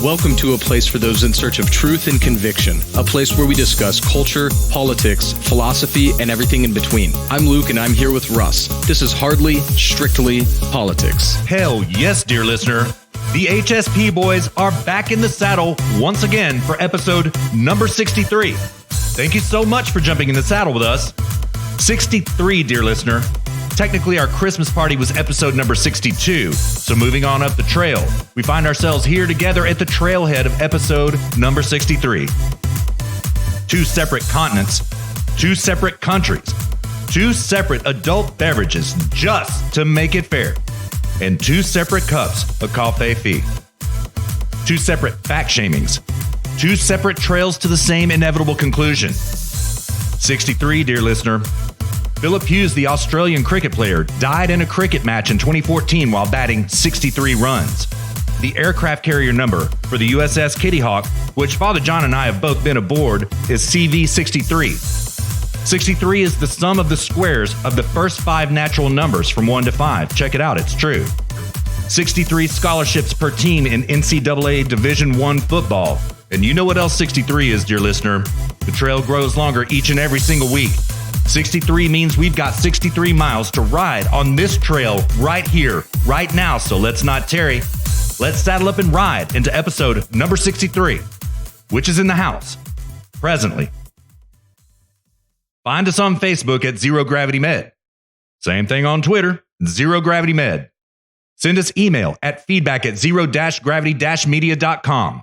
Welcome to a place for those in search of truth and conviction, a place where we discuss culture, politics, philosophy, and everything in between. I'm Luke, and I'm here with Russ. This is Hardly Strictly Politics. Hell yes, dear listener. The HSP boys are back in the saddle once again for episode number 63. Thank you so much for jumping in the saddle with us. 63, dear listener. Technically, our Christmas party was episode number 62. So moving on up the trail, we find ourselves here together at the trailhead of episode number 63. Two separate continents, two separate countries, two separate adult beverages just to make it fair, and two separate cups of coffee fee. Two separate fact shamings, two separate trails to the same inevitable conclusion. 63, dear listener. Philip Hughes, the Australian cricket player, died in a cricket match in 2014 while batting 63 runs. The aircraft carrier number for the USS Kitty Hawk, which Father John and I have both been aboard, is CV-63. 63 is the sum of the squares of the first 5 natural numbers from 1 to 5. Check it out, it's true. 63 scholarships per team in NCAA Division I football. And you know what else 63 is, dear listener? The trail grows longer each and every single week. 63 means we've got 63 miles to ride on this trail right here, right now. So let's not tarry. Let's saddle up and ride into episode number 63, which is in the house presently. Find us on Facebook at Zero Gravity Med. Same thing on Twitter, Zero Gravity Med. Send us email at feedback@zero-gravity-media.com.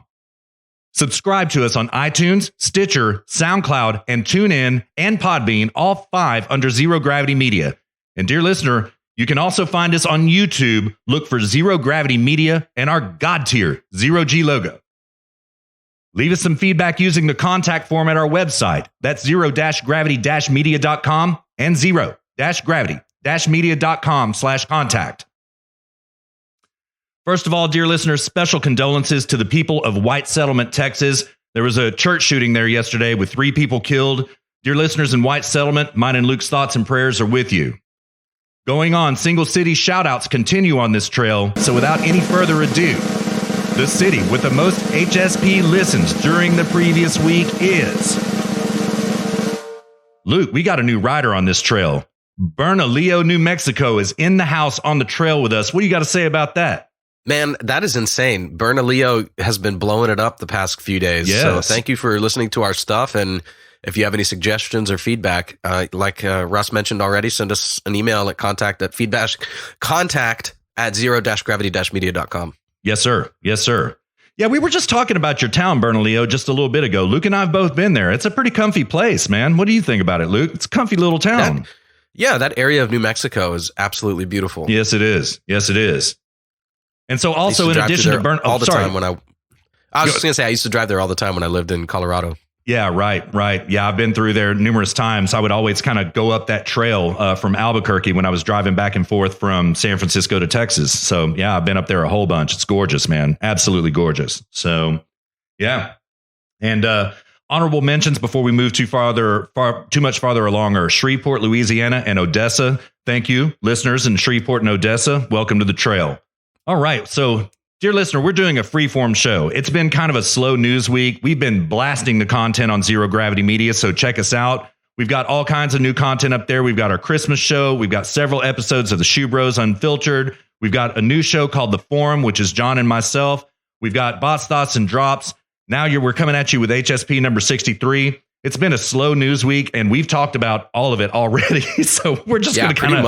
Subscribe to us on iTunes, Stitcher, SoundCloud, and TuneIn and Podbean, all 5 under Zero Gravity Media. And dear listener, you can also find us on YouTube. Look for Zero Gravity Media and our God tier Zero G logo. Leave us some feedback using the contact form at our website. That's zero-gravity-media.com and zero-gravity-media.com/contact. First of all, dear listeners, special condolences to the people of White Settlement, Texas. There was a church shooting there yesterday with 3 people killed. Dear listeners in White Settlement, mine and Luke's thoughts and prayers are with you. Going on, single city shout-outs continue on this trail. So without any further ado, the city with the most HSP listens during the previous week is... Luke, we got a new rider on this trail. Bernalillo, New Mexico is in the house on the trail with us. What do you got to say about that? Man, that is insane. Bernalillo has been blowing it up the past few days. Yes. So thank you for listening to our stuff. And if you have any suggestions or feedback, like Russ mentioned already, send us an email at contact@zero-gravity-media.com. Yes, sir. Yes, sir. Yeah, we were just talking about your town, Bernalillo, just a little bit ago. Luke and I have both been there. It's a pretty comfy place, man. What do you think about it, Luke? It's a comfy little town. That area of New Mexico is absolutely beautiful. Yes, it is. Yes, it is. And so also in addition to Bern, all the time when I was just going to say, I used to drive there all the time when I lived in Colorado. Yeah, right. Yeah, I've been through there numerous times. I would always kind of go up that trail from Albuquerque when I was driving back and forth from San Francisco to Texas. So yeah, I've been up there a whole bunch. It's gorgeous, man. Absolutely gorgeous. So yeah. And honorable mentions before we move too much farther along are Shreveport, Louisiana and Odessa. Thank you, listeners in Shreveport and Odessa. Welcome to the trail. All right. So, dear listener, we're doing a freeform show. It's been kind of a slow news week. We've been blasting the content on Zero Gravity Media, so check us out. We've got all kinds of new content up there. We've got our Christmas show. We've got several episodes of the Shoe Bros Unfiltered. We've got a new show called The Forum, which is John and myself. We've got Bots, Thoughts, and Drops. Now we're coming at you with HSP number 63. It's been a slow news week, and we've talked about all of it already. So we're just going to kind of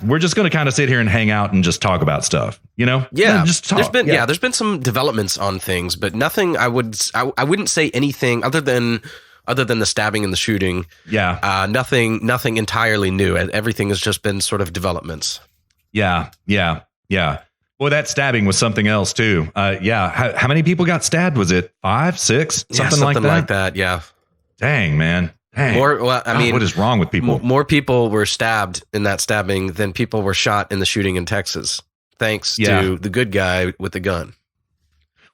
we're just going to kind of sit here and hang out and just talk about stuff, you know? Yeah, just talk. There's been some developments on things, but nothing. I wouldn't say anything other than the stabbing and the shooting. Yeah, nothing entirely new. Everything has just been sort of developments. Yeah. Boy, that stabbing was something else too. How many people got stabbed? Was it 5, 6, something like that? Yeah. Dang, man. Dang. What is wrong with people? More people were stabbed in that stabbing than people were shot in the shooting in Texas, thanks to the good guy with the gun.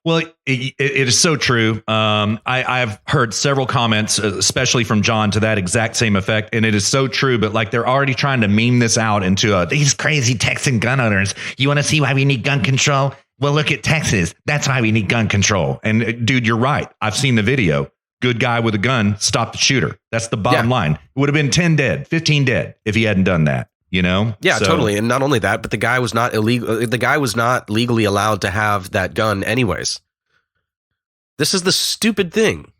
Well, it is so true. I've heard several comments, especially from John, to that exact same effect. And it is so true. But like they're already trying to meme this out into these crazy Texan gun owners. You want to see why we need gun control? well, look at Texas. That's why we need gun control. And dude, you're right. I've seen the video. Good guy with a gun, stop the shooter. That's the bottom line. It would have been 10 dead, 15 dead if he hadn't done that, you know? Yeah, totally. And not only that, but the guy was not illegal. The guy was not legally allowed to have that gun anyways. This is the stupid thing.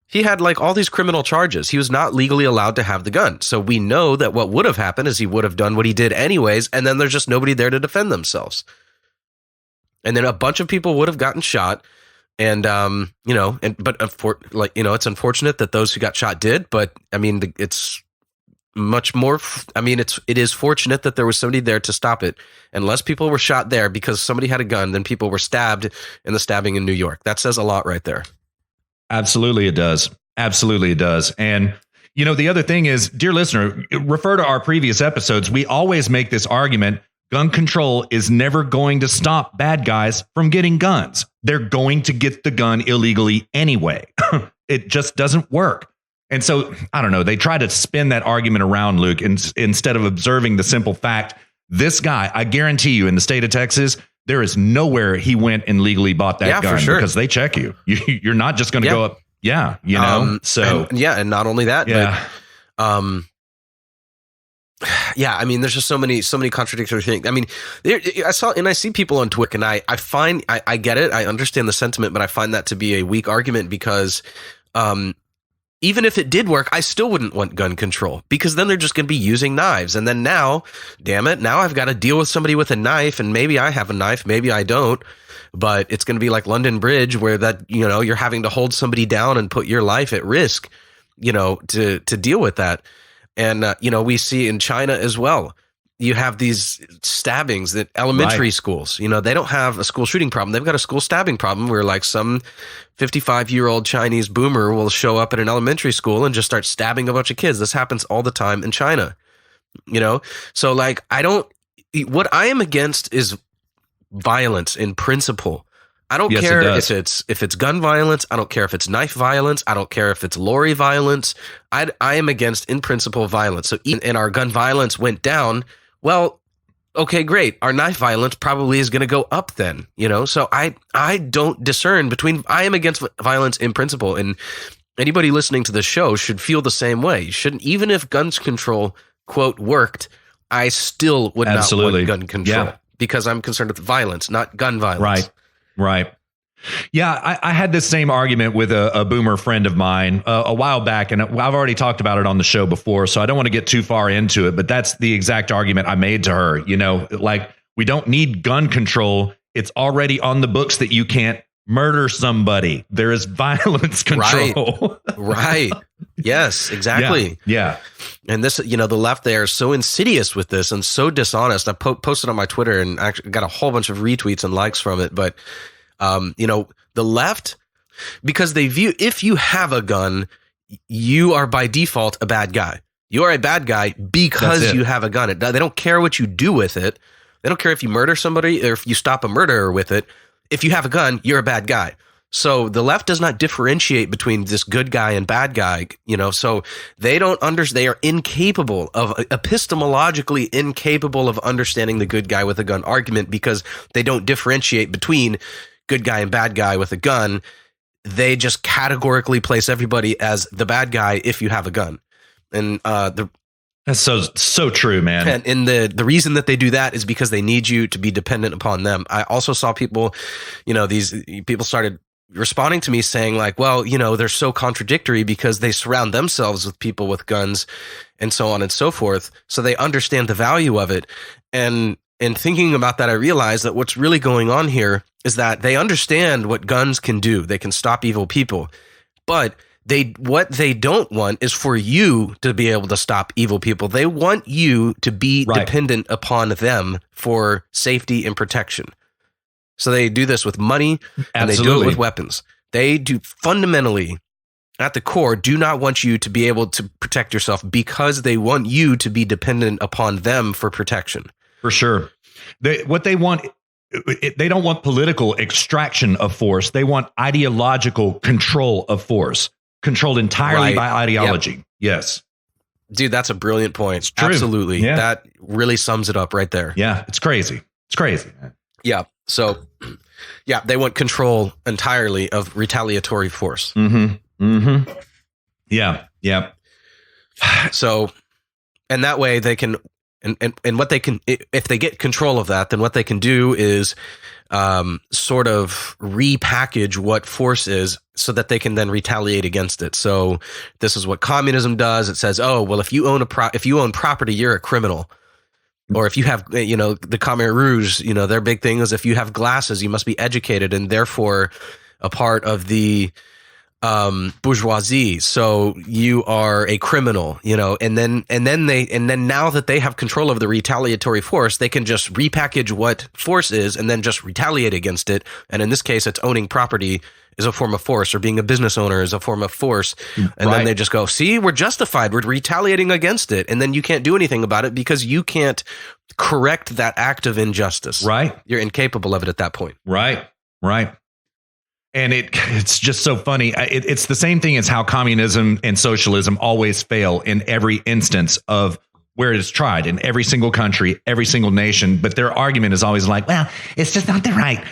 He had like all these criminal charges. He was not legally allowed to have the gun. So we know that what would have happened is he would have done what he did anyways. And then there's just nobody there to defend themselves. And then a bunch of people would have gotten shot. And, it's unfortunate that those who got shot did, but I mean, it's much more. It is fortunate that there was somebody there to stop it. And less people were shot there because somebody had a gun than people were stabbed in the stabbing in New York. That says a lot right there. Absolutely, it does. Absolutely, it does. And, the other thing is, dear listener, refer to our previous episodes. We always make this argument. Gun control is never going to stop bad guys from getting guns. They're going to get the gun illegally anyway. It just doesn't work. And so, I don't know, they try to spin that argument around, Luke, instead of observing the simple fact, this guy, I guarantee you, in the state of Texas, there is nowhere he went and legally bought that gun, for sure, because they check you. You're not just going to go up. Yeah, and not only that, but I mean, there's just so many contradictory things. I mean, I see people on Twitter, and I find I get it. I understand the sentiment, but I find that to be a weak argument because even if it did work, I still wouldn't want gun control because then they're just going to be using knives. And then now, damn it, now I've got to deal with somebody with a knife, and maybe I have a knife, maybe I don't. But it's going to be like London Bridge, where you're having to hold somebody down and put your life at risk, to deal with that. And, we see in China as well, you have these stabbings that elementary schools, they don't have a school shooting problem. They've got a school stabbing problem where like some 55-year-old Chinese boomer will show up at an elementary school and just start stabbing a bunch of kids. This happens all the time in China, So like, what I am against is violence in principle. I don't care if it's gun violence. I don't care if it's knife violence. I don't care if it's lorry violence. I am against, in principle, violence. So and our gun violence went down. Well, okay, great. Our knife violence probably is going to go up then. So I don't discern between. I am against violence in principle, and anybody listening to the show should feel the same way. You shouldn't, even if guns control quote worked, I still would not want gun control because I'm concerned with violence, not gun violence. Right. Yeah, I had this same argument with a boomer friend of mine a while back, and I've already talked about it on the show before, so I don't want to get too far into it, but that's the exact argument I made to her. Like, we don't need gun control. It's already on the books that you can't murder somebody. There is violence control. Right. Yes, exactly. Yeah. And this, the left there is so insidious with this and so dishonest. I posted on my Twitter and actually got a whole bunch of retweets and likes from it. But, the left, because they view, if you have a gun, you are by default a bad guy. You are a bad guy because you have a gun. They don't care what you do with it. They don't care if you murder somebody or if you stop a murderer with it. If you have a gun, you're a bad guy. So the left does not differentiate between this good guy and bad guy, so they don't they are incapable of, epistemologically incapable of understanding the good guy with a gun argument because they don't differentiate between good guy and bad guy with a gun. They just categorically place everybody as the bad guy if you have a gun. And that's so true, man. And the reason that they do that is because they need you to be dependent upon them. I also saw people, these people started responding to me saying like, well, they're so contradictory because they surround themselves with people with guns and so on and so forth. So they understand the value of it. And in thinking about that, I realized that what's really going on here is that they understand what guns can do. They can stop evil people, but what they don't want is for you to be able to stop evil people. They want you to be dependent upon them for safety and protection. So they do this with money and they do it with weapons. They do fundamentally, at the core, do not want you to be able to protect yourself because they want you to be dependent upon them for protection. For sure. They don't want political extraction of force. They want ideological control of force, controlled entirely by ideology. Yep. Yes. Dude, that's a brilliant point. Absolutely. Yeah. That really sums it up right there. Yeah, it's crazy. It's crazy, man. Yeah. So, yeah, they want control entirely of retaliatory force. Yeah. Yeah. So, and that way they can, and what they can, if they get control of that, then what they can do is sort of repackage what force is so that they can then retaliate against it. So this is what communism does. It says, oh, well, if you own property, you're a criminal. Or if you have, the Khmer Rouge, their big thing is if you have glasses, you must be educated and therefore a part of the bourgeoisie. So you are a criminal, and then now that they have control of the retaliatory force, they can just repackage what force is and then just retaliate against it. And in this case, it's owning property is a form of force, or being a business owner is a form of force. And then they just go, see, we're justified. We're retaliating against it. And then you can't do anything about it because you can't correct that act of injustice. Right. You're incapable of it at that point. Right. And it's just so funny. It's the same thing as how communism and socialism always fail in every instance of where it is tried, in every single country, every single nation. But their argument is always like, well, it's just not the right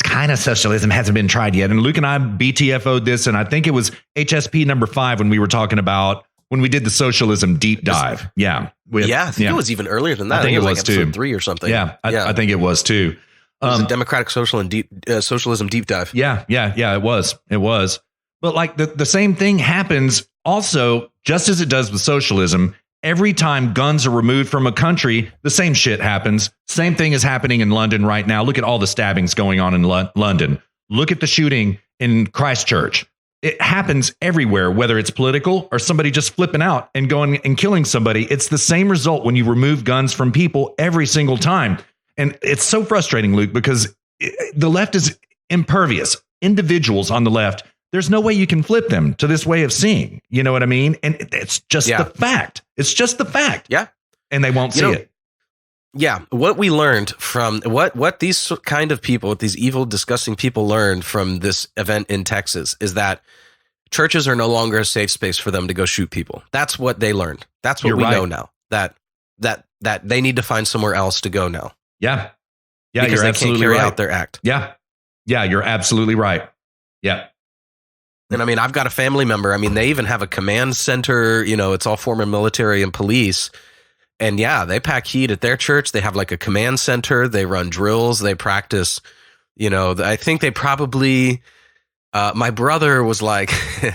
kind of socialism hasn't been tried yet. And Luke and I BTFO'd this, and I think it was HSP number 5 when we were talking about when we did the socialism deep dive. Yeah. I think it was even earlier than that. I think it was like too. Episode 3 or something. Yeah, I think it was too. It was a democratic socialism deep dive. Yeah, it was. But like the same thing happens also, just as it does with socialism. Every time guns are removed from a country, the same shit happens. Same thing is happening in London right now. Look at all the stabbings going on in London. Look at the shooting in Christchurch. It happens everywhere, whether it's political or somebody just flipping out and going and killing somebody. It's the same result when you remove guns from people every single time. And it's so frustrating, Luke, because the left is impervious. Individuals on the left, there's no way you can flip them to this way of seeing. You know what I mean? And it's just the fact. It's just the fact. Yeah. And they won't see it. Yeah. What we learned from what these kind of people, what these evil, disgusting people learned from this event in Texas is that churches are no longer a safe space for them to go shoot people. That's what they learned. That's what we know now. That they need to find somewhere else to go now. Yeah. Yeah. Because you're they absolutely can't carry right. out their act. Yeah. Yeah. You're absolutely right. Yeah. And I mean, I've got a family member. I mean, they even have a command center, it's all former military and police. And yeah, they pack heat at their church. They have like a command center. They run drills. They practice, I think they probably, my brother was like, he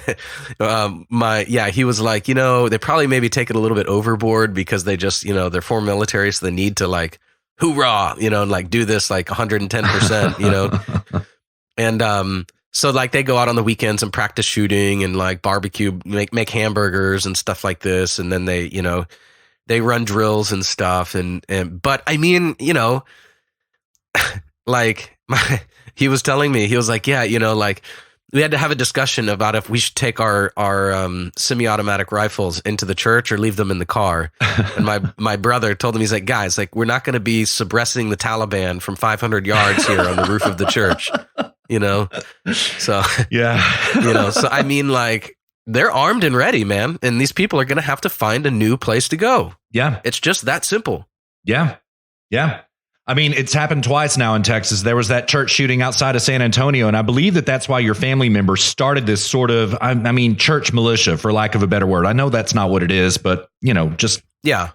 was like, they probably maybe take it a little bit overboard because they just, they're former military. So they need to like, hoorah, and like do this like 110%, and, so like they go out on the weekends and practice shooting and like barbecue, make hamburgers and stuff like this. And then they, they run drills and stuff. But I mean, like he was telling me, he was like, yeah, like we had to have a discussion about if we should take our semi-automatic rifles into the church or leave them in the car. And my brother told him, he's like, guys, like we're not going to be suppressing the Taliban from 500 yards here on the roof of the church. So yeah, so I mean, like they're armed and ready, man, and these people are going to have to find a new place to go. Yeah, it's just that simple. Yeah. I mean, it's happened twice now in Texas. There was that church shooting outside of San Antonio, and I believe that's why your family member started this sort of, church militia, for lack of a better word. I know that's not what it is, but just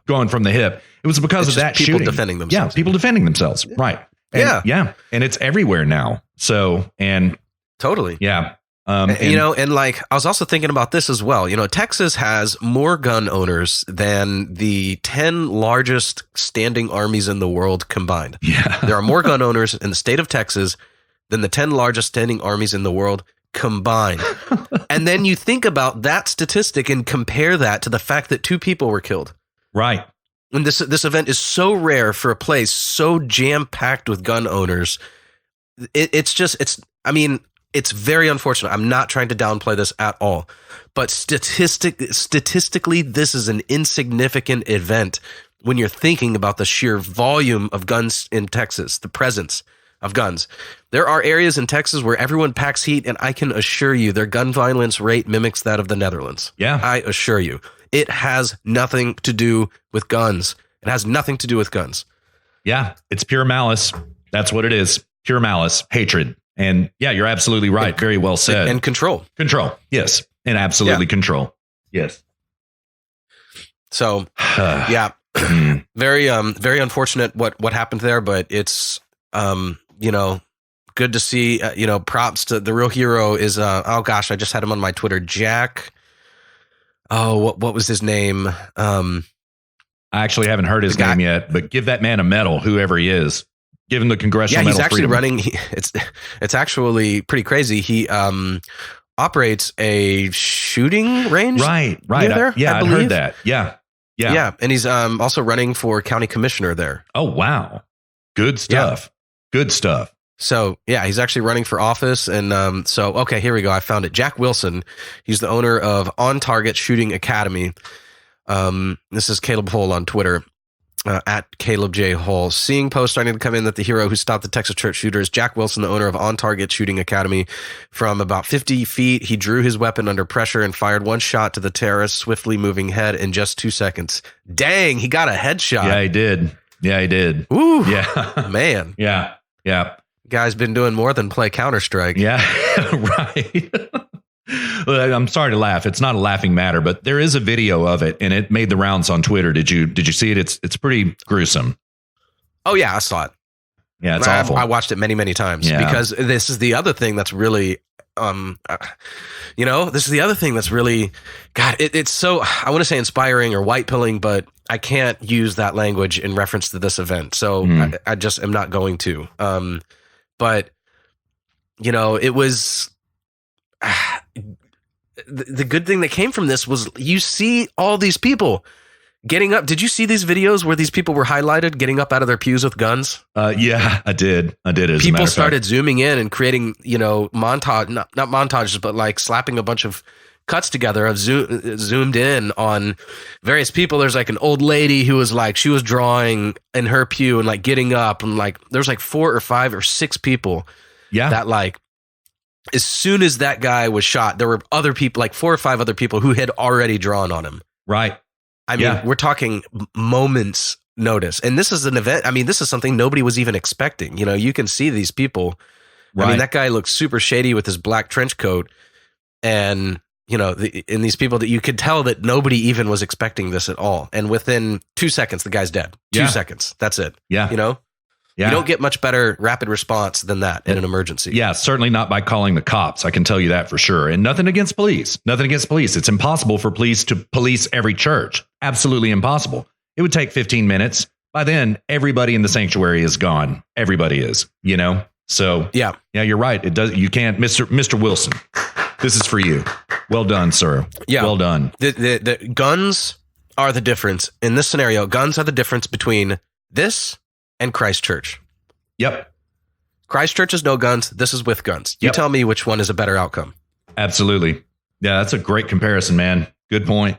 going from the hip. It was because of that people shooting. Defending themselves. Yeah, people defending themselves. Right. And, and it's everywhere now. So, and totally. Yeah. And like, I was also thinking about this as well. Texas has more gun owners than the 10 largest standing armies in the world combined. Yeah. There are more gun owners in the state of Texas than the 10 largest standing armies in the world combined. And then you think about that statistic and compare that to the fact that 2 people were killed. Right. And this event is so rare for a place so jam-packed with gun owners. It's very unfortunate. I'm not trying to downplay this at all. But statistically, this is an insignificant event when you're thinking about the sheer volume of guns in Texas, the presence of guns. There are areas in Texas where everyone packs heat, and I can assure you their gun violence rate mimics that of the Netherlands. Yeah. I assure you. It has nothing to do with guns. It has nothing to do with guns. Yeah, it's pure malice. That's what it is. Pure malice, hatred. And yeah, you're absolutely right. Very well said. And control. Control. Yes. And absolutely control. Yes. So, yeah, very unfortunate what happened there, but it's, good to see, props to the real hero is, oh gosh, I just had him on my Twitter, Jack. Oh, what was his name? I actually haven't heard his name yet, but give that man a medal, whoever he is. Give him the congressional medal. Yeah, he's actually freedom. running. It's actually pretty crazy. He operates a shooting range. Right. There, I heard that. Yeah. And he's also running for county commissioner there. Oh, wow. Good stuff. Yeah. Good stuff. So, yeah, he's actually running for office. And okay, here we go. I found it. Jack Wilson. He's the owner of On Target Shooting Academy. This is Caleb Hull on Twitter. At Caleb J. Hull. Seeing posts starting to come in that the hero who stopped the Texas church shooter is Jack Wilson, the owner of On Target Shooting Academy. From about 50 feet, he drew his weapon under pressure and fired one shot to the terrorist's swiftly moving head in just 2 seconds. Dang, he got a headshot. Yeah, he did. Ooh, yeah, man. Yeah. Guy's been doing more than play Counter-Strike. Yeah, right. I'm sorry to laugh. It's not a laughing matter, but there is a video of it, and it made the rounds on Twitter. Did you see it? It's pretty gruesome. Oh yeah, I saw it. Yeah, it's awful. I watched it many times because this is the other thing that's really, this is the other thing that's really, God, it's so, I want to say inspiring or white pilling, but I can't use that language in reference to this event. So I just am not going to. But it was. The good thing that came from this was you see all these people getting up. Did you see these videos where these people were highlighted getting up out of their pews with guns? Yeah, I did. People started zooming in and creating, montage, not montages, but like slapping a bunch of cuts together of zoomed in on various people. There's like an old lady who was like, she was drawing in her pew and like getting up, and like there's like 4 or 5 or 6 people. Yeah, that like. As soon as that guy was shot, there were other people, like 4 or 5 other people who had already drawn on him. Right. I mean, we're talking moments notice. And this is an event. I mean, this is something nobody was even expecting. You can see these people. Right. I mean, that guy looks super shady with his black trench coat. And, in these people that you could tell that nobody even was expecting this at all. And within 2 seconds, the guy's dead. 2 seconds. That's it. Yeah. You don't get much better rapid response than that in an emergency. Yeah, certainly not by calling the cops. I can tell you that for sure. And nothing against police. It's impossible for police to police every church. Absolutely impossible. It would take 15 minutes. By then, everybody in the sanctuary is gone. Everybody is, So yeah, you're right. It does. You can't, Mr. Wilson. This is for you. Well done, sir. Yeah, well done. The guns are the difference in this scenario. Guns are the difference between this and Christchurch. Yep. Christchurch is no guns. This is with guns. You tell me which one is a better outcome. Absolutely. Yeah, that's a great comparison, man. Good point.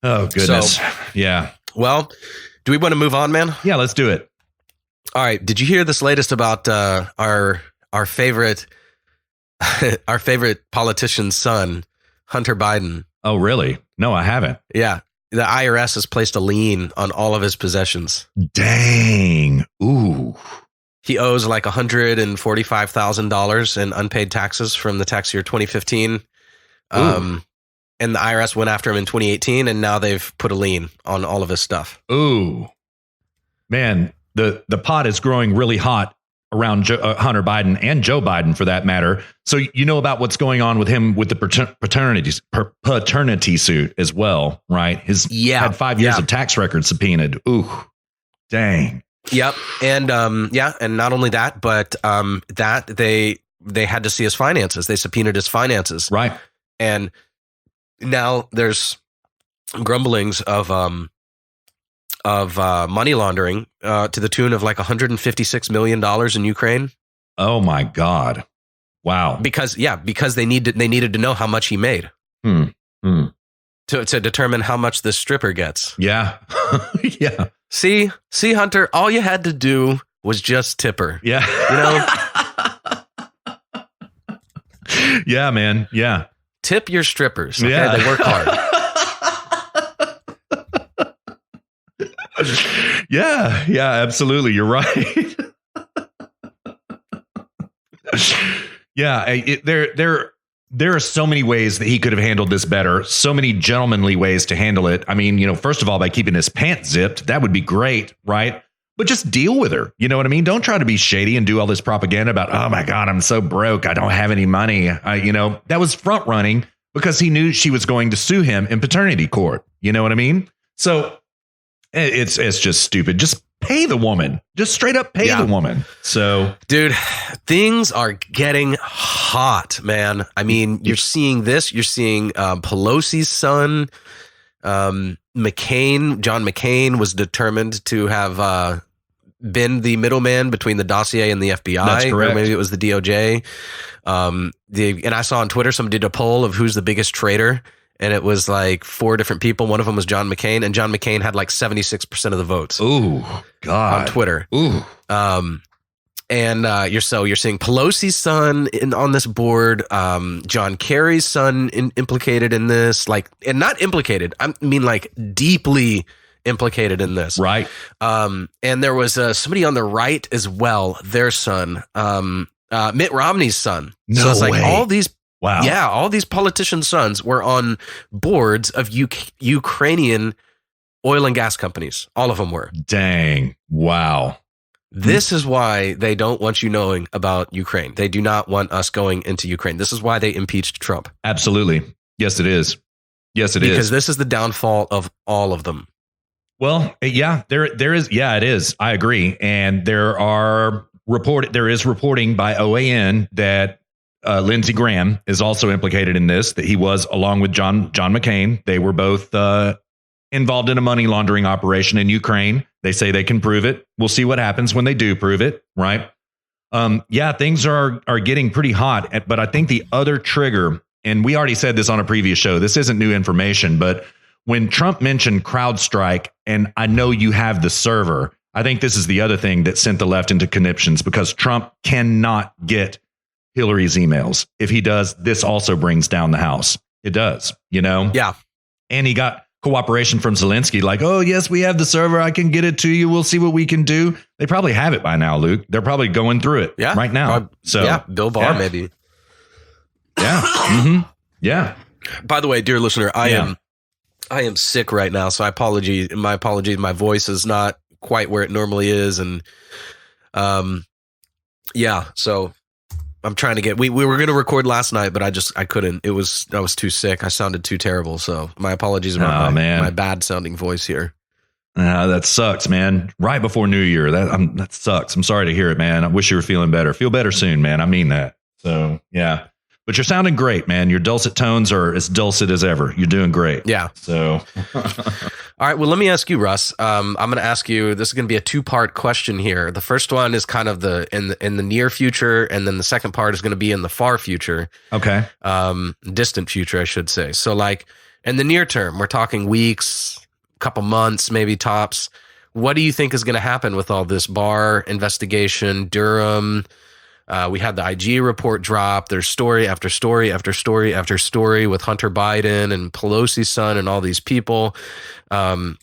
Oh, goodness. Yeah. Well, do we want to move on, man? Yeah, let's do it. All right. Did you hear this latest about our favorite our favorite politician's son, Hunter Biden? Oh, really? No, I haven't. Yeah. The IRS has placed a lien on all of his possessions. Dang. Ooh. He owes like $145,000 in unpaid taxes from the tax year 2015. And the IRS went after him in 2018, and now they've put a lien on all of his stuff. Ooh. Man, the pot is growing really hot around Hunter Biden and Joe Biden, for that matter. So you know about what's going on with him with the paternity suit as well, right? Had 5 years of tax records subpoenaed. Ooh, dang. Yep, and and not only that, but that they had to see his finances. They subpoenaed his finances, right? And now there's grumblings of money laundering to the tune of like $156 million in Ukraine. Oh my God. Wow. Because they needed to know how much he made to determine how much this stripper gets. Yeah. Yeah. See, Hunter, all you had to do was just tip her. Yeah. Yeah, man. Yeah. Tip your strippers. Okay? Yeah. They work hard. Yeah, absolutely. You're right. Yeah, there are so many ways that he could have handled this better. So many gentlemanly ways to handle it. I mean, first of all, by keeping his pants zipped, that would be great, right? But just deal with her. You know what I mean? Don't try to be shady and do all this propaganda about, oh my God, I'm so broke. I don't have any money. That was front running because he knew she was going to sue him in paternity court. You know what I mean? So it's just stupid. Just pay the woman. Just straight up pay the woman. So, dude, things are getting hot, man. I mean, you're seeing this. You're seeing Pelosi's son, John McCain was determined to have been the middleman between the dossier and the FBI. That's correct. Or maybe it was the DOJ. And I saw on Twitter, somebody did a poll of who's the biggest traitor. And it was like 4 different people. One of them was John McCain, and John McCain had like 76% of the votes. Ooh, God. On Twitter. Ooh. You're seeing Pelosi's son on this board, John Kerry's son implicated in this, and not implicated. I mean, like deeply implicated in this. Right. And there was somebody on the right as well, their son, Mitt Romney's son. No so it's like way. all these. Wow. Yeah, all these politicians' sons were on boards of Ukrainian oil and gas companies. All of them were. Dang. Wow. This is why they don't want you knowing about Ukraine. They do not want us going into Ukraine. This is why they impeached Trump. Absolutely. Yes, it is. Yes, it is. Because this is the downfall of all of them. Well, yeah, there is. Yeah, it is. I agree. And there is reporting by OAN that Lindsey Graham is also implicated in this, that he was, along with John McCain, they were both involved in a money laundering operation in Ukraine. They say they can prove it. We'll see what happens when they do prove it, right? Yeah, things are getting pretty hot. But I think the other trigger, and we already said this on a previous show, this isn't new information, but when Trump mentioned CrowdStrike, and I know you have the server, I think this is the other thing that sent the left into conniptions, because Trump cannot get Hillary's emails. If he does, this also brings down the house. It does, Yeah. And he got cooperation from Zelensky, like, oh, yes, we have the server. I can get it to you. We'll see what we can do. They probably have it by now, Luke. They're probably going through it right now. Bill Barr, maybe. Yeah. Mm-hmm. Yeah. By the way, dear listener, I am sick right now. So my apology. My voice is not quite where it normally is. And so I'm trying to get, we were going to record last night, but I couldn't. I was too sick. I sounded too terrible. So my apologies about my bad sounding voice here. That sucks, man. Right before New Year. That sucks. I'm sorry to hear it, man. I wish you were feeling better. Feel better soon, man. I mean that. So yeah, but you're sounding great, man. Your dulcet tones are as dulcet as ever. You're doing great. Yeah. So, all right. Well, let me ask you, Russ. I'm going to ask you. This is going to be a 2-part question here. The first one is kind of in the near future, and then the second part is going to be in the far future. Okay. Distant future, I should say. So, like in the near term, we're talking weeks, couple months, maybe tops. What do you think is going to happen with all this Barr investigation, Durham? We had the IG report drop. There's story after story after story after story with Hunter Biden and Pelosi's son and all these people. And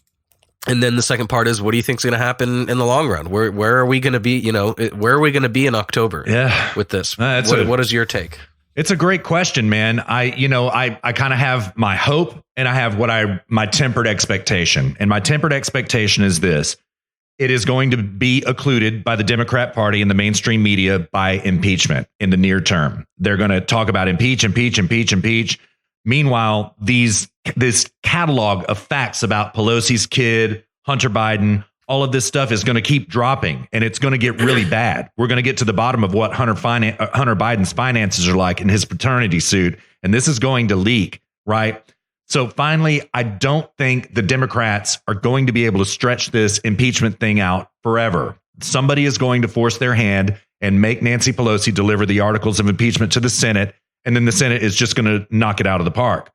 then the second part is, what do you think is going to happen in the long run? Where are we going to be? Where are we going to be in October? Yeah. With this, what is your take? It's a great question, man. I kind of have my hope, and I have my tempered expectation. And my tempered expectation is this: it is going to be occluded by the Democrat Party and the mainstream media by impeachment in the near term. They're going to talk about impeach. Meanwhile, this catalog of facts about Pelosi's kid, Hunter Biden, all of this stuff is going to keep dropping, and it's going to get really bad. We're going to get to the bottom of what Hunter Biden's finances are like in his paternity suit, and this is going to leak, right? So finally, I don't think the Democrats are going to be able to stretch this impeachment thing out forever. Somebody is going to force their hand and make Nancy Pelosi deliver the articles of impeachment to the Senate, and then the Senate is just going to knock it out of the park.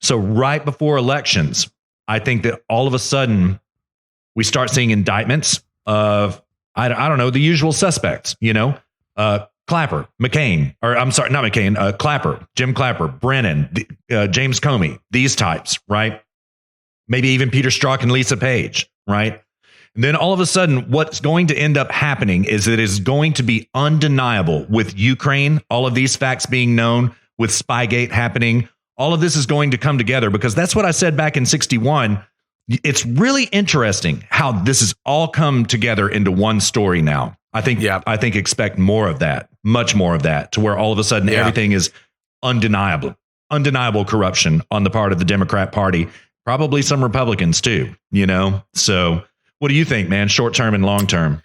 So right before elections, I think that all of a sudden we start seeing indictments of, I don't know, the usual suspects, Clapper, McCain, or I'm sorry, not McCain, Clapper, Jim Clapper, Brennan, James Comey, these types, right? Maybe even Peter Strzok and Lisa Page, right? And then all of a sudden, what's going to end up happening is it is going to be undeniable with Ukraine, all of these facts being known, with Spygate happening. All of this is going to come together, because that's what I said back in 61. It's really interesting how this has all come together into one story now. I think expect more of that, much more of that, to where all of a sudden everything is undeniable corruption on the part of the Democrat Party, probably some Republicans too, So what do you think, man? Short term and long term?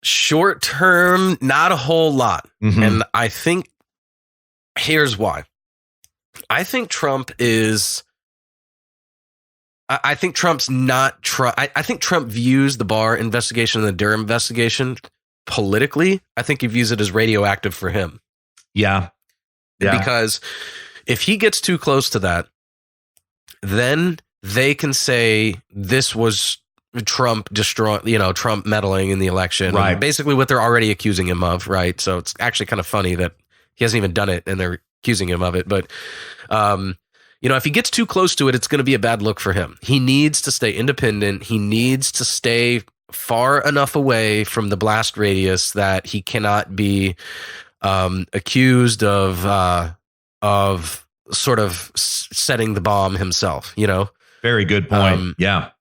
Short term, not a whole lot. Mm-hmm. And I think here's why. I think Trump is. I think Trump's not Trump. I think Trump views the Barr investigation and the Durham investigation politically. I think he views it as radioactive for him. Yeah. Because if he gets too close to that, then they can say this was Trump Trump meddling in the election. Right. Basically what they're already accusing him of. Right. So it's actually kind of funny that he hasn't even done it and they're accusing him of it. But, if he gets too close to it, it's going to be a bad look for him. He needs to stay independent. He needs to stay far enough away from the blast radius that he cannot be accused of sort of setting the bomb himself. Very good point. Yeah.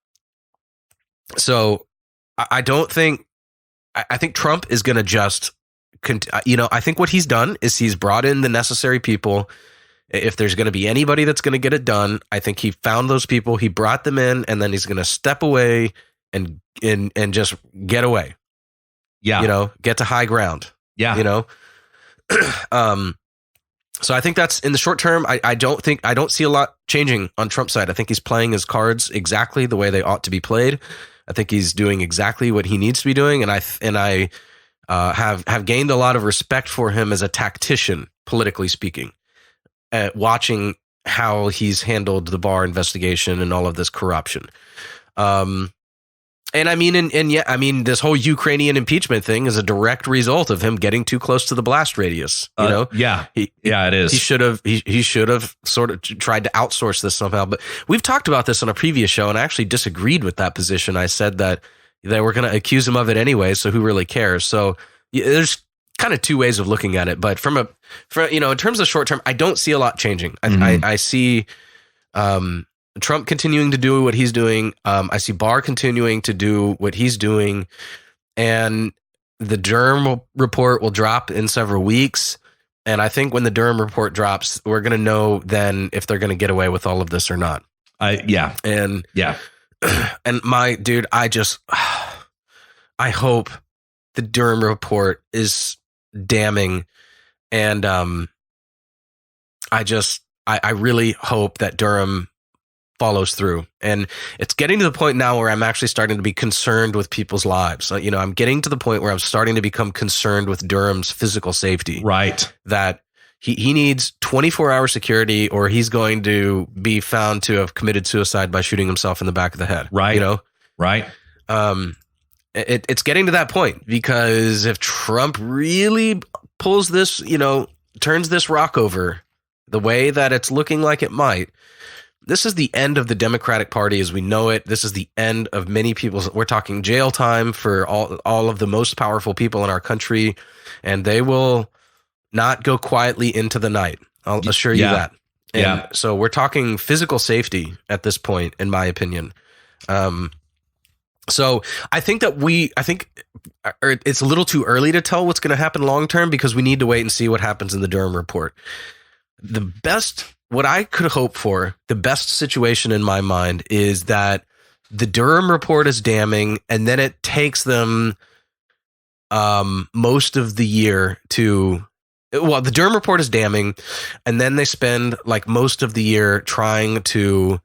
So I think Trump is going to just, I think what he's done is he's brought in the necessary people. If there's going to be anybody that's going to get it done, I think he found those people, he brought them in, and then he's going to step away and just get away. Yeah. Get to high ground. Yeah. So I think that's in the short term. I don't see a lot changing on Trump's side. I think he's playing his cards exactly the way they ought to be played. I think he's doing exactly what he needs to be doing. And I have gained a lot of respect for him as a tactician, politically speaking. Watching how he's handled the Barr investigation and all of this corruption. This whole Ukrainian impeachment thing is a direct result of him getting too close to the blast radius. It is. He should have sort of tried to outsource this somehow. But we've talked about this on a previous show, and I actually disagreed with that position. I said that they were going to accuse him of it anyway, so who really cares? So there's kind of two ways of looking at it, but in terms of short term, I don't see a lot changing. I see Trump continuing to do what he's doing. I see Barr continuing to do what he's doing, and the Durham report will drop in several weeks. And I think when the Durham report drops, we're going to know then if they're going to get away with all of this or not. And my dude, I hope the Durham report is damning, and I really hope that Durham follows through. And it's getting to the point now where I'm actually starting to be concerned with people's lives. I'm getting to the point where I'm starting to become concerned with Durham's physical safety. Right. That he needs 24-hour security, or he's going to be found to have committed suicide by shooting himself in the back of the head. Right. Right. It's getting to that point, because if Trump really pulls this, turns this rock over the way that it's looking like it might, this is the end of the Democratic Party as we know it. This is the end of many people's. We're talking jail time for all of the most powerful people in our country, and they will not go quietly into the night. I'll assure you that. And so we're talking physical safety at this point, in my opinion. So I think it's a little too early to tell what's going to happen long term, because we need to wait and see what happens in the Durham report. What I could hope for, the best situation in my mind, is that the Durham report is damning, and then it takes them most of the year to. Well, the Durham report is damning, and then they spend like most of the year trying to.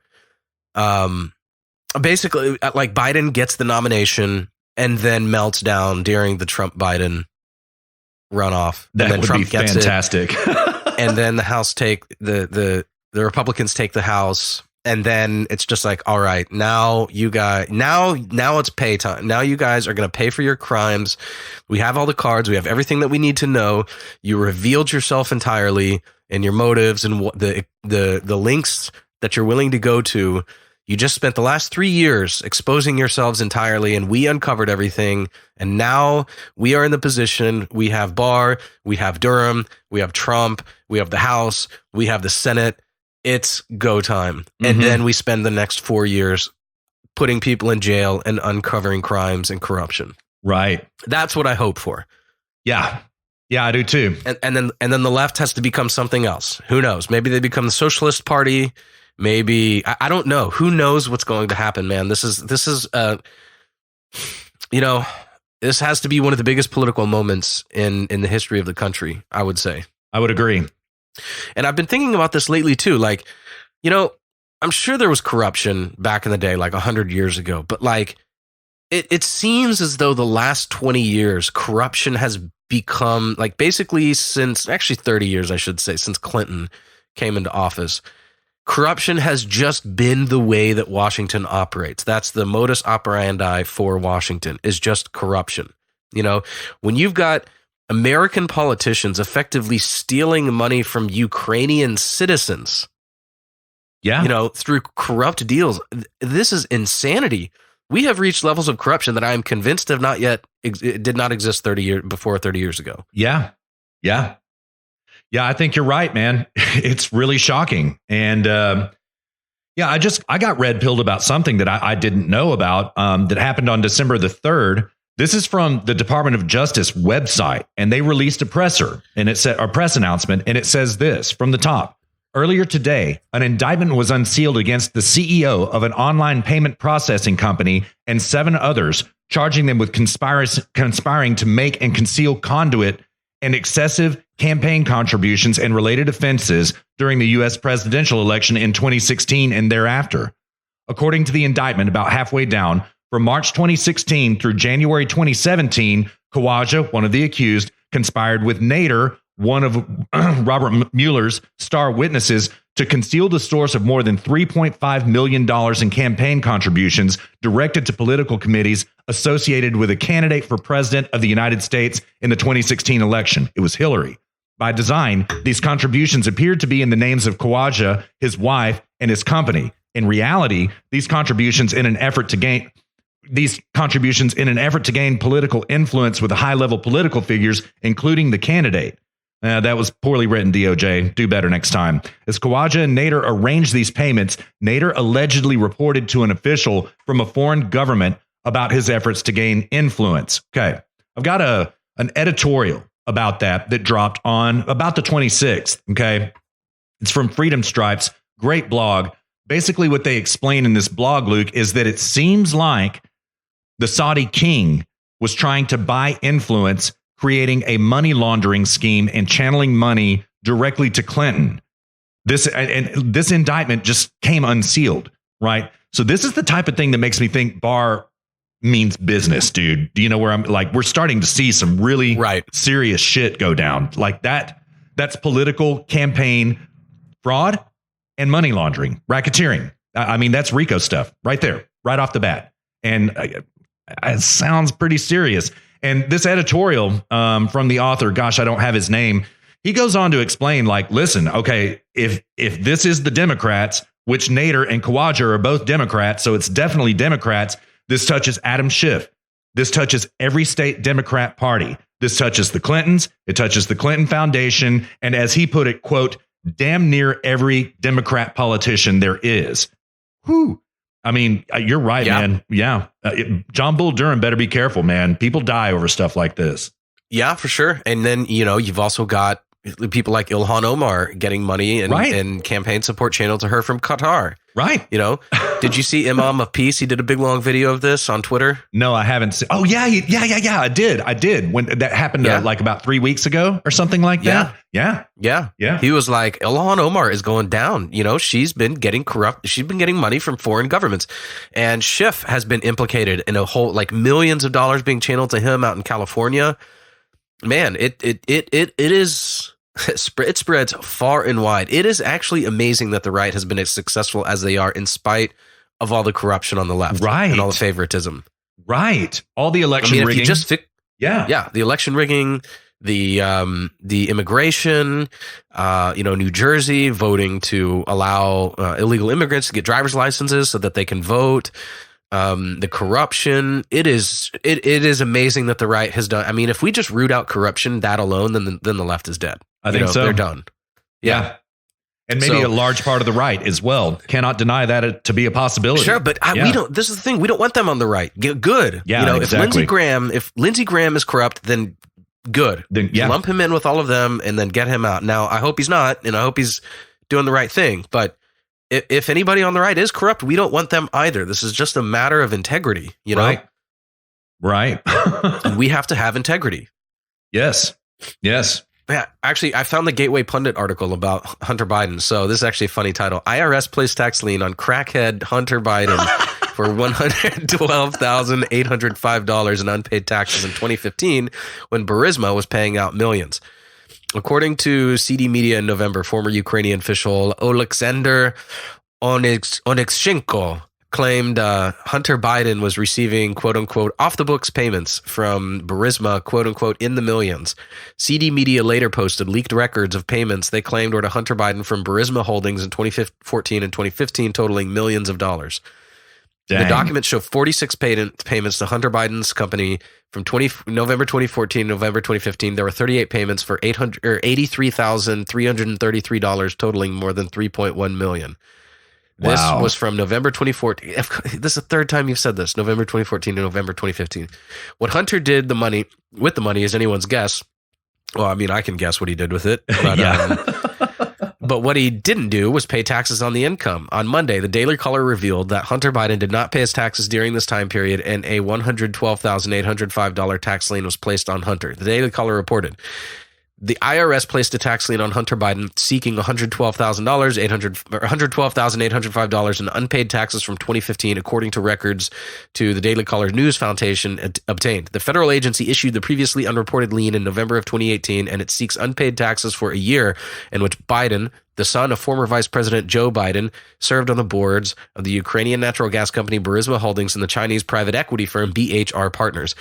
Basically, like, Biden gets the nomination and then melts down during the Trump-Biden runoff. That and then would Trump be gets fantastic. And then the House the Republicans take the House, and then it's just like, all right, now you guys, now it's pay time. Now you guys are going to pay for your crimes. We have all the cards. We have everything that we need to know. You revealed yourself entirely and your motives and what the links that you're willing to go to. You just spent the last 3 years exposing yourselves entirely, and we uncovered everything. And now we are in the position, we have Barr, we have Durham, we have Trump, we have the House, we have the Senate. It's go time. And then we spend the next 4 years putting people in jail and uncovering crimes and corruption. Right. That's what I hope for. Yeah. Yeah, I do too. And then the left has to become something else. Who knows? Maybe they become the Socialist Party. Maybe I don't know. Who knows what's going to happen, man? This is this has to be one of the biggest political moments in the history of the country, I would say. I would agree. And I've been thinking about this lately too. Like, I'm sure there was corruption back in the day, like 100 years ago, but like it seems as though the last 20 years, corruption has become like basically since actually 30 years, I should say, since Clinton came into office. Corruption has just been the way that Washington operates. That's the modus operandi for Washington, is just corruption. When you've got American politicians effectively stealing money from Ukrainian citizens, through corrupt deals, this is insanity. We have reached levels of corruption that I am convinced have not yet did not exist 30 years ago. Yeah. Yeah. Yeah, I think you're right, man. It's really shocking. And I got red pilled about something that I didn't know about that happened on December the 3rd. This is from the Department of Justice website, and they released a press announcement, and it says this from the top. Earlier today, an indictment was unsealed against the CEO of an online payment processing company and 7 others, charging them with conspiring to make and conceal conduit and excessive campaign contributions and related offenses during the U.S. presidential election in 2016 and thereafter. According to the indictment, about halfway down, from March 2016 through January 2017, Khawaja, one of the accused, conspired with Nader, one of Robert Mueller's star witnesses, to conceal the source of more than $3.5 million in campaign contributions directed to political committees associated with a candidate for president of the United States in the 2016 election. It was Hillary. By design, these contributions appeared to be in the names of Khawaja, his wife, and his company. In reality, these contributions in an effort to gain political influence with high-level political figures, including the candidate. That was poorly written, DOJ. Do better next time. As Khawaja and Nader arranged these payments, Nader allegedly reported to an official from a foreign government about his efforts to gain influence. Okay, I've got an editorial about that dropped on about the 26th. Okay, it's from Freedom Stripes, great blog. Basically, what they explain in this blog, Luke, is that it seems like the Saudi king was trying to buy influence, creating a money laundering scheme and channeling money directly to Clinton. This indictment just came unsealed, right? So this is the type of thing that makes me think Barr means business, dude. Do you know where I'm like? We're starting to see some really serious shit go down like that. That's political campaign fraud and money laundering, racketeering. I mean, that's RICO stuff right there, right off the bat. And it sounds pretty serious. And this editorial from the author, gosh, I don't have his name. He goes on to explain, like, listen, okay, if this is the Democrats, which Nader and Khawaja are both Democrats, so it's definitely Democrats, this touches Adam Schiff. This touches every state Democrat party. This touches the Clintons. It touches the Clinton Foundation. And as he put it, quote, damn near every Democrat politician there is. Whew. I mean, you're right, man. Yeah. John Bull Durham better be careful, man. People die over stuff like this. Yeah, for sure. And then, you've also got people like Ilhan Omar getting money and campaign support channeled to her from Qatar. Right. Did you see Imam of Peace? He did a big long video of this on Twitter. No, I haven't seen. Oh, yeah. I did. When that happened like about 3 weeks ago or something like that. Yeah. He was like, Ilhan Omar is going down. She's been getting corrupt. She's been getting money from foreign governments. And Schiff has been implicated in a whole, like, millions of dollars being channeled to him out in California. Man, it is... It spreads far and wide. It is actually amazing that the right has been as successful as they are in spite of all the corruption on the left. Right. And all the favoritism. Right. All the election rigging. The election rigging, the immigration, New Jersey voting to allow illegal immigrants to get driver's licenses so that they can vote. The corruption, it is amazing that the right has done. I mean, if we just root out corruption, that alone, then the left is dead. I think so. They're done. Yeah. And maybe a large part of the right as well. Cannot deny that to be a possibility. Sure, but we don't. This is the thing. We don't want them on the right. Good. Yeah, exactly. If Lindsey Graham is corrupt, then good. Then lump him in with all of them and then get him out. Now, I hope he's not, and I hope he's doing the right thing. But if anybody on the right is corrupt, we don't want them either. This is just a matter of integrity, Right. And we have to have integrity. Yes. Yeah, actually, I found the Gateway Pundit article about Hunter Biden. So this is actually a funny title. IRS placed tax lien on crackhead Hunter Biden for $112,805 in unpaid taxes in 2015 when Burisma was paying out millions. According to CD Media in November, former Ukrainian official Oleksandr Onyxchenko claimed Hunter Biden was receiving quote-unquote off-the-books payments from Burisma quote-unquote in the millions. CD Media later posted leaked records of payments they claimed were to Hunter Biden from Burisma Holdings in 2014 and 2015 totaling millions of dollars. Dang. The documents show 46 payments to Hunter Biden's company from November 2014 to November 2015. There were 38 payments for $83,333 totaling more than $3.1 million. This was from November 2014. This is the third time you've said this. November 2014 to November 2015. What Hunter did with the money is anyone's guess. Well, I mean, I can guess what he did with it. But, but what he didn't do was pay taxes on the income. On Monday, the Daily Caller revealed that Hunter Biden did not pay his taxes during this time period, and a $112,805 tax lien was placed on Hunter. The Daily Caller reported. The IRS placed a tax lien on Hunter Biden seeking $112,805 in unpaid taxes from 2015, according to records to the Daily Caller News Foundation obtained. The federal agency issued the previously unreported lien in November of 2018, and it seeks unpaid taxes for a year in which Biden, the son of former Vice President Joe Biden, served on the boards of the Ukrainian natural gas company Burisma Holdings and the Chinese private equity firm BHR Partners.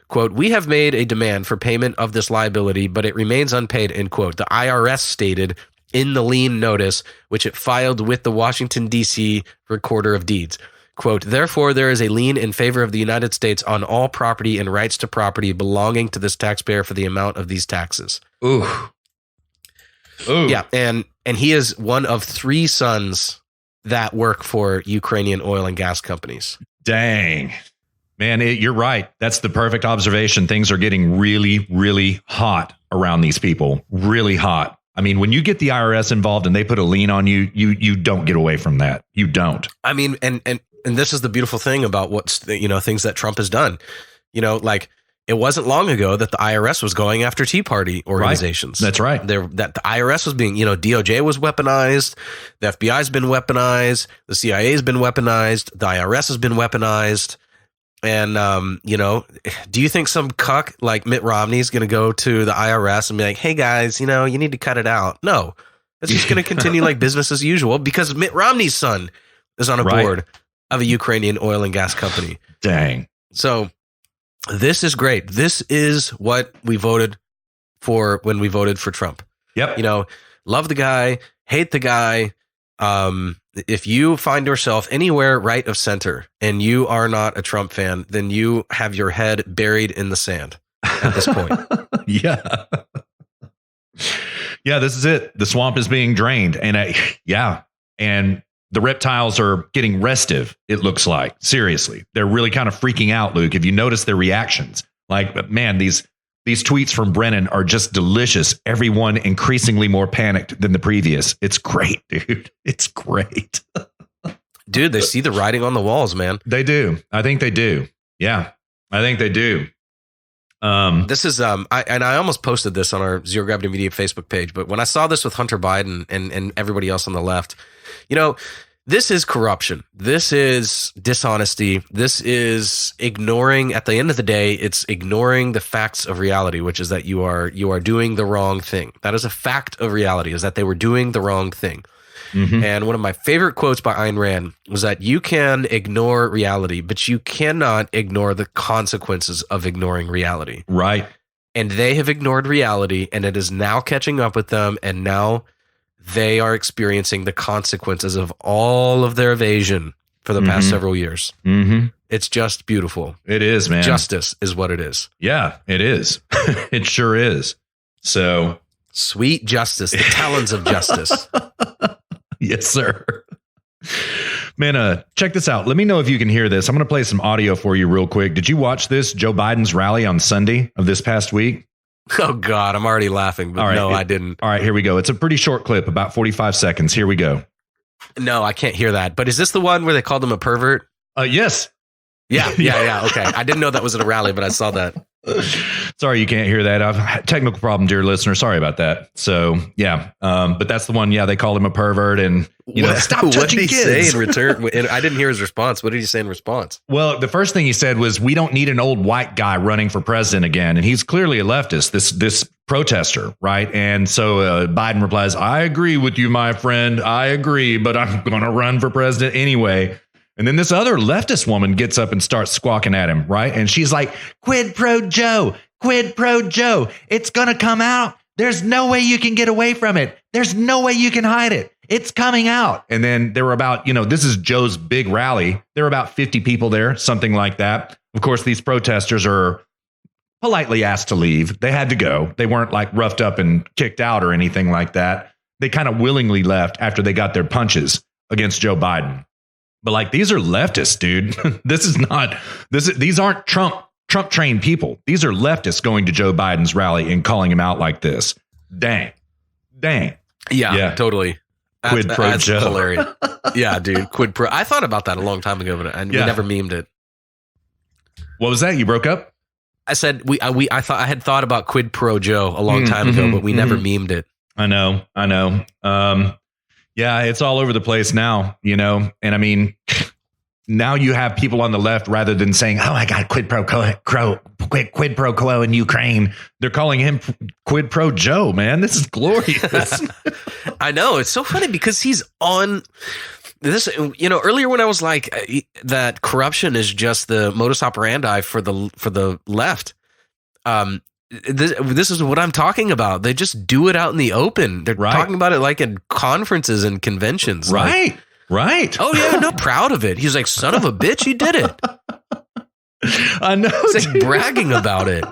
Quote, we have made a demand for payment of this liability, but it remains unpaid, end quote. The IRS stated in the lien notice, which it filed with the Washington, D.C. Recorder of Deeds. Quote, therefore, there is a lien in favor of the United States on all property and rights to property belonging to this taxpayer for the amount of these taxes. Ooh. Yeah, and he is one of three sons that work for Ukrainian oil and gas companies. Dang. Man, you're right. That's the perfect observation. Things are getting really, really hot around these people. Really hot. I mean, when you get the IRS involved and they put a lien on you, you don't get away from that. You don't. I mean, and this is the beautiful thing about what's, things that Trump has done. Like it wasn't long ago that the IRS was going after Tea Party organizations. Right. That's right. That the IRS was being, DOJ was weaponized. The FBI's been weaponized. The CIA's been weaponized. The IRS has been weaponized. And, do you think some cuck like Mitt Romney is going to go to the IRS and be like, hey, guys, you need to cut it out? No, it's just going to continue like business as usual because Mitt Romney's son is on a board of a Ukrainian oil and gas company. Dang. So this is great. This is what we voted for when we voted for Trump. Yep. Love the guy, hate the guy. If you find yourself anywhere right of center and you are not a Trump fan, then you have your head buried in the sand at this point. Yeah. Yeah, this is it. The swamp is being drained. And and the reptiles are getting restive, it looks like. Seriously. They're really kind of freaking out, Luke. If you notice their reactions, like, man, these tweets from Brennan are just delicious. Everyone increasingly more panicked than the previous. It's great, dude. It's great. Dude, they see the writing on the walls, man. They do. I think they do. Yeah, I think they do. This is I almost posted this on our Zero Gravity Media Facebook page, but when I saw this with Hunter Biden and everybody else on the left, this is corruption. This is dishonesty. This is ignoring, at the end of the day, it's ignoring the facts of reality, which is that you are doing the wrong thing. That is a fact of reality, is that they were doing the wrong thing. Mm-hmm. And one of my favorite quotes by Ayn Rand was that you can ignore reality, but you cannot ignore the consequences of ignoring reality. Right. and they have ignored reality, and it is now catching up with them, and now they are experiencing the consequences of all of their evasion for the past several years. Mm-hmm. It's just beautiful. It is, man. Justice is what it is. Yeah, it is. It sure is. So sweet justice, the talons of justice. Yes, sir. Man, check this out. Let me know if you can hear this. I'm going to play some audio for you real quick. Did you watch this Joe Biden's rally on Sunday of this past week? Oh, God, I'm already laughing, but no, I didn't. All right, here we go. It's a pretty short clip, about 45 seconds. Here we go. No, I can't hear that. But is this the one where they called him a pervert? Yes. Yeah. Okay. I didn't know that was at a rally, but I saw that. Sorry, you can't hear that. I've had a technical problem, dear listener. Sorry about that. So, yeah. But that's the one. Yeah, they called him a pervert and, stop touching kids. What did he say in return? I didn't hear his response. What did he say in response? Well, the first thing he said was, we don't need an old white guy running for president again. And he's clearly a leftist, this protester, right? And so Biden replies, I agree with you, my friend. I agree, but I'm going to run for president anyway. And then this other leftist woman gets up and starts squawking at him, right? And she's like, quid pro Joe, quid pro Joe. It's going to come out. There's no way you can get away from it. There's no way you can hide it. It's coming out. And then there were about, this is Joe's big rally. There were about 50 people there, something like that. Of course, these protesters are politely asked to leave. They had to go. They weren't like roughed up and kicked out or anything like that. They kind of willingly left after they got their punches against Joe Biden. But like, these are leftists, dude. These aren't Trump trained people. These are leftists going to Joe Biden's rally and calling him out like this. Dang. Yeah. Totally. Quid pro Joe. Hilarious. Yeah, dude. Quid pro. I thought about that a long time ago, but we never memed it. What was that? You broke up? I said I had thought about quid pro Joe a long time ago, but we never memed it. I know. Yeah, it's all over the place now, and I mean, now you have people on the left, rather than saying, oh my God, quid pro quo in Ukraine, they're calling him quid pro Joe, man. This is glorious. I know. It's so funny because he's on this, earlier when I was like that corruption is just the modus operandi for the left. This is what I'm talking about. They just do it out in the open. They're talking about it like in conferences and conventions. Right. Oh yeah, no, proud of it. He's like, son of a bitch, you did it. I know. It's like bragging about it.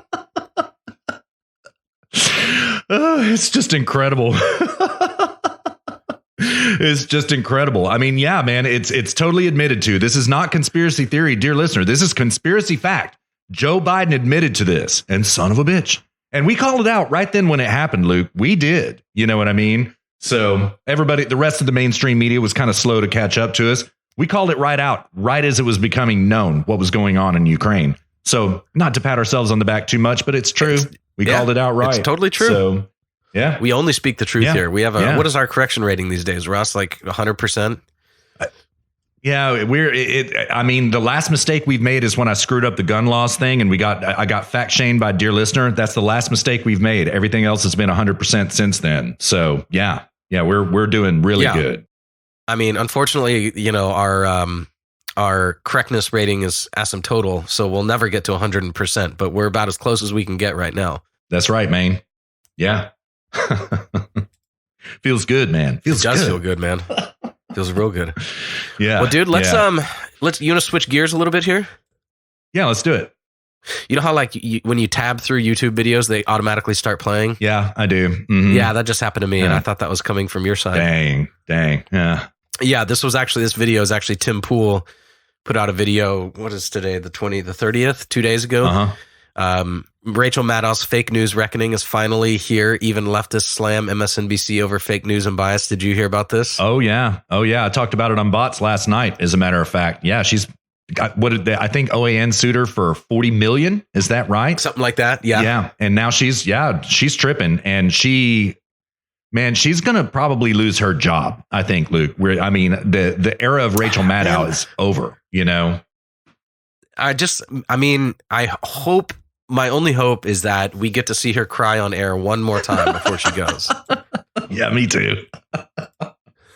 Oh, it's just incredible. It's just incredible. I mean, yeah, man, it's totally admitted to. This is not conspiracy theory, dear listener. This is conspiracy fact. Joe Biden admitted to this, and son of a bitch. And we called it out right then when it happened, Luke. We did. You know what I mean? So everybody, the rest of the mainstream media was kind of slow to catch up to us. We called it right out, right as it was becoming known what was going on in Ukraine. So not to pat ourselves on the back too much, but it's true. We called it out right. It's totally true. So, yeah. We only speak the truth here. We have what is our correction rating these days, Russ? Like 100%? Yeah, I mean, the last mistake we've made is when I screwed up the gun laws thing, and I got fact shamed by dear listener. That's the last mistake we've made. Everything else has been 100% since then. So yeah, we're doing really good. I mean, unfortunately, our correctness rating is asymptotal, so we'll never get to 100%. But we're about as close as we can get right now. That's right, man. Yeah, feels good, man. It does feel good, man. Feels real good. Yeah. Well, dude, let's you want to switch gears a little bit here? Yeah, let's do it. You know how like when you tab through YouTube videos, they automatically start playing? Yeah, I do. Mm-hmm. Yeah, that just happened to me, and I thought that was coming from your side. Dang. Yeah. Yeah, this video is actually Tim Pool put out a video. What is today? The 30th, 2 days ago. Uh-huh. Rachel Maddow's fake news reckoning is finally here. Even leftists slam MSNBC over fake news and bias. Did you hear about this? Oh yeah. I talked about it on Bots last night. As a matter of fact, yeah, she's got I think OAN sued her for $40 million. Is that right? Something like that. Yeah. Yeah, and now she's tripping, and she's gonna probably lose her job. I think, Luke. The era of Rachel Maddow is over. My only hope is that we get to see her cry on air one more time before she goes. Yeah, me too.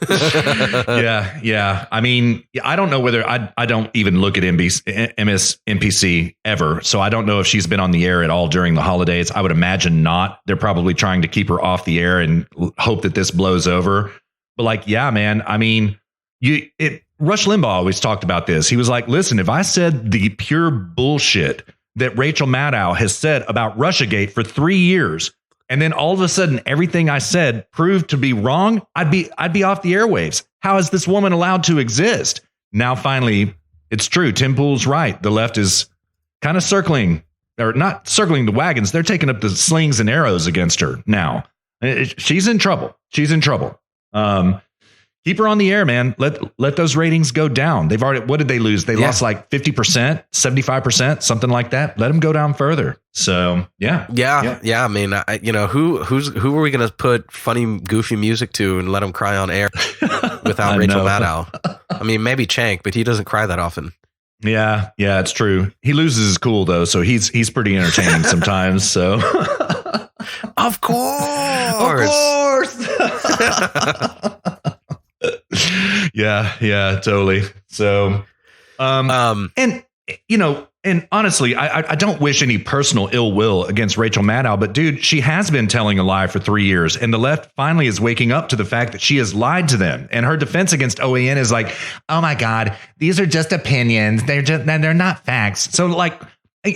Yeah. I mean, I don't know whether I don't even look at NPC ever. So I don't know if she's been on the air at all during the holidays. I would imagine not. They're probably trying to keep her off the air and hope that this blows over. But like, yeah, man, I mean, Rush Limbaugh always talked about this. He was like, listen, if I said the pure bullshit that Rachel Maddow has said about Russiagate for 3 years, and then all of a sudden everything I said proved to be wrong, I'd be off the airwaves. How is this woman allowed to exist? Now, finally, it's true. Tim Pool's right. The left is kind of circling, or not circling the wagons. They're taking up the slings and arrows against her now. She's in trouble. Keep her on the air, man. Let those ratings go down. They've already, what did they lose? They lost like 50%, 75%, something like that. Let them go down further. So yeah. I mean, who are we going to put funny, goofy music to and let them cry on air without Rachel Maddow? I mean, maybe Chank, but he doesn't cry that often. Yeah, it's true. He loses his cool though, so he's pretty entertaining sometimes. So, of course. Yeah, totally. So, and honestly, I don't wish any personal ill will against Rachel Maddow, but dude, she has been telling a lie for 3 years, and the left finally is waking up to the fact that she has lied to them. And her defense against OAN is like, oh my God, these are just opinions. They're not facts. So like,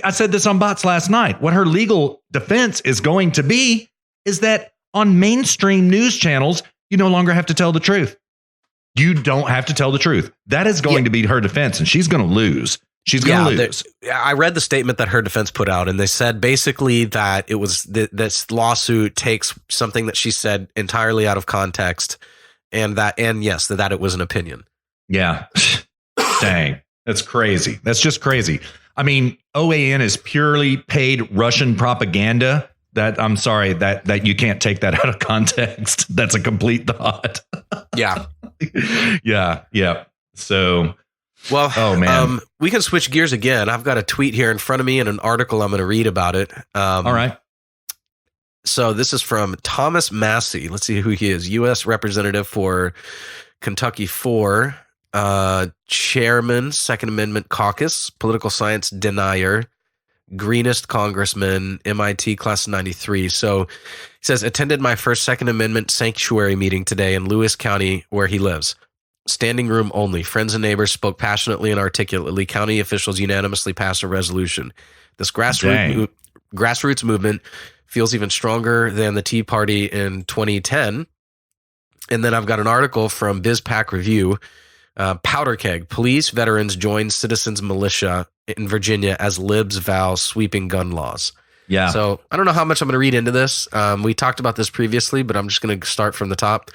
I said this on Bots last night. What her legal defense is going to be is that on mainstream news channels, you no longer have to tell the truth. You don't have to tell the truth. That is going to be her defense, and she's going to lose. She's going to lose. I read the statement that her defense put out, and they said basically that it was this lawsuit takes something that she said entirely out of context, and yes, that it was an opinion. Yeah. Dang. That's crazy. That's just crazy. I mean, OAN is purely paid Russian propaganda. That I'm sorry that you can't take that out of context. That's a complete thought. Yeah. Yeah. So, well, oh man, we can switch gears again. I've got a tweet here in front of me and an article I'm going to read about it. All right. So this is from Thomas Massey. Let's see who he is. U.S. Representative for Kentucky 4, Chairman, Second Amendment Caucus, political science denier, greenest congressman, MIT class of 93. So he says, attended my first Second Amendment sanctuary meeting today in Lewis County, where he lives. Standing room only. Friends and neighbors spoke passionately and articulately. County officials unanimously passed a resolution. This grassroots movement feels even stronger than the Tea Party in 2010. And then I've got an article from BizPac Review. Powder keg. Police veterans join citizens militia in Virginia as libs vow sweeping gun laws. Yeah. So I don't know how much I'm going to read into this. We talked about this previously, but I'm just going to start from the top.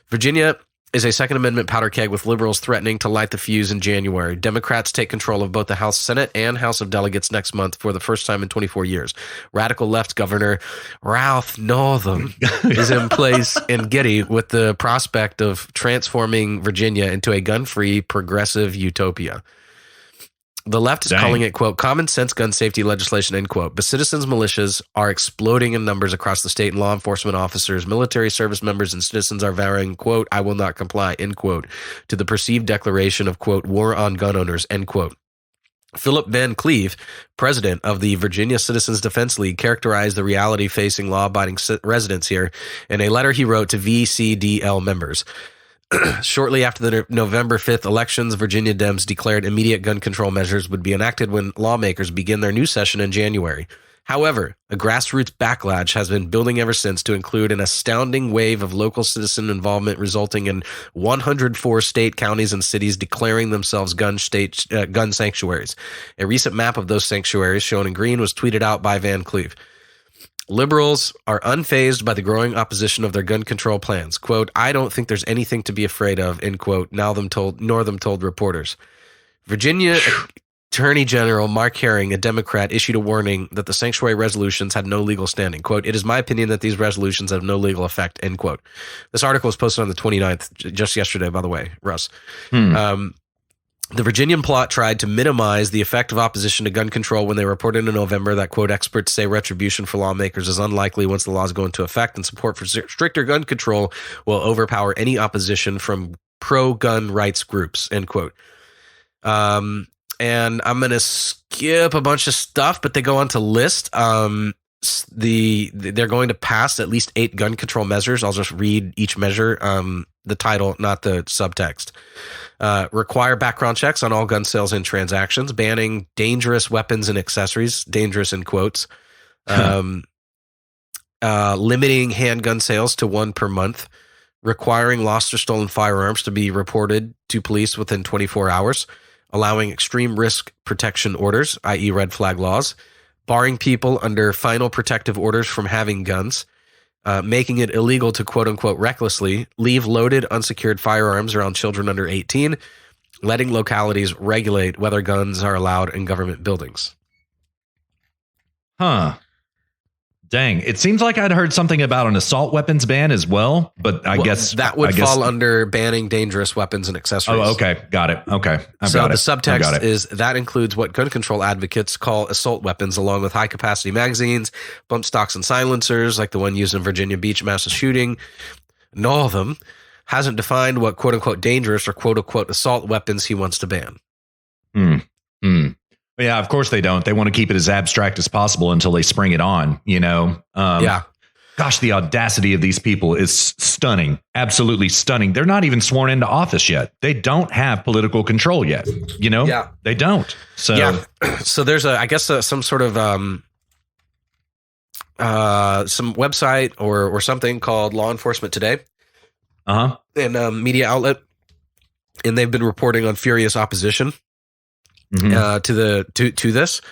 Virginia is a Second Amendment powder keg with liberals threatening to light the fuse in January. Democrats take control of both the House Senate and House of Delegates next month for the first time in 24 years. Radical left Governor Ralph Northam is in place in Getty with the prospect of transforming Virginia into a gun-free progressive utopia. The left is calling it, quote, common sense gun safety legislation, end quote. But citizens' militias are exploding in numbers across the state, and law enforcement officers, military service members, and citizens are vowing, quote, I will not comply, end quote, to the perceived declaration of, quote, war on gun owners, end quote. Philip Van Cleve, president of the Virginia Citizens Defense League, characterized the reality facing law-abiding residents here in a letter he wrote to VCDL members. Shortly after the November 5th elections, Virginia Dems declared immediate gun control measures would be enacted when lawmakers begin their new session in January. However, a grassroots backlash has been building ever since to include an astounding wave of local citizen involvement, resulting in 104 state counties and cities declaring themselves gun sanctuaries. A recent map of those sanctuaries, shown in green, was tweeted out by Van Cleve. Liberals are unfazed by the growing opposition of their gun control plans. Quote, I don't think there's anything to be afraid of, end quote, Northam told reporters. Virginia Attorney General Mark Herring, a Democrat, issued a warning that the sanctuary resolutions had no legal standing. Quote, it is my opinion that these resolutions have no legal effect, end quote. This article was posted on the 29th, just yesterday, by the way, Russ. The Virginian plot tried to minimize the effect of opposition to gun control when they reported in November that, quote, experts say retribution for lawmakers is unlikely once the laws go into effect, and support for stricter gun control will overpower any opposition from pro-gun rights groups, end quote. And I'm going to skip a bunch of stuff, but they go on to list they're going to pass at least 8 gun control measures. I'll just read each measure, the title, not the subtext. Require background checks on all gun sales and transactions, banning dangerous weapons and accessories, dangerous in quotes, limiting handgun sales to 1 per month, requiring lost or stolen firearms to be reported to police within 24 hours, allowing extreme risk protection orders, i.e. red flag laws, barring people under final protective orders from having guns, making it illegal to quote-unquote recklessly leave loaded unsecured firearms around children under 18, letting localities regulate whether guns are allowed in government buildings. Huh. Dang. It seems like I'd heard something about an assault weapons ban as well, but I guess that would fall under banning dangerous weapons and accessories. Oh, okay. Got it. Okay. So the subtext is that includes what gun control advocates call assault weapons, along with high capacity magazines, bump stocks and silencers, like the one used in Virginia Beach mass shooting. And all of them hasn't defined what quote unquote dangerous or quote unquote assault weapons he wants to ban. Yeah, of course they don't. They want to keep it as abstract as possible until they spring it on, you know? Yeah. Gosh, the audacity of these people is stunning. Absolutely stunning. They're not even sworn into office yet. They don't have political control yet, you know? Yeah. They don't. So, yeah. So there's some sort of some website or something called Law Enforcement Today. And media outlet. And they've been reporting on furious opposition to this.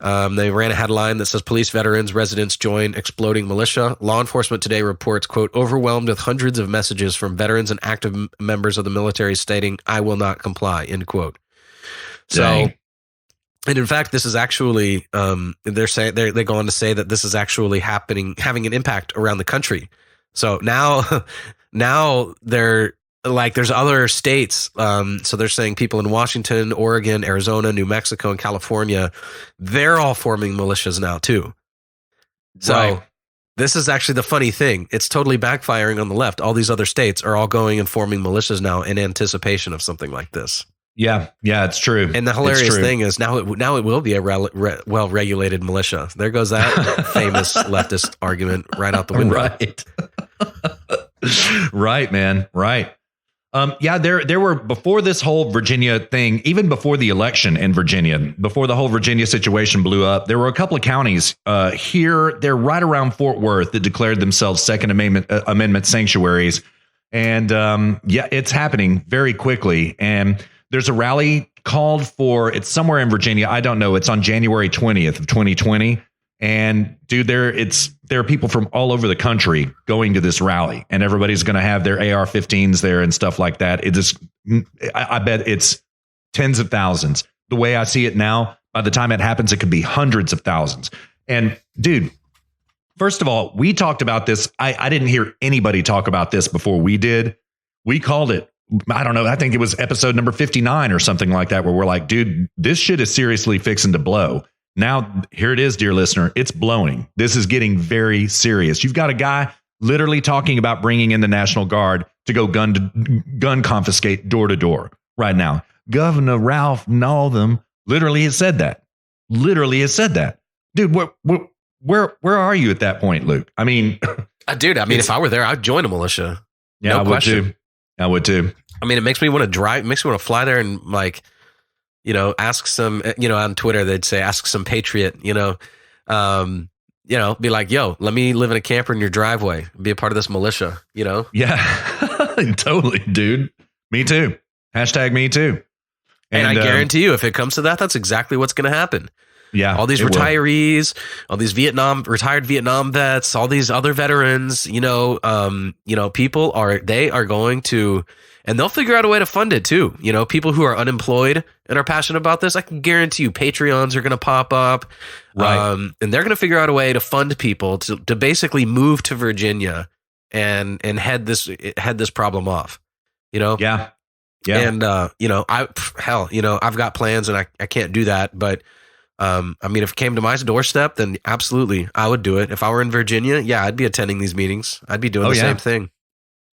They ran a headline that says police veterans residents join exploding militia. Law Enforcement Today reports, quote, overwhelmed with hundreds of messages from veterans and active members of the military stating, I will not comply, end quote. Dang. So, and in fact, this is actually, they're saying they go on to say that this is actually having an impact around the country. So now they're like, there's other states. So they're saying people in Washington, Oregon, Arizona, New Mexico, and California, they're all forming militias now too. So This is actually the funny thing. It's totally backfiring on the left. All these other states are all going and forming militias now in anticipation of something like this. Yeah, it's true. And the hilarious thing is now it will be a well-regulated militia. There goes that famous leftist argument right out the window. Right. Right, man. Right. There were, before this whole Virginia thing, even before the election in Virginia, before the whole Virginia situation blew up, there were a couple of counties here. They're right around Fort Worth that declared themselves Second Amendment sanctuaries. And it's happening very quickly. And there's a rally called for, it's somewhere in Virginia. I don't know. It's on January 20th of 2020. And dude, there are people from all over the country going to this rally, and everybody's going to have their AR-15s there and stuff like that. I bet it's tens of thousands. The way I see it now, by the time it happens, it could be hundreds of thousands. And dude, first of all, we talked about this. I didn't hear anybody talk about this before we did. We called it, I don't know, I think it was episode number 59 or something like that, where we're like, dude, this shit is seriously fixing to blow. Now, here it is, dear listener. It's blowing. This is getting very serious. You've got a guy literally talking about bringing in the National Guard to go gun confiscate door to door right now. Governor Ralph Northam literally has said that. Dude, where are you at that point, Luke? I mean, dude, if I were there, I'd join a militia. Yeah, no question. I would too. I mean, it makes me want to drive. It makes me want to fly there and ask some, on Twitter, they'd say, ask some patriot, be like, yo, let me live in a camper in your driveway, be a part of this militia, Yeah, totally, dude. Me too. Hashtag me too. And I guarantee you, if it comes to that, that's exactly what's going to happen. Yeah. All these retirees, all these retired Vietnam vets, all these other veterans, people are going to, and they'll figure out a way to fund it too. People who are unemployed and are passionate about this, I can guarantee you Patreons are going to pop up. Right. And they're going to figure out a way to fund people to basically move to Virginia and head this problem off, Yeah. Yeah. And, I've got plans and I can't do that. But, if it came to my doorstep, then absolutely, I would do it. If I were in Virginia, yeah, I'd be attending these meetings. I'd be doing the same thing.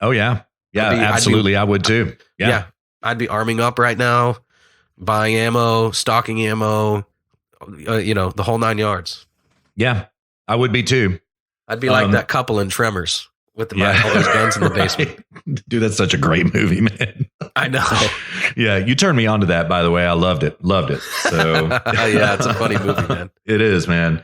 Oh, yeah. Yeah, absolutely. I would too. Yeah. I'd be arming up right now, buying ammo, stocking ammo, the whole 9 yards. Yeah, I would be too. I'd be like that couple in Tremors with all those guns in the basement. Dude, that's such a great movie, man. I know. Yeah, you turned me on to that, by the way. I loved it. So yeah, it's a funny movie, man. It is, man.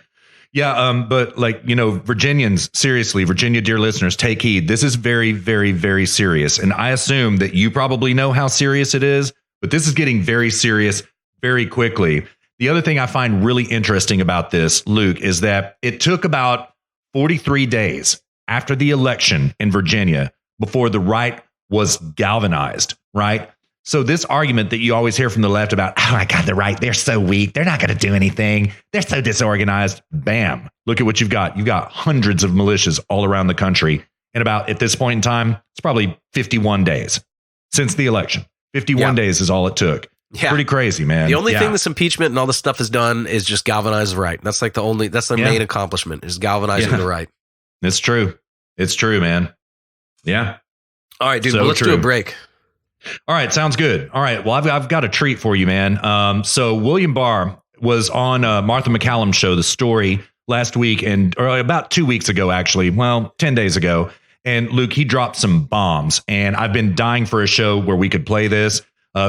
Yeah, but Virginians, seriously, Virginia, dear listeners, take heed. This is very, very, very serious. And I assume that you probably know how serious it is, but this is getting very serious very quickly. The other thing I find really interesting about this, Luke, is that it took about 43 days after the election in Virginia before the right was galvanized, right? So this argument that you always hear from the left about, oh my God, the right, they're so weak. They're not going to do anything. They're so disorganized. Bam. Look at what you've got. You've got hundreds of militias all around the country. And at this point in time, it's probably 51 days since the election. 51 days is all it took. Yeah. Pretty crazy, man. The only thing this impeachment and all this stuff has done is just galvanize the right. That's that's their main accomplishment, is galvanizing the right. It's true. It's true, man. Yeah. All right, dude, let's do a break. All right, sounds good. All right, well, I've got a treat for you, man. So William Barr was on Martha McCallum's show, The Story, last week, or about 2 weeks ago, actually. Well, 10 days ago. And Luke, he dropped some bombs, and I've been dying for a show where we could play this.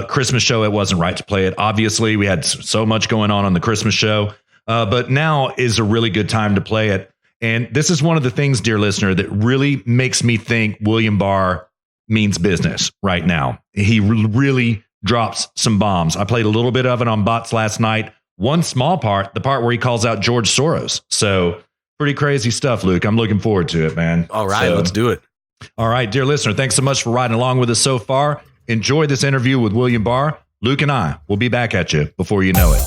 Christmas show, it wasn't right to play it. Obviously, we had so much going on the Christmas show, but now is a really good time to play it. And this is one of the things, dear listener, that really makes me think William Barr means business right now. He really drops some bombs. I played a little bit of it on Bots last night. One small part, the part where he calls out George Soros. So pretty crazy stuff, Luke. I'm looking forward to it, man. All right, let's do it. All right, dear listener, thanks so much for riding along with us so far. Enjoy this interview with William Barr. Luke and I will be back at you before you know it.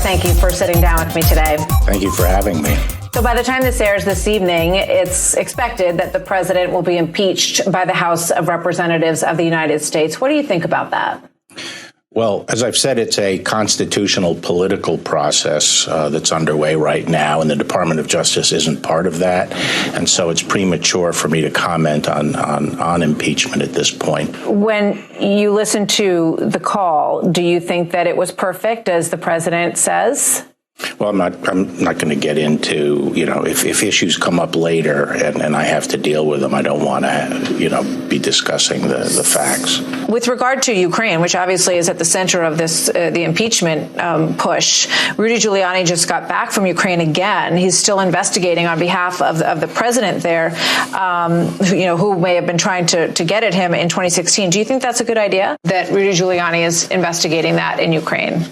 Thank you for sitting down with me today. Thank you for having me. So by the time this airs this evening, it's expected that the president will be impeached by the House of Representatives of the United States. What do you think about that? Well, as I've said, it's a constitutional political process that's underway right now, and the Department of Justice isn't part of that. And so it's premature for me to comment on impeachment at this point. When you listen to the call, do you think that it was perfect, as the president says? Well, I'm not going to get into, if issues come up later and I have to deal with them, I don't want to, be discussing the facts. With regard to Ukraine, which obviously is at the center of this, the impeachment push, Rudy Giuliani just got back from Ukraine again. He's still investigating on behalf of the president there, who may have been trying to get at him in 2016. Do you think that's a good idea, that Rudy Giuliani is investigating that in Ukraine?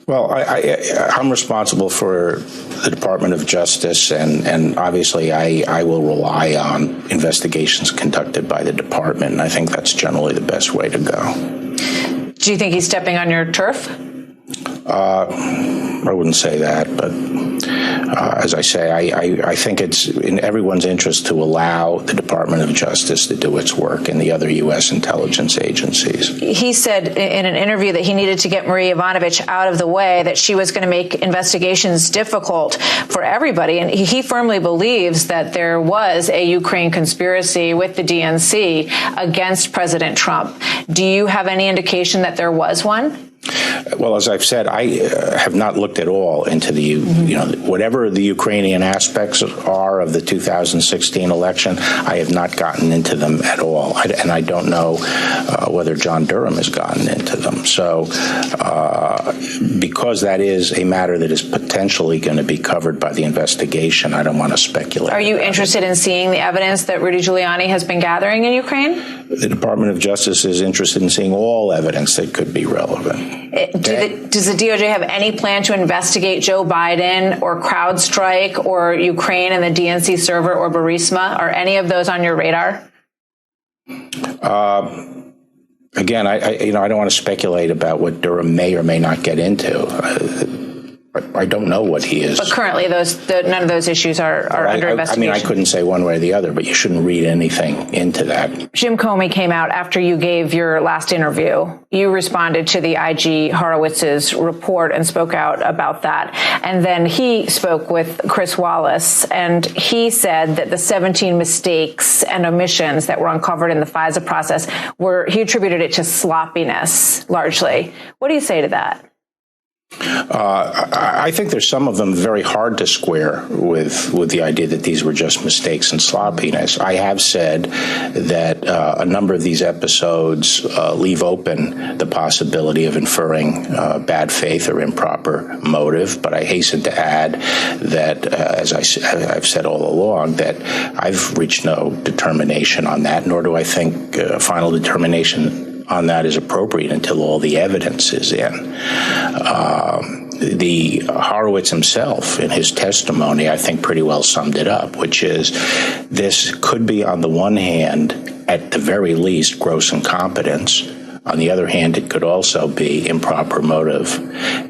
Well, I'm responsible for the Department of Justice, and obviously I will rely on investigations conducted by the department, and I think that's generally the best way to go. Do you think he's stepping on your turf? I wouldn't say that, but as I say, I think it's in everyone's interest to allow the Department of Justice to do its work and the other U.S. intelligence agencies. He said in an interview that he needed to get Marie Yovanovitch out of the way, that she was going to make investigations difficult for everybody. And he firmly believes that there was a Ukraine conspiracy with the DNC against President Trump. Do you have any indication that there was one? Well, as I've said, I have not looked at all into whatever the Ukrainian aspects are of the 2016 election. I have not gotten into them at all, and I don't know whether John Durham has gotten into them. So, because that is a matter that is potentially going to be covered by the investigation, I don't want to speculate. Are you interested in seeing the evidence that Rudy Giuliani has been gathering in Ukraine? The Department of Justice is interested in seeing all evidence that could be relevant. Does the DOJ have any plan to investigate Joe Biden or CrowdStrike or Ukraine and the DNC server or Burisma? Are any of those on your radar? Again, I don't want to speculate about what Durham may or may not get into. I don't know what he is. But currently, none of those issues are under investigation. I couldn't say one way or the other, but you shouldn't read anything into that. Jim Comey came out after you gave your last interview. You responded to the IG Horowitz's report and spoke out about that. And then he spoke with Chris Wallace, and he said that the 17 mistakes and omissions that were uncovered in the FISA process he attributed it to sloppiness, largely. What do you say to that? I think there's some of them very hard to square with the idea that these were just mistakes and sloppiness. I have said that a number of these episodes leave open the possibility of inferring bad faith or improper motive, but I hasten to add that, as I've said all along, that I've reached no determination on that, nor do I think final determination on that is appropriate until all the evidence is in. The Horowitz himself, in his testimony, I think pretty well summed it up, which is this could be, on the one hand, at the very least, gross incompetence. On the other hand, it could also be improper motive.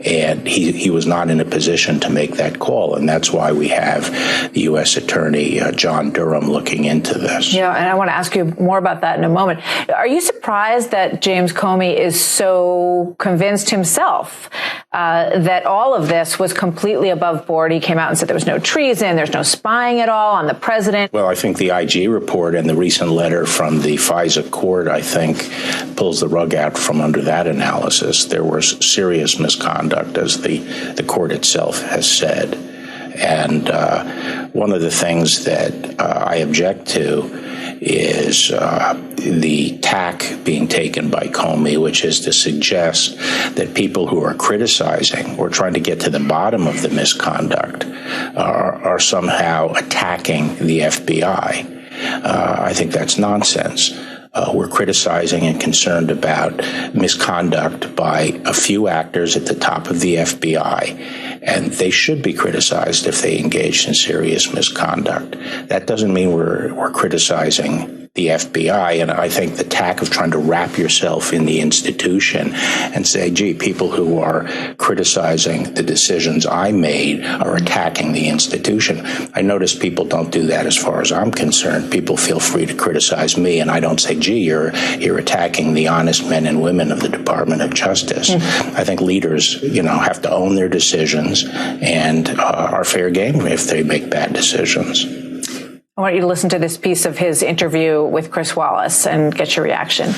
And he was not in a position to make that call. And that's why we have the U.S. Attorney, John Durham, looking into this. Yeah, and I want to ask you more about that in a moment. Are you surprised that James Comey is so convinced himself that all of this was completely above board? He came out and said there was no treason, there's no spying at all on the president. Well, I think the IG report and the recent letter from the FISA court, I think, pulls the rug out from under that analysis. There was serious misconduct, as the court itself has said. And one of the things that I object to is the tack being taken by Comey, which is to suggest that people who are criticizing or trying to get to the bottom of the misconduct are somehow attacking the FBI. I think that's nonsense. We're criticizing and concerned about misconduct by a few actors at the top of the FBI, and they should be criticized if they engaged in serious misconduct. That doesn't mean we're criticizing the FBI, and I think the tack of trying to wrap yourself in the institution and say, gee, people who are criticizing the decisions I made are attacking the institution. I notice people don't do that as far as I'm concerned. People feel free to criticize me, and I don't say, gee, you're attacking the honest men and women of the Department of Justice. I think leaders, have to own their decisions and are fair game if they make bad decisions. I want you to listen to this piece of his interview with Chris Wallace and get your reaction.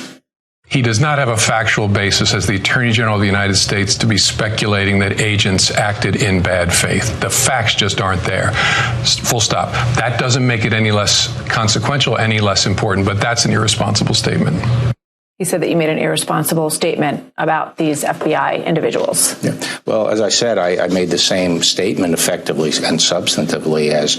He does not have a factual basis as the Attorney General of the United States to be speculating that agents acted in bad faith. The facts just aren't there. Full stop. That doesn't make it any less consequential, any less important, but that's an irresponsible statement. He said that you made an irresponsible statement about these FBI individuals. Yeah. Well, as I said, I made the same statement effectively and substantively as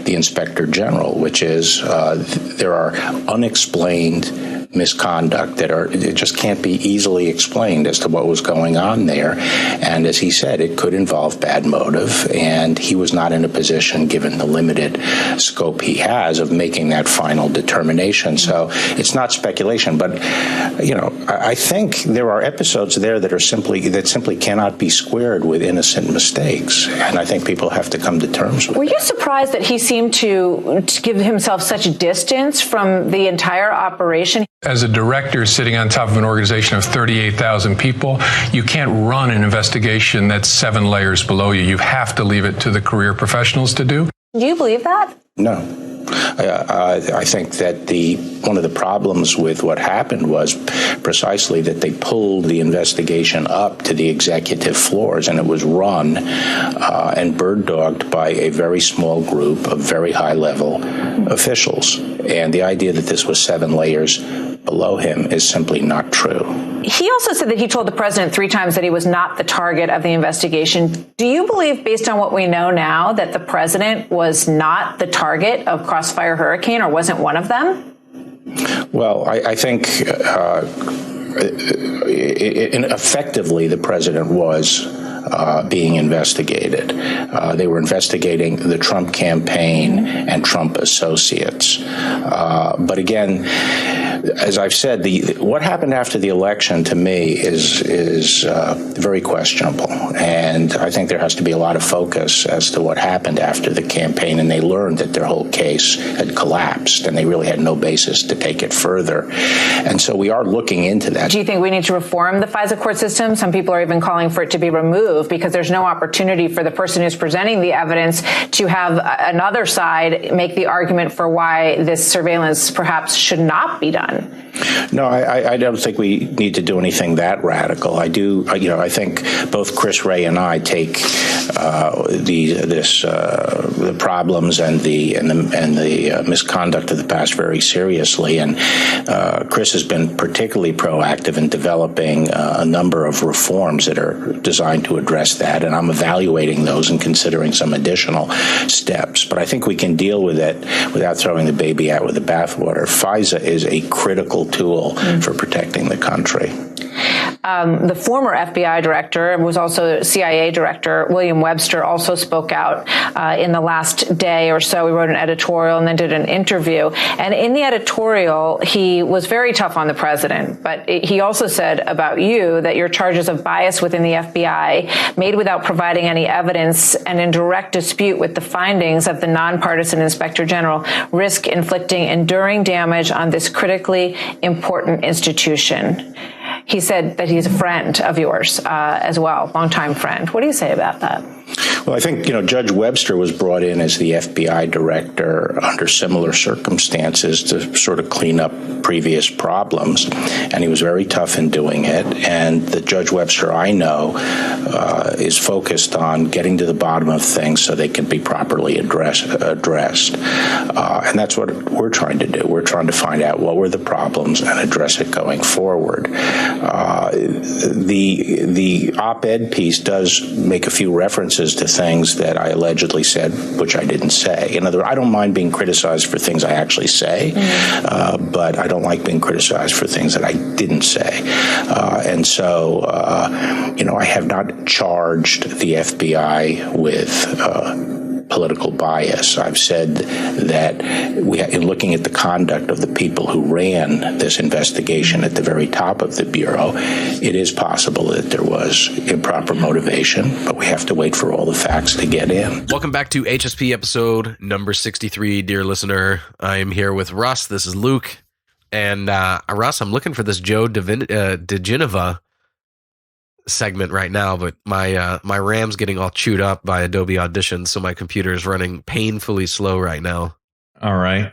the Inspector General, which is there are unexplained misconduct that just can't be easily explained as to what was going on there. And as he said, it could involve bad motive, and he was not in a position, given the limited scope he has, of making that final determination. So it's not speculation, but I think there are episodes there that simply cannot be squared with innocent mistakes, and I think people have to come to terms with Were you surprised that he seemed to give himself such distance from the entire operation? As a director sitting on top of an organization of 38,000 people, you can't run an investigation that's 7 layers below you. You have to leave it to the career professionals to do. Do you believe that? No. I think that one of the problems with what happened was precisely that they pulled the investigation up to the executive floors, and it was run and bird-dogged by a very small group of very high-level officials. And the idea that this was 7 layers below him is simply not true. He also said that he told the president 3 times that he was not the target of the investigation. Do you believe, based on what we know now, that the president was not the target of Crossfire Hurricane, or wasn't one of them? Well, I think effectively the president was being investigated. They were investigating the Trump campaign and Trump associates. But again, as I've said, what happened after the election to me is very questionable, and I think there has to be a lot of focus as to what happened after the campaign. And they learned that their whole case had collapsed, and they really had no basis to take it further. And so we are looking into that. Do you think we need to reform the FISA court system? Some people are even calling for it to be removed because there's no opportunity for the person who's presenting the evidence to have another side make the argument for why this surveillance perhaps should not be done. No, I don't think we need to do anything that radical. I I think both Chris Wray and I take the problems and the misconduct of the past very seriously. And Chris has been particularly proactive in developing a number of reforms that are designed to address that. And I'm evaluating those and considering some additional steps. But I think we can deal with it without throwing the baby out with the bathwater. FISA is a critical tool for protecting the country. The former FBI director, was also CIA director, William Webster, also spoke out in the last day or so. He wrote an editorial and then did an interview. And in the editorial, he was very tough on the president. But he also said about you that your charges of bias within the FBI, made without providing any evidence and in direct dispute with the findings of the nonpartisan inspector general, risk inflicting enduring damage on this critically important institution. He said that he's a friend of yours as well, longtime friend. What do you say about that? Well, I think, Judge Webster was brought in as the FBI director under similar circumstances to sort of clean up previous problems, and he was very tough in doing it. And the Judge Webster I know is focused on getting to the bottom of things so they can be properly addressed. And that's what we're trying to do. We're trying to find out what were the problems and address it going forward. The op-ed piece does make a few references to things that I allegedly said, which I didn't say. In other words, I don't mind being criticized for things I actually say, but I don't like being criticized for things that I didn't say. And so, I have not charged the FBI with political bias. I've said that in looking at the conduct of the people who ran this investigation at the very top of the Bureau, it is possible that there was improper motivation, but we have to wait for all the facts to get in. Welcome back to HSP episode number 63, dear listener. I am here with Russ. This is Luke. And Russ, I'm looking for this Joe DeGeneva segment right now, but my RAM's getting all chewed up by Adobe Audition, so my computer is running painfully slow right now. All right.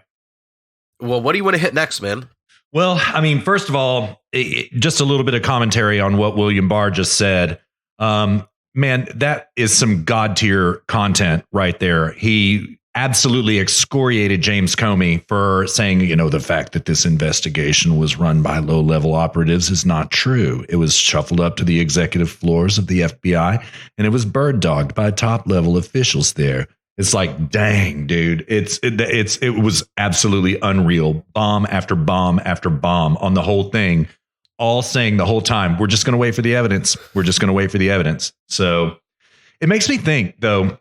Well, what do you want to hit next, man? Well, I mean, first of all, just a little bit of commentary on what William Barr just said. Man, that is some God tier content right there. He absolutely excoriated James Comey for saying, the fact that this investigation was run by low-level operatives is not true. It was shuffled up to the executive floors of the FBI, and it was bird-dogged by top-level officials there. It's like, dang, dude, it was absolutely unreal. Bomb after bomb after bomb on the whole thing, all saying the whole time, we're just going to wait for the evidence. We're just going to wait for the evidence. So it makes me think, though,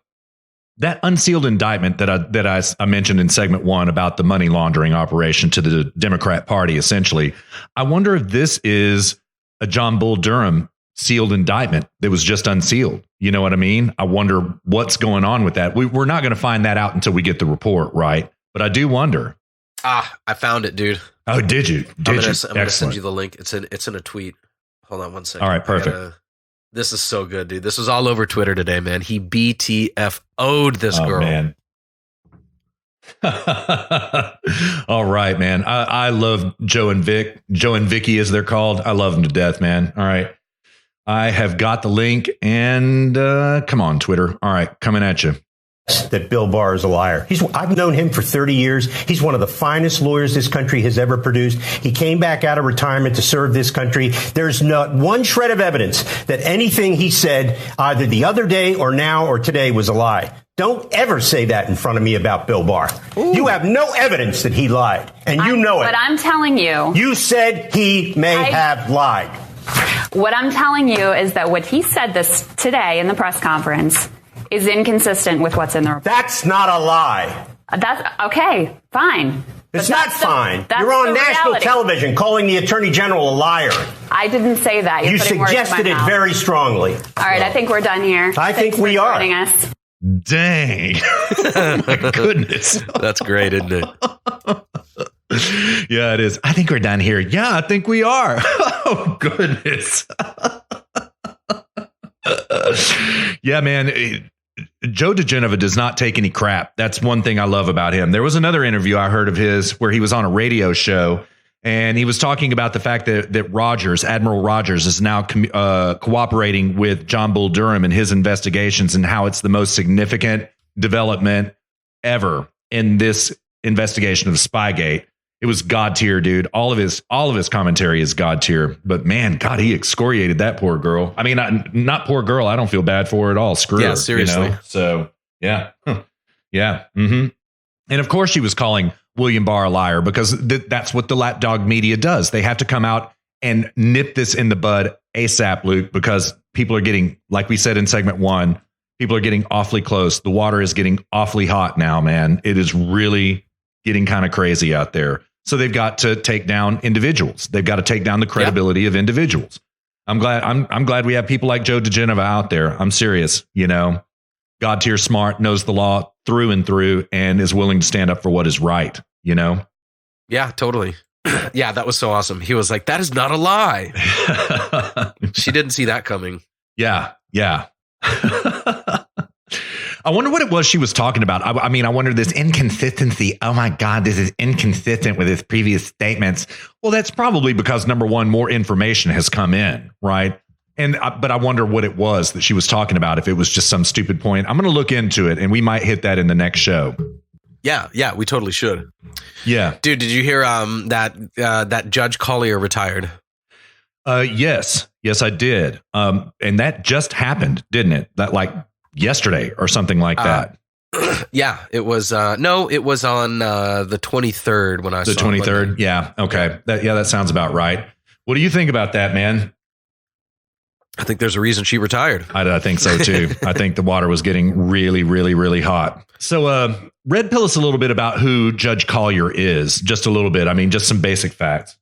that unsealed indictment that I mentioned in segment 1 about the money laundering operation to the Democrat Party, essentially, I wonder if this is a John Bull Durham sealed indictment that was just unsealed. You know what I mean? I wonder what's going on with that. We're not going to find that out until we get the report, right? But I do wonder. I found it, dude. Oh, did you? I'm going to send you the link. It's in a tweet. Hold on one second. All right, perfect. This is so good, dude. This was all over Twitter today, man. He BTFO'd this girl. Man. All right, man. I love Joe and Vic. Joe and Vicky, as they're called. I love them to death, man. All right. I have got the link, and come on, Twitter. All right, coming at you. That Bill Barr is a liar. I've known him for 30 years. He's one of the finest lawyers this country has ever produced. He came back out of retirement to serve this country. There's not one shred of evidence that anything he said either the other day or now or today was a lie. Don't ever say that in front of me about Bill Barr. Ooh. You have no evidence that he lied, and you know it. But I'm telling you. You said he may have lied. What I'm telling you is that what he said this today in the press conference is inconsistent with what's in the report. That's not a lie. That's okay. Fine. It's not fine. that's You're on the national reality. television calling the Attorney General a liar. I didn't say that. You're You putting words in my suggested it mouth. very strongly. All right, I think we're done here. I think Thanks we for are. joining us. Dang. Oh my goodness. That's great, isn't it? Yeah, it is. I think we're done here. Yeah, I think we are. Oh, goodness. Yeah, man. Joe DeGenova does not take any crap. That's one thing I love about him. There was another interview I heard of his where he was on a radio show, and he was talking about the fact that Rogers, Admiral Rogers, is now cooperating with John Bull Durham in his investigations, and how it's the most significant development ever in this investigation of Spygate. It was God tier, dude. All of his commentary is God tier. But man, God, he excoriated that poor girl. I mean, not poor girl. I don't feel bad for her at all. Screw her. Seriously. You know? So yeah, yeah. Mm-hmm. And of course, she was calling William Barr a liar because that's what the lapdog media does. They have to come out and nip this in the bud ASAP, Luke, because people are getting, like we said in segment 1, people are getting awfully close. The water is getting awfully hot now, man. It is really getting kind of crazy out there. So they've got to take down individuals. They've got to take down the credibility of individuals. I'm glad we have people like Joe DeGenova out there. I'm serious. You know, God tier smart, knows the law through and through, and is willing to stand up for what is right. You know? Yeah, totally. Yeah, that was so awesome. He was like, that is not a lie. She didn't see that coming. Yeah. Yeah. I wonder what it was she was talking about. I mean, I wonder this inconsistency. Oh my God, this is inconsistent with his previous statements. Well, that's probably because, number one, more information has come in, right? But I wonder what it was that she was talking about. If it was just some stupid point, I'm going to look into it, and we might hit that in the next show. Yeah, we totally should. Yeah, dude, did you hear that Judge Collier retired? Yes, I did. And that just happened, didn't it? That like yesterday or something like that. Yeah, it was. No, it was on the 23rd when I saw the 23rd. Yeah. Okay. That sounds about right. What do you think about that, man? I think there's a reason she retired. I think so too. I think the water was getting really, really, really hot. So, red pill us a little bit about who Judge Collier is. Just a little bit. I mean, just some basic facts.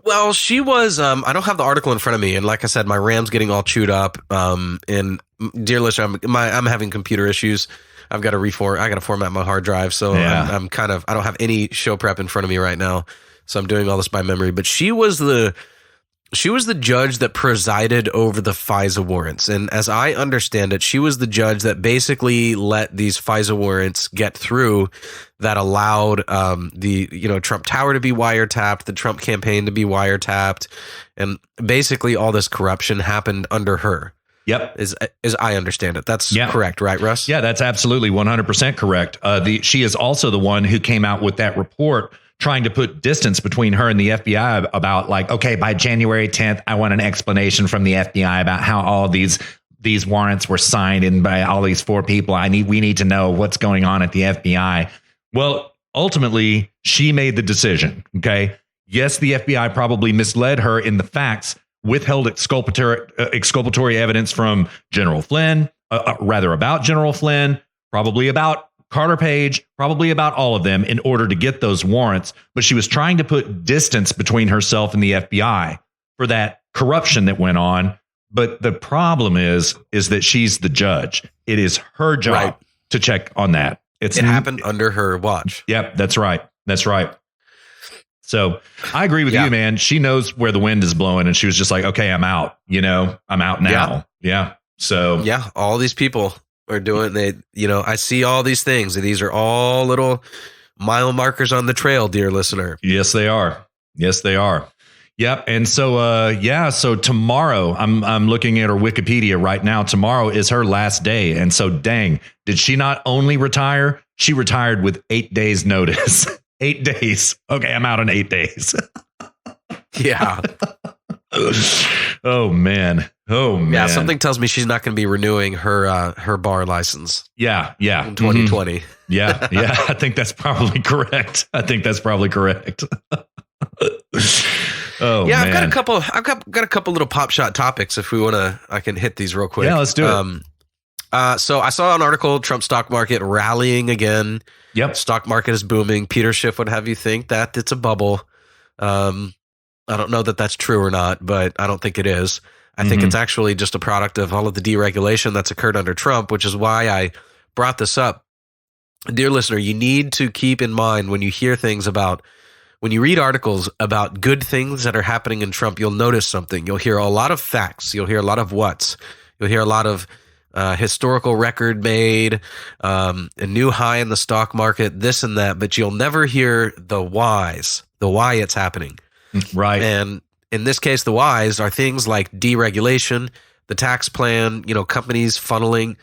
Well, she was. I don't have the article in front of me, and like I said, my RAM's getting all chewed up. And dear listener, I'm having computer issues. I've got to I got to format my hard drive, so yeah. I'm kind of. I don't have any show prep in front of me right now, so I'm doing all this by memory. But she was the judge that presided over the FISA warrants, and as I understand it, she was the judge that basically let these FISA warrants get through, that allowed the Trump Tower to be wiretapped, the Trump campaign to be wiretapped, and basically all this corruption happened under her. Yep. As I understand it. That's correct, right, Russ? Yeah, that's absolutely 100% correct. She is also the one who came out with that report trying to put distance between her and the FBI about, like, okay, by January 10th, I want an explanation from the FBI about how all these warrants were signed in by all these 4 people. We need to know what's going on at the FBI. Well, ultimately, she made the decision. Okay. Yes, the FBI probably misled her in the facts, withheld exculpatory evidence from General Flynn, about General Flynn, probably about Carter Page, probably about all of them, in order to get those warrants. But she was trying to put distance between herself and the FBI for that corruption that went on. But the problem is that she's the judge. It is her job to check on that. It happened under her watch. Yep, that's right. That's right. So I agree with you, man. She knows where the wind is blowing, and she was just like, okay, I'm out. I'm out now. Yeah. So all these people are doing, I see all these things, and these are all little mile markers on the trail, dear listener. Yes, they are. Yes, they are. Yep. And so, so tomorrow, I'm looking at her Wikipedia right now. Tomorrow is her last day. And so, dang, did she not only retire? She retired with 8 days notice. 8 days. Okay, I'm out in 8 days. Yeah. Oh, man. Yeah, something tells me she's not going to be renewing her bar license. Yeah. In 2020. Mm-hmm. Yeah. I think that's probably correct. Oh, yeah, man. I've got a couple little pop shot topics. If we want to, I can hit these real quick. Yeah, let's do it. So I saw an article, Trump stock market rallying again. Yep. Stock market is booming. Peter Schiff would have you think that it's a bubble. I don't know that that's true or not, but I don't think it is. I think it's actually just a product of all of the deregulation that's occurred under Trump, which is why I brought this up. Dear listener, you need to keep in mind when you hear things about, when you read articles about good things that are happening in Trump, you'll notice something. You'll hear a lot of facts. You'll hear a lot of what's. You'll hear a lot of historical record made, a new high in the stock market, this and that, but you'll never hear the whys, the why it's happening. Right. And in this case, the whys are things like deregulation, the tax plan, companies funneling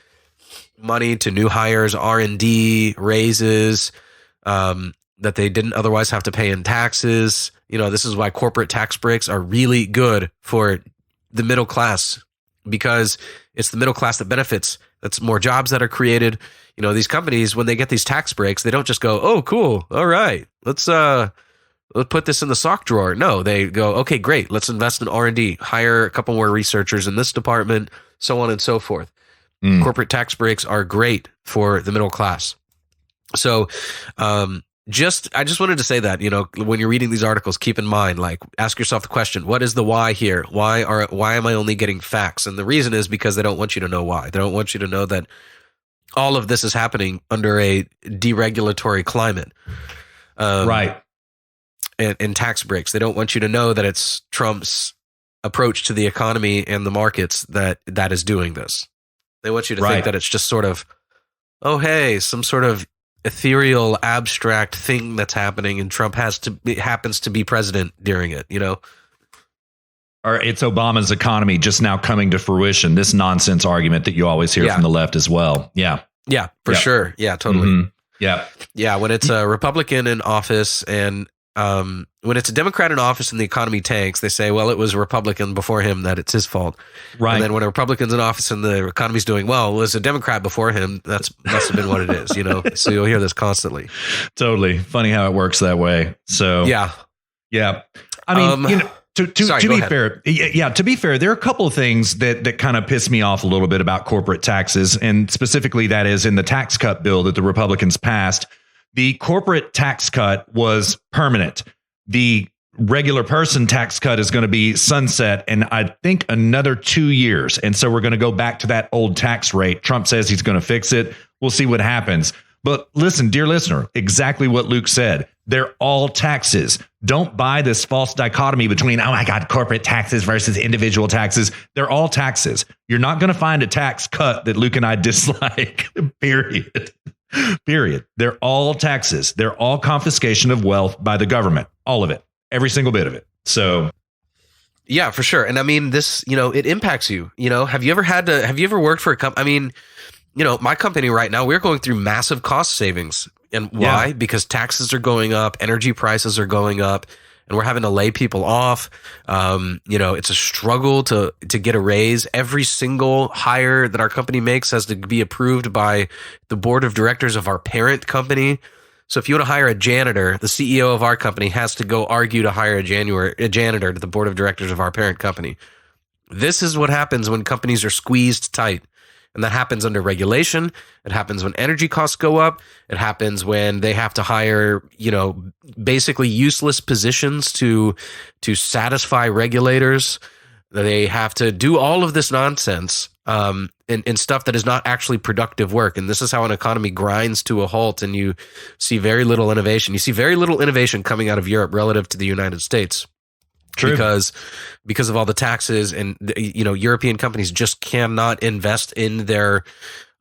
money to new hires, R&D, raises, that they didn't otherwise have to pay in taxes. This is why corporate tax breaks are really good for the middle class, because it's the middle class that benefits. That's more jobs that are created. These companies, when they get these tax breaks, they don't just go, oh, cool. All right, let's put this in the sock drawer. No, they go, okay, great. Let's invest in R&D, hire a couple more researchers in this department, so on and so forth. Corporate tax breaks are great for the middle class. So, I just wanted to say that, when you're reading these articles, keep in mind, ask yourself the question, what is the why here? Why am I only getting facts? And the reason is because they don't want you to know why. They don't want you to know that all of this is happening under a deregulatory climate. Right. And tax breaks. They don't want you to know that it's Trump's approach to the economy and the markets that is doing this. They want you to think that it's just sort of, oh, hey, some sort of ethereal, abstract thing that's happening, and Trump happens to be president during it, Or it's Obama's economy just now coming to fruition. This nonsense argument that you always hear from the left as well. Yeah. Yeah, for sure. Yeah, totally. Yeah. Yeah, when it's a Republican in office and when it's a Democrat in office and the economy tanks, they say, well, it was a Republican before him, that it's his fault. Right. And then when a Republican's in office and the economy's doing well, it was a Democrat before him. That's must have been what it is, So you'll hear this constantly. Totally. Funny how it works that way. So yeah. I mean, to be fair, to be fair, there are a couple of things that kind of piss me off a little bit about corporate taxes, and specifically that is in the tax cut bill that the Republicans passed. The corporate tax cut was permanent. The regular person tax cut is going to be sunset in, I think, another 2 years. And so we're going to go back to that old tax rate. Trump says he's going to fix it. We'll see what happens. But listen, dear listener, exactly what Luke said. They're all taxes. Don't buy this false dichotomy between, oh my God, corporate taxes versus individual taxes. They're all taxes. You're not going to find a tax cut that Luke and I dislike, period. Period. They're all taxes. They're all confiscation of wealth by the government. All of it. Every single bit of it. So. Yeah, for sure. And I mean, this, it impacts you. Have you ever worked for a company? I mean, my company right now, we're going through massive cost savings. And why? Because taxes are going up, energy prices are going up, and we're having to lay people off. It's a struggle to get a raise. Every single hire that our company makes has to be approved by the board of directors of our parent company. So if you want to hire a janitor, the CEO of our company has to go argue to hire a janitor to the board of directors of our parent company. This is what happens when companies are squeezed tight. And that happens under regulation. It happens when energy costs go up. It happens when they have to hire, basically useless positions to satisfy regulators. They have to do all of this nonsense and stuff that is not actually productive work. And this is how an economy grinds to a halt, and you see very little innovation. You see very little innovation coming out of Europe relative to the United States. True. Because of all the taxes, and European companies just cannot invest in their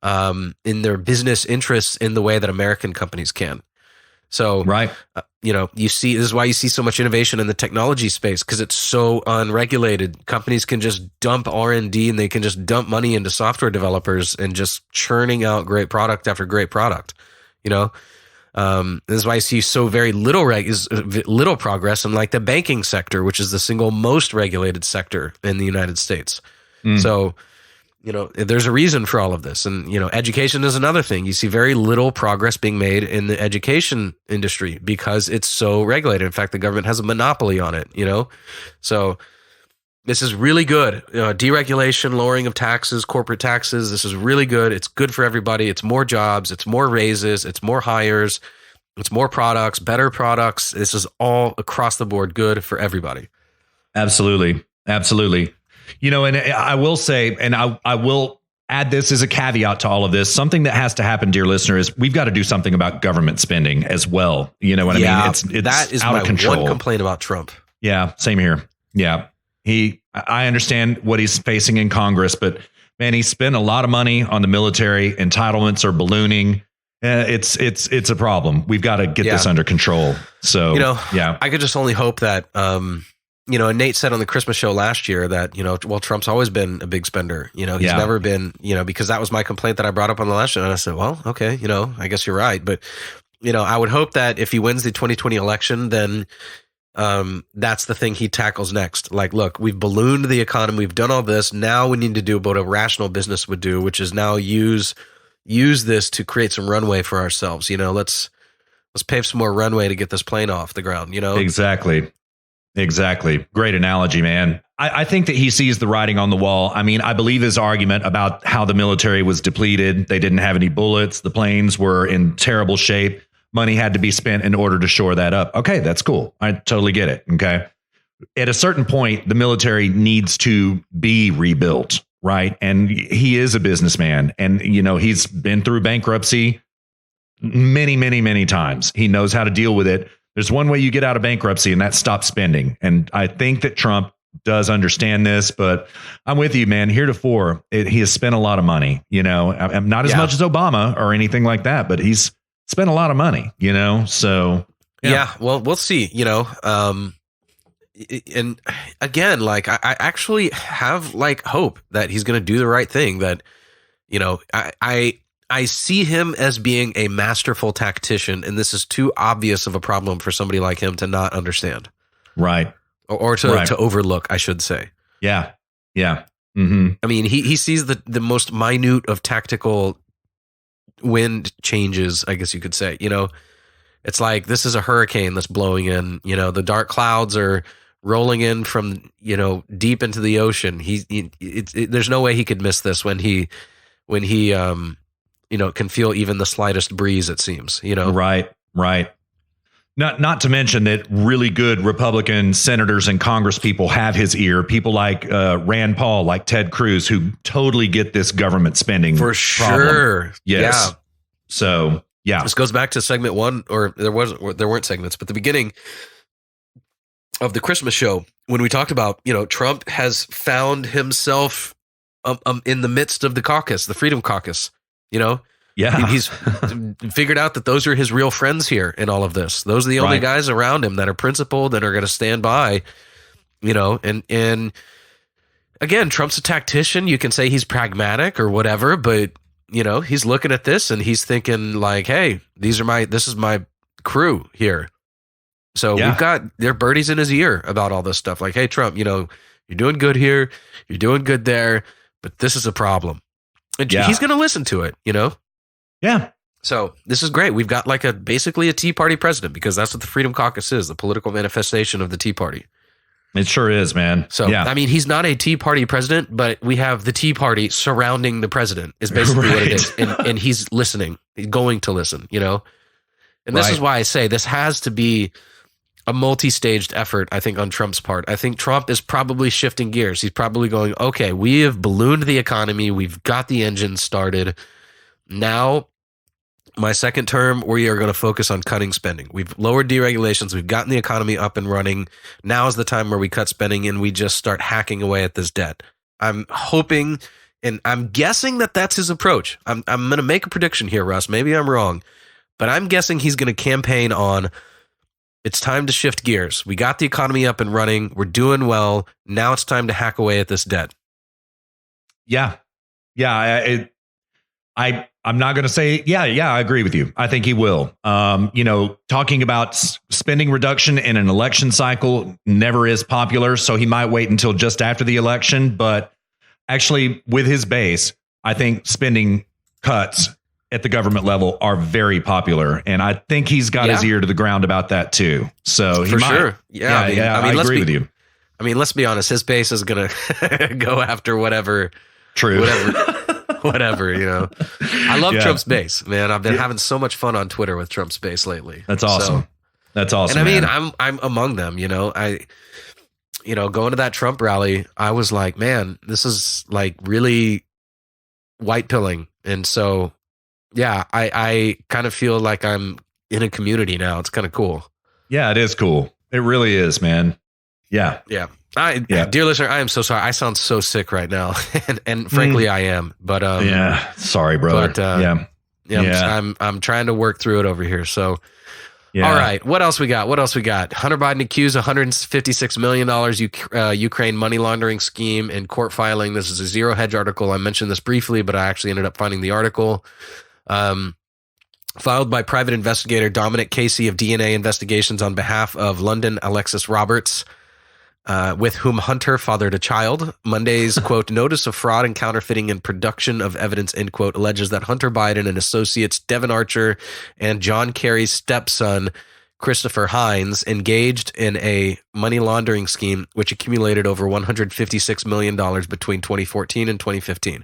business interests in the way that American companies can. So, you see, this is why you see so much innovation in the technology space, because it's so unregulated. Companies can just dump R&D and they can just dump money into software developers and just churning out great product after great product. This is why I see so very little progress in like the banking sector, which is the single most regulated sector in the United States. So, there's a reason for all of this. And, education is another thing. You see very little progress being made in the education industry because it's so regulated. In fact, the government has a monopoly on it, So This is really good. Deregulation, lowering of taxes, corporate taxes. This is really good. It's good for everybody. It's more jobs. It's more raises. It's more hires. It's more products, better products. This is all across the board good for everybody. Absolutely. Absolutely. And I will say, and I will add this as a caveat to all of this. Something that has to happen, dear listener, is we've got to do something about government spending as well. You know what I mean? It's that is out my of control. one complaint about Trump. Yeah, same here. Yeah. I understand what he's facing in Congress, but man, he spent a lot of money on the military. Entitlements are ballooning. It's a problem. We've got to get this under control. So, I could just only hope that, and Nate said on the Christmas show last year that, Trump's always been a big spender. He's never been, because that was my complaint that I brought up on the last show. And I said, well, okay, I guess you're right. But, I would hope that if he wins the 2020 election, then that's the thing he tackles next. Like, look, we've ballooned the economy. We've done all this. Now we need to do what a rational business would do, which is now use this to create some runway for ourselves. Let's pave some more runway to get this plane off the ground. Exactly. Great analogy, man. I think that he sees the writing on the wall. I mean, I believe his argument about how the military was depleted. They didn't have any bullets. The planes were in terrible shape. Money had to be spent in order to shore that up. Okay, that's cool. I totally get it. Okay. At a certain point, the military needs to be rebuilt, right? And he is a businessman, and he's been through bankruptcy many, many, many times. He knows how to deal with it. There's one way you get out of bankruptcy, and that's stop spending. And I think that Trump does understand this, but I'm with you, man. Heretofore, he has spent a lot of money, not as much as Obama or anything like that, but he's spent a lot of money, so. Well, we'll see, and again, like I actually have hope that he's going to do the right thing, that, I see him as being a masterful tactician, and this is too obvious of a problem for somebody like him to not understand. Right. Or to overlook, I should say. Yeah. Yeah. Mm-hmm. I mean, he sees the most minute of tactical wind changes, I guess you could say. It's like, this is a hurricane that's blowing in, the dark clouds are rolling in from, deep into the ocean. There's no way he could miss this when he can feel even the slightest breeze, it seems, Right. Not to mention that really good Republican senators and Congress people have his ear. People like Rand Paul, like Ted Cruz, who totally get this government spending for problem. Sure. Yes. Yeah. So this goes back to segment one, or there weren't segments, but the beginning of the Christmas show when we talked about Trump has found himself in the midst of the caucus, the Freedom Caucus. Yeah. He's figured out that those are his real friends here in all of this. Those are the only guys around him that are principled, that are going to stand by, and again, Trump's a tactician. You can say he's pragmatic or whatever, but he's looking at this and he's thinking like, hey, this is my crew here. So we've got their birdies in his ear about all this stuff. Like, hey, Trump, you're doing good here. You're doing good there, but this is a problem. And he's going to listen to it, Yeah. So this is great. We've got basically a Tea Party president, because that's what the Freedom Caucus is, the political manifestation of the Tea Party. It sure is, man. So, I mean, he's not a Tea Party president, but we have the Tea Party surrounding the president is basically what it is. And he's listening. He's going to listen, And this is why I say this has to be a multi-staged effort, I think, on Trump's part. I think Trump is probably shifting gears. He's probably going, okay, we have ballooned the economy. We've got the engine started. Now, my second term, we are going to focus on cutting spending. We've lowered deregulations. We've gotten the economy up and running. Now is the time where we cut spending and we just start hacking away at this debt. I'm hoping, and I'm guessing that that's his approach. I'm going to make a prediction here, Russ. Maybe I'm wrong, but I'm guessing he's going to campaign on, it's time to shift gears. We got the economy up and running. We're doing well. Now it's time to hack away at this debt. Yeah. Yeah. I'm not going to say, I agree with you. I think he will. Talking about spending reduction in an election cycle never is popular. So he might wait until just after the election. But actually, with his base, I think spending cuts at the government level are very popular. And I think he's got his ear to the ground about that too. So he For might. sure. Yeah. I agree with you. I mean, let's be honest. His base is going to go after whatever. True. Whatever, you know. I love Trump's base, man. I've been having so much fun on Twitter with Trump's base lately. That's awesome. So, that's awesome. And I mean, man. I'm among them, you know. Going to that Trump rally, I was like, man, this is like really white pilling. And so, yeah, I kind of feel like I'm in a community now. It's kind of cool. Yeah, it is cool. It really is, man. Yeah. Yeah. Dear listener, I am so sorry. I sound so sick right now. and frankly, I am. But yeah, sorry, brother. But, I'm trying to work through it over here. So, all right. What else we got? Hunter Biden accused $156 million Ukraine money laundering scheme in court filing. This is a Zero Hedge article. I mentioned this briefly, but I actually ended up finding the article. Filed by private investigator Dominic Casey of DNA Investigations on behalf of London Alexis Roberts, with whom Hunter fathered a child. Monday's, quote, notice of fraud and counterfeiting in production of evidence, end quote, alleges that Hunter Biden and associates Devin Archer and John Kerry's stepson, Christopher Hines, engaged in a money laundering scheme which accumulated over $156 million between 2014 and 2015,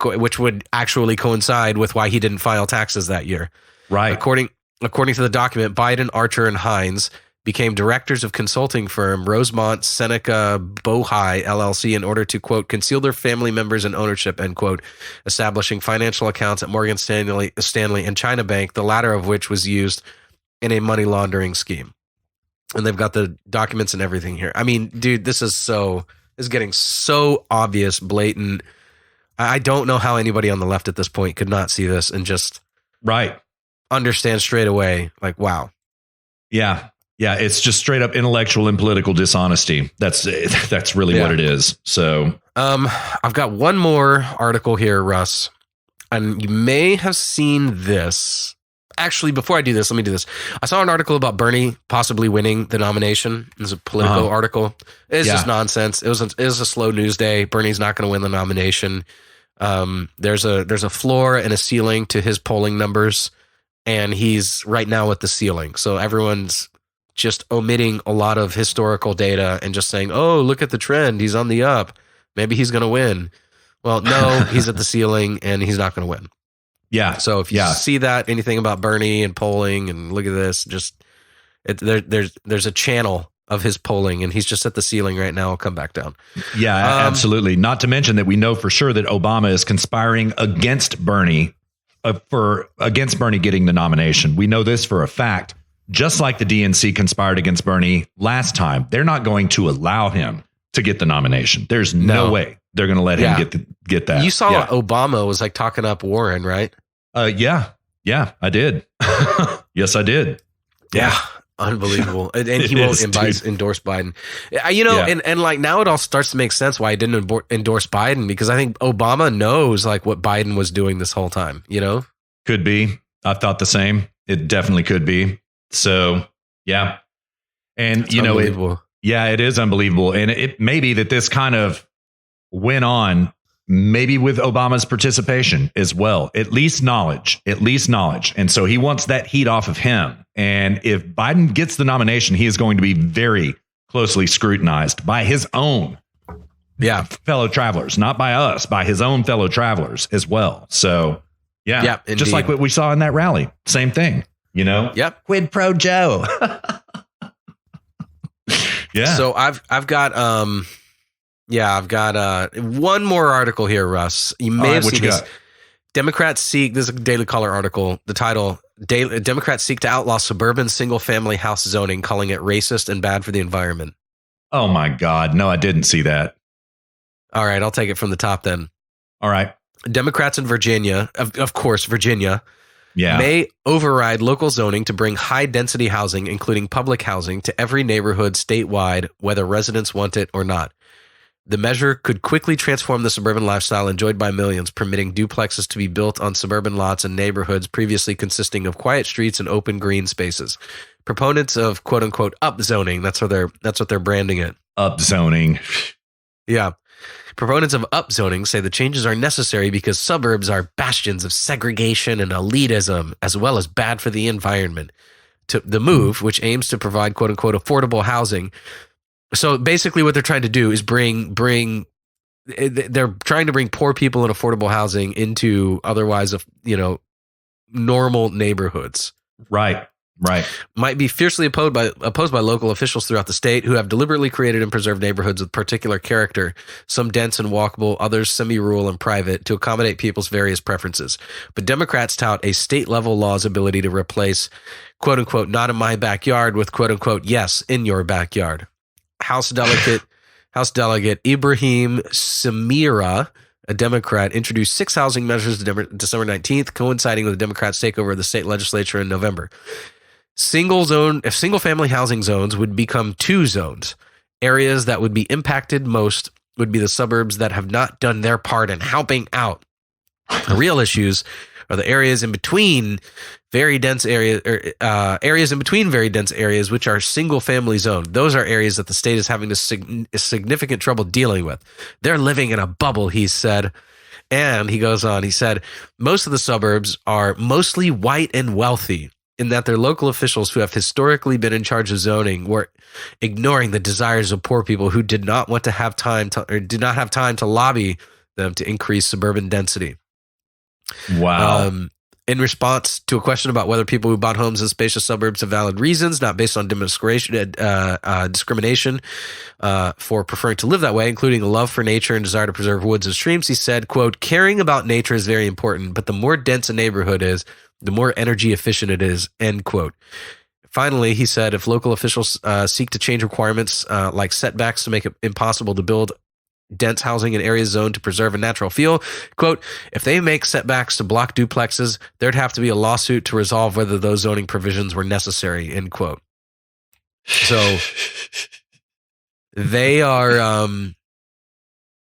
which would actually coincide with why he didn't file taxes that year. Right. According to the document, Biden, Archer, and Hines became directors of consulting firm Rosemont Seneca Bohai LLC in order to, quote, conceal their family members and ownership, end quote, establishing financial accounts at Morgan Stanley and China Bank, the latter of which was used in a money laundering scheme. And they've got the documents and everything here. I mean, dude, this is getting so obvious, blatant. I don't know how anybody on the left at this point could not see this and just understand straight away, like, wow. Yeah. Yeah, it's just straight up intellectual and political dishonesty. That's really what it is. So, I've got one more article here, Russ, and you may have seen this. Actually, before I do this, let me do this. I saw an article about Bernie possibly winning the nomination. It was a Politico article. It's just nonsense. It was a slow news day. Bernie's not going to win the nomination. There's a floor and a ceiling to his polling numbers, and he's right now at the ceiling. So everyone's just omitting a lot of historical data and just saying, oh, look at the trend. He's on the up. Maybe he's going to win. Well, no, he's at the ceiling and he's not going to win. Yeah. So if you see that, anything about Bernie and polling and look at this, just there's a channel of his polling and he's just at the ceiling right now. I'll come back down. Yeah, absolutely. Not to mention that we know for sure that Obama is conspiring against Bernie getting the nomination. We know this for a fact. Just like the DNC conspired against Bernie last time, they're not going to allow him to get the nomination. There's no way they're going to let him get that. You saw Obama was like talking up Warren, right? Yeah, I did. Yes, I did. Yeah. Unbelievable. And he won't endorse Biden. And like now it all starts to make sense why he didn't endorse Biden, because I think Obama knows like what Biden was doing this whole time, you know? Could be. I thought the same. It definitely could be. So, yeah. And, it's unbelievable. It is unbelievable. And it may be that this kind of went on maybe with Obama's participation as well, at least knowledge. And so he wants that heat off of him. And if Biden gets the nomination, he is going to be very closely scrutinized by his own fellow travelers, not by us, by his own fellow travelers as well. So, just like what we saw in that rally. Same thing. You know? Yep. Quid pro Joe. So I've got one more article here, Russ. You may have seen this. Democrats seek, this is a Daily Caller article. The title, Democrats seek to outlaw suburban single-family house zoning, calling it racist and bad for the environment. Oh my God. No, I didn't see that. All right, I'll take it from the top then. All right. Democrats in Virginia, of course, Virginia, may override local zoning to bring high-density housing, including public housing, to every neighborhood statewide, whether residents want it or not. The measure could quickly transform the suburban lifestyle enjoyed by millions, permitting duplexes to be built on suburban lots in neighborhoods previously consisting of quiet streets and open green spaces. Proponents of quote-unquote upzoning, that's what they're branding it. Upzoning. Yeah. Proponents of upzoning say the changes are necessary because suburbs are bastions of segregation and elitism, as well as bad for the environment. The move, which aims to provide quote-unquote affordable housing, So basically what they're trying to do is they're trying to bring poor people in affordable housing into otherwise, normal neighborhoods. Right. Might be fiercely opposed by local officials throughout the state who have deliberately created and preserved neighborhoods with particular character, some dense and walkable, others semi-rural and private, to accommodate people's various preferences. But Democrats tout a state-level law's ability to replace, quote-unquote, not in my backyard with, quote-unquote, yes, in your backyard. House Delegate Ibrahim Samira, a Democrat, introduced 6 housing measures December 19th, coinciding with the Democrats' takeover of the state legislature in November. Single-family housing zones would become 2 zones. Areas that would be impacted most would be the suburbs that have not done their part in helping out. The real issues are the areas in between very dense areas, which are single-family zoned. Those are areas that the state is having significant trouble dealing with. They're living in a bubble, he said. And he goes on, he said, most of the suburbs are mostly white and wealthy, in that their local officials who have historically been in charge of zoning were ignoring the desires of poor people who did not have time to lobby them to increase suburban density. Wow. In response to a question about whether people who bought homes in spacious suburbs have valid reasons, not based on discrimination for preferring to live that way, including a love for nature and desire to preserve woods and streams, he said, quote, caring about nature is very important, but the more dense a neighborhood is, the more energy efficient it is, end quote. Finally, he said, if local officials seek to change requirements like setbacks to make it impossible to build dense housing in areas zoned to preserve a natural feel, quote, if they make setbacks to block duplexes, there'd have to be a lawsuit to resolve whether those zoning provisions were necessary, end quote. So they are,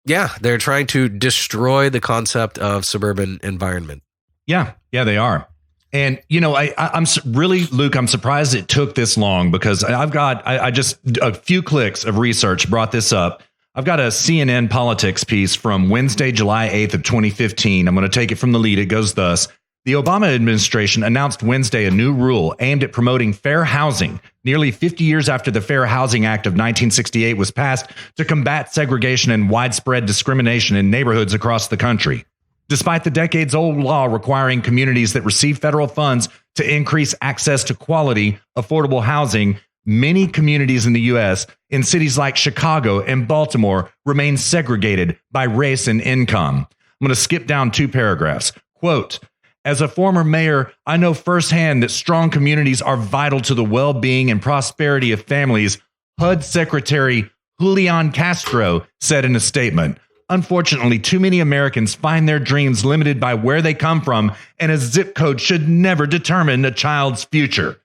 they're trying to destroy the concept of suburban environment. Yeah, they are. And, I'm really, Luke, I'm surprised it took this long, because I just a few clicks of research brought this up. I've got a CNN politics piece from Wednesday, July 8th of 2015. I'm going to take it from the lead. It goes thus. The Obama administration announced Wednesday a new rule aimed at promoting fair housing nearly 50 years after the Fair Housing Act of 1968 was passed to combat segregation and widespread discrimination in neighborhoods across the country. Despite the decades-old law requiring communities that receive federal funds to increase access to quality, affordable housing, many communities in the U.S., in cities like Chicago and Baltimore, remain segregated by race and income. I'm going to skip down 2 paragraphs. Quote, as a former mayor, I know firsthand that strong communities are vital to the well-being and prosperity of families, HUD Secretary Julian Castro said in a statement. Unfortunately, too many Americans find their dreams limited by where they come from, and a zip code should never determine a child's future.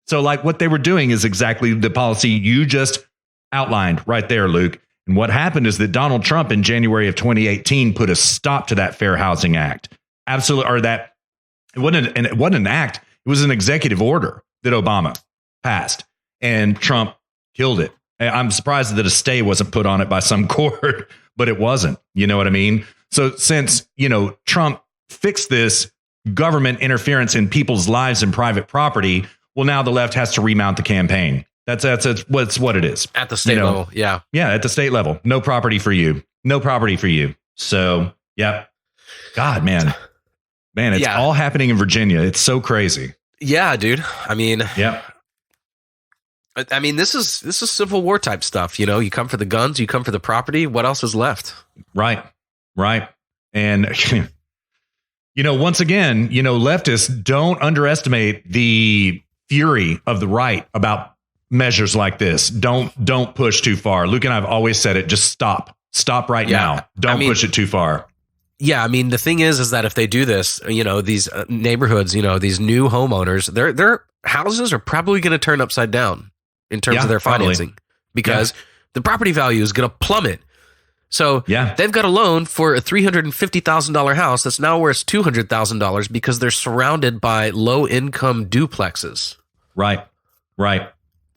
So like what they were doing is exactly the policy you just outlined right there, Luke. And what happened is that Donald Trump in January of 2018 put a stop to that Fair Housing Act. Absolutely. Or that it wasn't an act. It was an executive order that Obama passed, and Trump killed it. I'm surprised that a stay wasn't put on it by some court, but it wasn't. You know what I mean? So since, Trump fixed this government interference in people's lives and private property, well, now the left has to remount the campaign. That's what it is. At the state level, yeah. Yeah, at the state level. No property for you. No property for you. So, yeah. God, man. Man, it's all happening in Virginia. It's so crazy. Yeah, dude. I mean, yeah. I mean, this is Civil War type stuff. You come for the guns, you come for the property. What else is left? Right. And, once again, leftists don't underestimate the fury of the right about measures like this. Don't push too far. Luke and I have always said it. Just stop right now. Don't push it too far. Yeah, I mean, the thing is that if they do this, these neighborhoods, these new homeowners, their houses are probably going to turn upside down in terms of their financing, because the property value is going to plummet. So they've got a loan for a $350,000 house that's now worth $200,000 because they're surrounded by low-income duplexes. Right.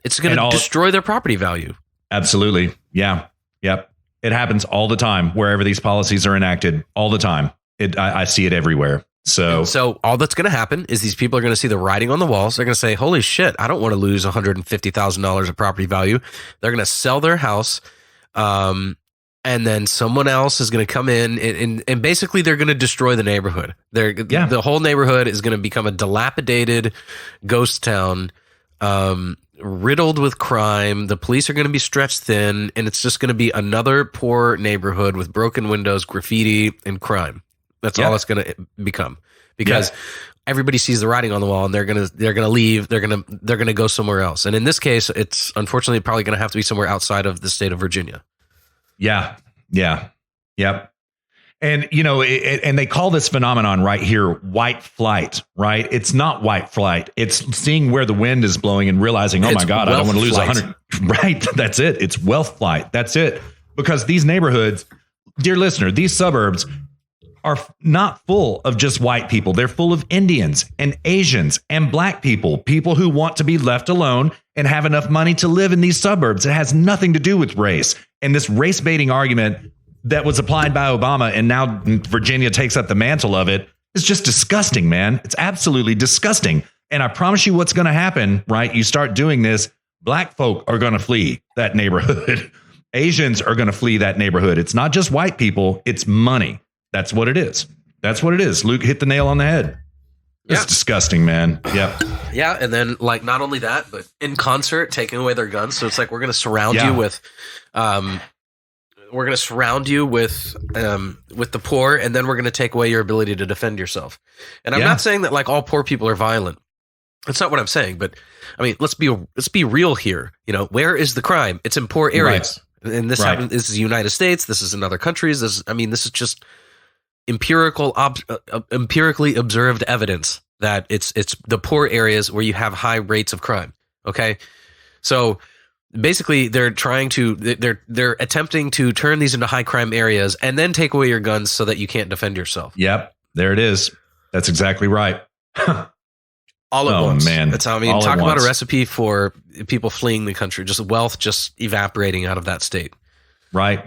It's going to destroy their property value. Absolutely. Yeah. Yep. It happens all the time wherever these policies are enacted. All the time. I see it everywhere. So all that's going to happen is these people are going to see the writing on the walls. They're going to say, holy shit, I don't want to lose $150,000 of property value. They're going to sell their house. And then someone else is going to come in and basically they're going to destroy the neighborhood. The whole neighborhood is going to become a dilapidated ghost town, riddled with crime. The police are going to be stretched thin, and it's just going to be another poor neighborhood with broken windows, graffiti, and crime. That's all it's going to become, because everybody sees the writing on the wall, and they're going to leave. They're going to go somewhere else. And in this case, it's unfortunately probably going to have to be somewhere outside of the state of Virginia. Yeah. Yep. And, you know, and they call this phenomenon right here white flight, right? It's not white flight. It's seeing where the wind is blowing and realizing, oh, my God, I don't want to lose 100. Right. That's it. It's wealth flight. That's it. Because these neighborhoods, dear listener, these suburbs are not full of just white people. They're full of Indians and Asians and black people who want to be left alone and have enough money to live in these suburbs. It has nothing to do with race. And this race baiting argument that was applied by Obama and now Virginia takes up the mantle of it is just disgusting, man. It's absolutely disgusting. And I promise you what's going to happen, right? You start doing this, black folk are going to flee that neighborhood. Asians are going to flee that neighborhood. It's not just white people, it's money. That's what it is. That's what it is. Luke hit the nail on the head. It's disgusting, man. Yep. Yeah, and then like not only that, but in concert, taking away their guns. So it's like we're going to surround you with, with the poor, and then we're going to take away your ability to defend yourself. And I'm not saying that like all poor people are violent. That's not what I'm saying. But I mean, let's be real here. You know, where is the crime? It's in poor areas, and this happens. This is the United States. This is in other countries. This is just empirically observed evidence that it's the poor areas where you have high rates of crime. Okay, so basically they're attempting to turn these into high crime areas and then take away your guns so that you can't defend yourself. Yep, there it is. That's exactly right. All at once. Man, that's how talk about a recipe for people fleeing the country. Just wealth just evaporating out of that state. Right.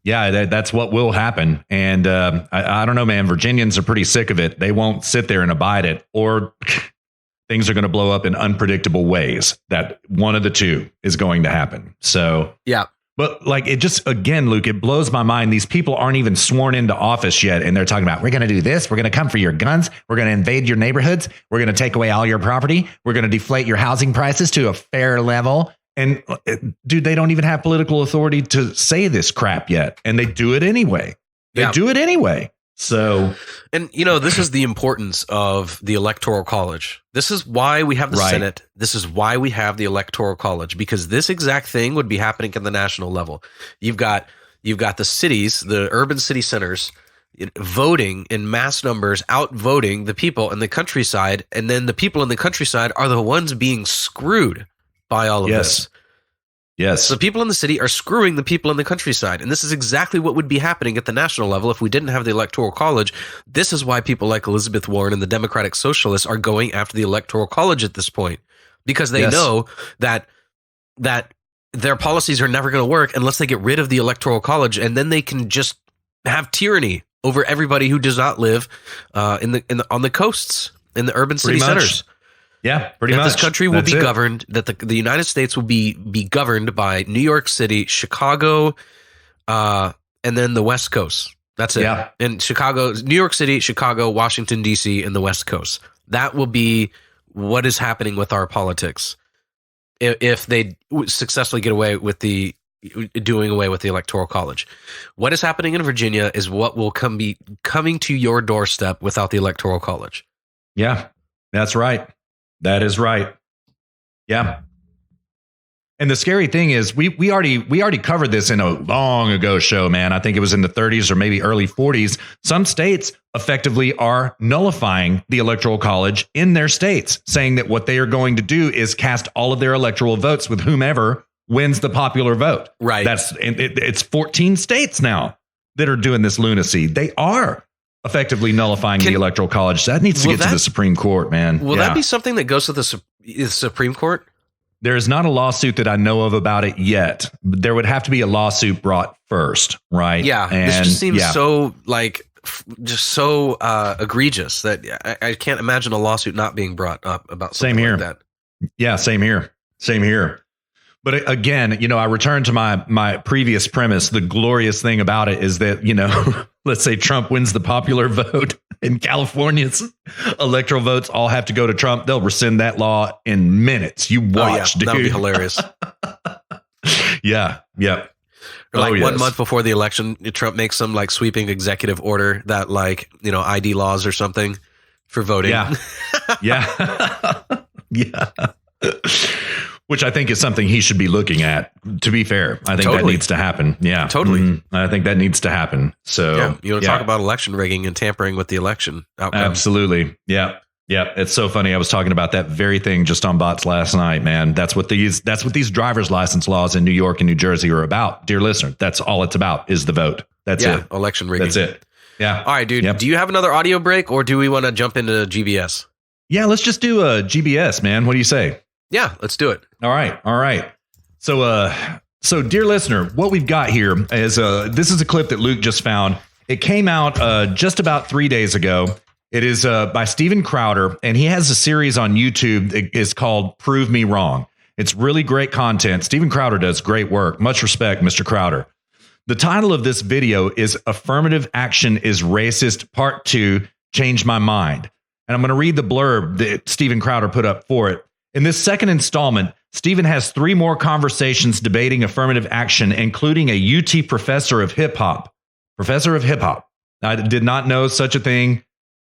Yeah, that's what will happen. And I don't know, man. Virginians are pretty sick of it. They won't sit there and abide it, or things are going to blow up in unpredictable ways. That one of the two is going to happen. So, yeah. But like it just, again, Luke, it blows my mind. These people aren't even sworn into office yet. And they're talking about, we're going to do this. We're going to come for your guns. We're going to invade your neighborhoods. We're going to take away all your property. We're going to deflate your housing prices to a fair level. And dude, they don't even have political authority to say this crap yet. And they do it anyway. Do it anyway. So, and you know, this is the importance of the Electoral College. This is why we have the Senate. This is why we have the Electoral College, because this exact thing would be happening at the national level. You've got the cities, the urban city centers, voting in mass numbers, outvoting the people in the countryside. And then the people in the countryside are the ones being screwed by all of this. Yes. So people in the city are screwing the people in the countryside. And this is exactly what would be happening at the national level if we didn't have the Electoral College. This is why people like Elizabeth Warren and the Democratic Socialists are going after the Electoral College at this point, because they know that their policies are never going to work unless they get rid of the Electoral College, and then they can just have tyranny over everybody who does not live on the coasts, in the urban city centers. Yeah, pretty much. This country will be governed, that the United States will be governed by New York City, Chicago, and then the West Coast. That's it. Yeah. And New York City, Chicago, Washington, D.C., and the West Coast. That will be what is happening with our politics if they successfully get away with doing away with the Electoral College. What is happening in Virginia is what will be coming to your doorstep without the Electoral College. Yeah, that's right. That is right. Yeah. And the scary thing is we already covered this in a long ago show, man. I think it was in the 30s or maybe early 40s. Some states effectively are nullifying the Electoral College in their states, saying that what they are going to do is cast all of their electoral votes with whomever wins the popular vote. Right. It's 14 states now that are doing this lunacy. They are effectively nullifying the Electoral College. That needs to get to the Supreme Court, man. Will that be something that goes to the Supreme Court? There is not a lawsuit that I know of about it yet. There would have to be a lawsuit brought first, right? Yeah, this just seems so like just so egregious that I can't imagine a lawsuit not being brought up about something like that. Yeah, same here. Same here. But again, I return to my previous premise. The glorious thing about it is that, let's say Trump wins the popular vote and California's electoral votes all have to go to Trump. They'll rescind that law in minutes. You watch, dude. That would be hilarious. Yeah. Yep. Or like 1 month before the election, Trump makes some like sweeping executive order that ID laws or something for voting. Yeah. Yeah. Yeah. Which I think is something he should be looking at. To be fair, I think that needs to happen. Yeah, totally. Mm-hmm. I think that needs to happen. So you want to talk about election rigging and tampering with the election outcome? Absolutely. Yeah. Yeah. It's so funny. I was talking about that very thing just on Bots last night, man. That's what these driver's license laws in New York and New Jersey are about. Dear listener, that's all it's about is the vote. That's it. Election rigging. That's it. Yeah. All right, dude. Yep. Do you have another audio break or do we want to jump into GBS? Yeah, let's just do a GBS, man. What do you say? Yeah, let's do it. All right. So dear listener, what we've got here is this is a clip that Luke just found. It came out just about 3 days ago. It is by Steven Crowder, and he has a series on YouTube that is called Prove Me Wrong. It's really great content. Steven Crowder does great work. Much respect, Mr. Crowder. The title of this video is Affirmative Action is Racist, Part 2, Change My Mind. And I'm going to read the blurb that Steven Crowder put up for it. In this second installment, Steven has 3 more conversations debating affirmative action, including a UT professor of hip hop. Professor of hip hop. I did not know such a thing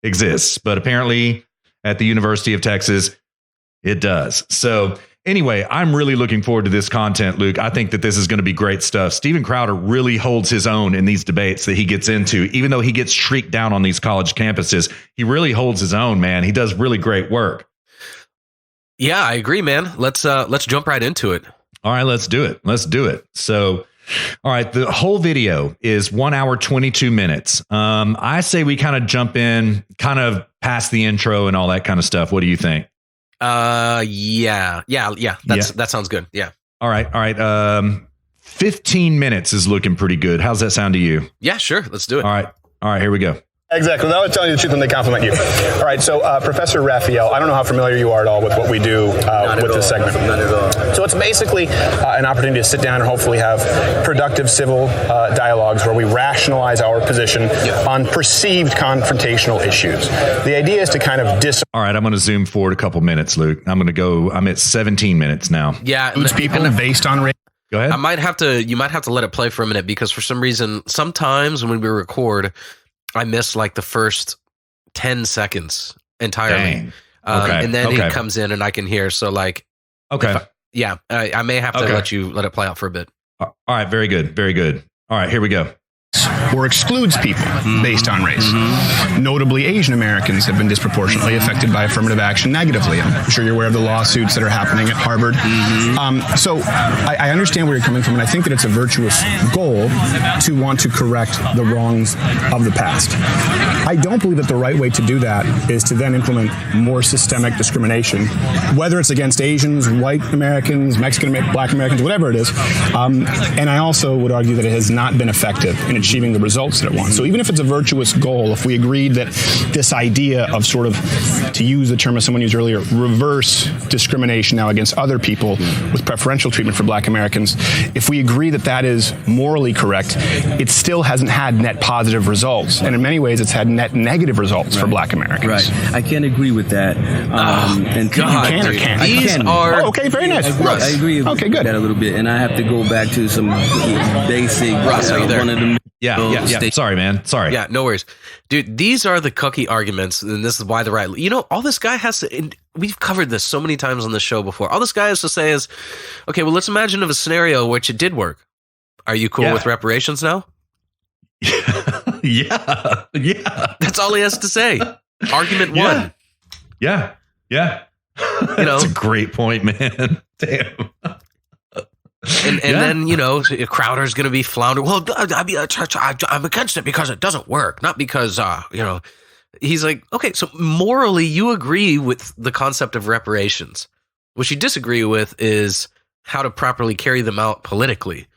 exists, but apparently at the University of Texas, it does. So anyway, I'm really looking forward to this content, Luke. I think that this is going to be great stuff. Steven Crowder really holds his own in these debates that he gets into. Even though he gets shrieked down on these college campuses, he really holds his own, man. He does really great work. Yeah, I agree, man. Let's jump right into it. All right, let's do it. So, all right, the whole video is 1 hour, 22 minutes. I say we kind of jump in, kind of past the intro and all that kind of stuff. What do you think? Yeah. That sounds good. Yeah. All right. 15 minutes is looking pretty good. How's that sound to you? Yeah, sure. Let's do it. All right, here we go. Exactly. Without telling you the truth when they compliment you. All right. So, Professor Raphael, I don't know how familiar you are at all with what we do with this segment. Not at all. So it's basically an opportunity to sit down and hopefully have productive civil dialogues where we rationalize our position on perceived confrontational issues. The idea is to kind of All right. I'm going to zoom forward a couple minutes, Luke. I'm at 17 minutes now. Yeah. people based on race. Go ahead. You might have to let it play for a minute because for some reason, sometimes when we record, I miss like the first 10 seconds entirely. And then he comes in and I can hear. So like, I may have to let it play out for a bit. All right. Very good. Very good. All right, here we go. Or excludes people based on race. Notably, Asian Americans have been disproportionately affected by affirmative action negatively. I'm sure you're aware of the lawsuits that are happening at Harvard. So I understand where you're coming from, and I think that it's a virtuous goal to want to correct the wrongs of the past. I don't believe that the right way to do that is to then implement more systemic discrimination, whether it's against Asians, white Americans, Mexican, black Americans, whatever it is. And I also would argue that it has not been effective in achieving the results that it wants. So even if it's a virtuous goal, if we agreed that this idea of sort of, to use the term as someone used earlier, reverse discrimination now against other people with preferential treatment for black Americans, if we agree that that is morally correct, it still hasn't had net positive results. And in many ways, it's had net negative results for black Americans. Right. I can't agree with that. And God, you can or can't? These are... okay, very nice. I agree with good. that a little bit. And I have to go back to some basic... Russ, are you there? One of them. Yeah. Sorry, man. Sorry. Yeah, no worries. Dude, these are the cookie arguments, and this is why the right... all this guy has to... And we've covered this so many times on the show before. All this guy has to say is, okay, well, let's imagine a scenario which it did work. Are you cool with reparations now? Yeah. That's all he has to say. Argument one. Yeah. That's a great point, man. Damn. And then, Crowder's going to be floundering. Well, I'm against it because it doesn't work, not because, he's like, okay, so morally you agree with the concept of reparations. What you disagree with is how to properly carry them out politically.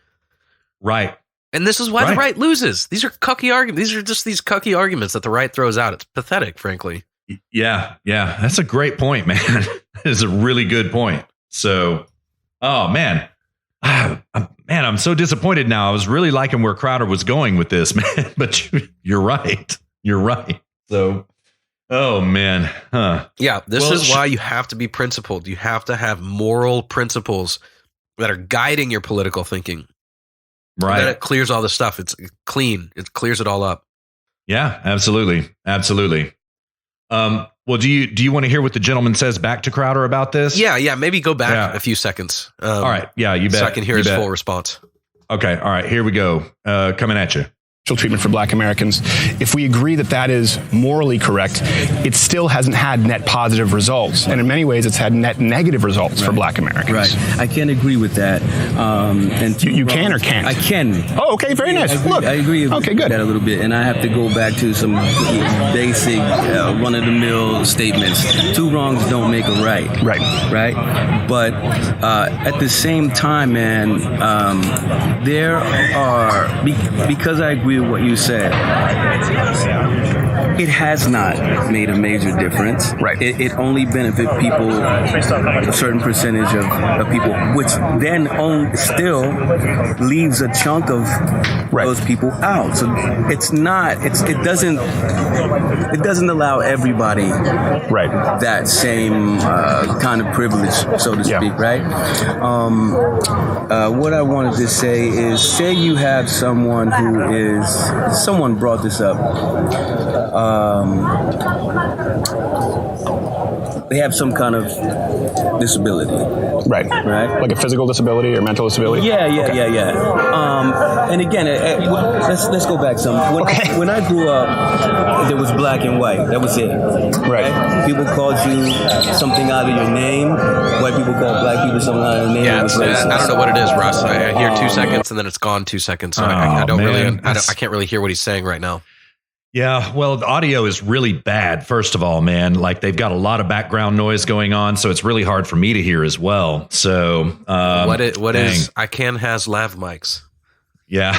Right. And this is why the right loses. These are cucky arguments. These are just these cucky arguments that the right throws out. It's pathetic, frankly. Yeah. That's a great point, man. It's a really good point. So, oh, man. I'm so disappointed now. I was really liking where Crowder was going with this, man. But you're right. So, oh, man. Huh. Yeah, this is why you have to be principled. You have to have moral principles that are guiding your political thinking. Right. And then it clears all the stuff. It's clean. It clears it all up. Yeah, absolutely. Well, do you want to hear what the gentleman says back to Crowder about this? Yeah. Maybe go back a few seconds. All right. Yeah, you bet. So I can hear his full response. Okay. All right. Here we go. Coming at you. Treatment for black Americans. If we agree that that is morally correct, it still hasn't had net positive results. And in many ways, it's had net negative results for black Americans. Right. I can't agree with that. And you can or can't? I can. Oh, okay. Very nice. I agree with good. that a little bit. And I have to go back to some basic run-of-the-mill statements. Two wrongs don't make a right. Right? But at the same time, man, there are, because I agree with what you said, it has not made a major difference. Right. It only benefit people, a certain percentage of people, which then still leaves a chunk of those people out. So it doesn't allow everybody that same kind of privilege, so to speak, right? What I wanted to say is, say you have someone who is, someone brought this up, they have some kind of disability. Right. Like a physical disability or mental disability? Yeah. And again, let's go back some. When I grew up, there was black and white. That was it. Right? People called you something out of your name. White people call black people something out of their name. Yeah, I don't know what it is, Russ. I hear 2 seconds and then it's gone 2 seconds. So I can't really hear what he's saying right now. Yeah, well, the audio is really bad, first of all, man. Like, they've got a lot of background noise going on, so it's really hard for me to hear as well. So, what is ICANN has lav mics. Yeah.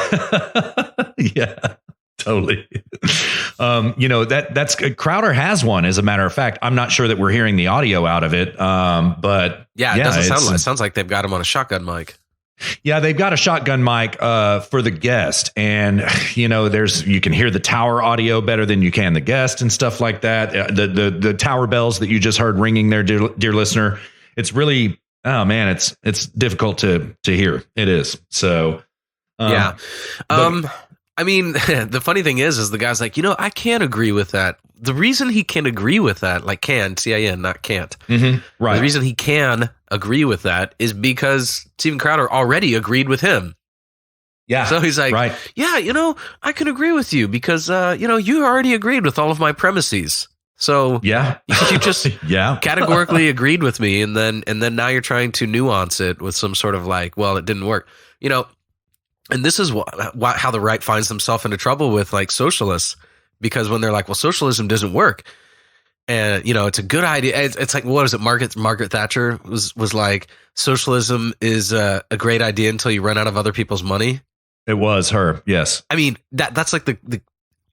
Yeah, totally. That's Crowder has one, as a matter of fact. I'm not sure that we're hearing the audio out of it. But it doesn't sound like, it sounds like they've got him on a shotgun mic. Yeah, they've got a shotgun mic for the guest, and you can hear the tower audio better than you can the guest and stuff like that. The tower bells that you just heard ringing there, dear listener. It's really, oh man, it's difficult to hear. It is. So yeah. I mean, the funny thing is the guy's like, I can't agree with that. The reason he can agree with that, like can, C-I-N, not can't. Mm-hmm, right. The reason he can agree with that is because Steven Crowder already agreed with him. Yeah. So he's like, right. Yeah, I can agree with you because, you already agreed with all of my premises. So yeah, you just categorically agreed with me. And then now you're trying to nuance it with some sort of like, well, it didn't work, And this is how the right finds themselves into trouble with like socialists, because when they're like, well, socialism doesn't work, and it's a good idea. It's like, what is it? Margaret Thatcher was like, socialism is a great idea until you run out of other people's money. It was her, yes. I mean that's like the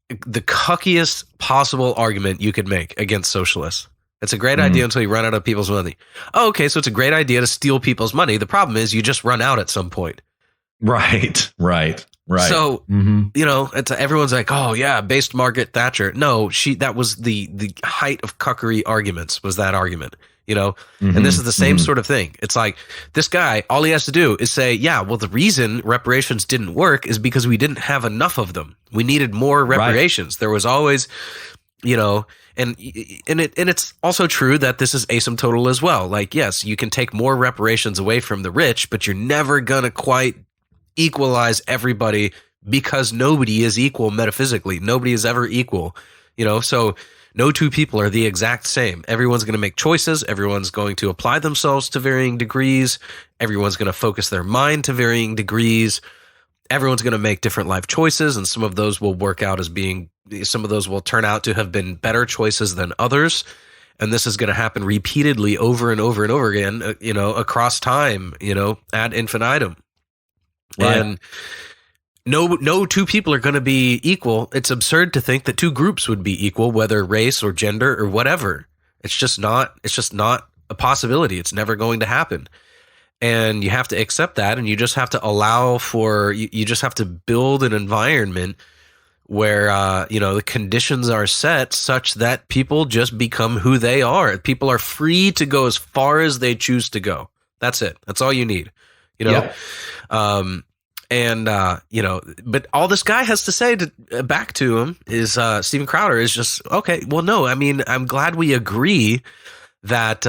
cuckiest possible argument you could make against socialists. It's a great idea until you run out of people's money. Oh, okay, so it's a great idea to steal people's money. The problem is you just run out at some point. Right. So, it's everyone's like, oh yeah, based Margaret Thatcher. No, that was the height of cuckery arguments, was that argument, and this is the same sort of thing. It's like, this guy, all he has to do is say, yeah, well, the reason reparations didn't work is because we didn't have enough of them. We needed more reparations. Right. There was always, and it's also true that this is asymptotal as well. Like, yes, you can take more reparations away from the rich, but you're never going to quite equalize everybody, because nobody is equal metaphysically. Nobody is ever equal, so no two people are the exact same. Everyone's going to make choices. Everyone's going to apply themselves to varying degrees. Everyone's going to focus their mind to varying degrees. Everyone's going to make different life choices, and some of those will some of those will turn out to have been better choices than others. And this is going to happen repeatedly over and over and over again, across time, ad infinitum. Right. And no two people are going to be equal. It's absurd to think that two groups would be equal, whether race or gender or whatever. It's just not a possibility. It's never going to happen. And you have to accept that, and you just have to allow for, you just have to build an environment where, the conditions are set such that people just become who they are. People are free to go as far as they choose to go. That's it. That's all you need, Yep. But all this guy has to say back to him is, Steven Crowder is just, okay, well, no, I mean, I'm glad we agree that,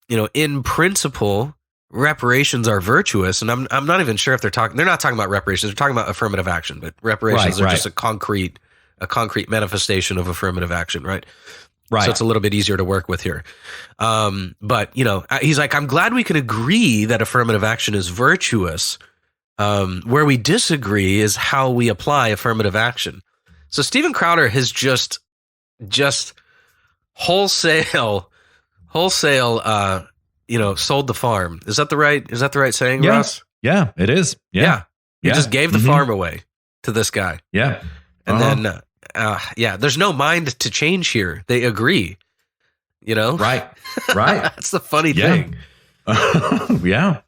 in principle, reparations are virtuous, and I'm not even sure if they're not talking about reparations. They're talking about affirmative action, but reparations are just a concrete manifestation of affirmative action, right? Right. So it's a little bit easier to work with here. But he's like, I'm glad we can agree that affirmative action is virtuous. Where we disagree is how we apply affirmative action. So Steven Crowder has just wholesale, sold the farm. Is that the right saying, Russ? Yeah, it is. Yeah. He just gave the farm away to this guy. Yeah. And then, there's no mind to change here. They agree, Right. That's the funny thing. Yeah.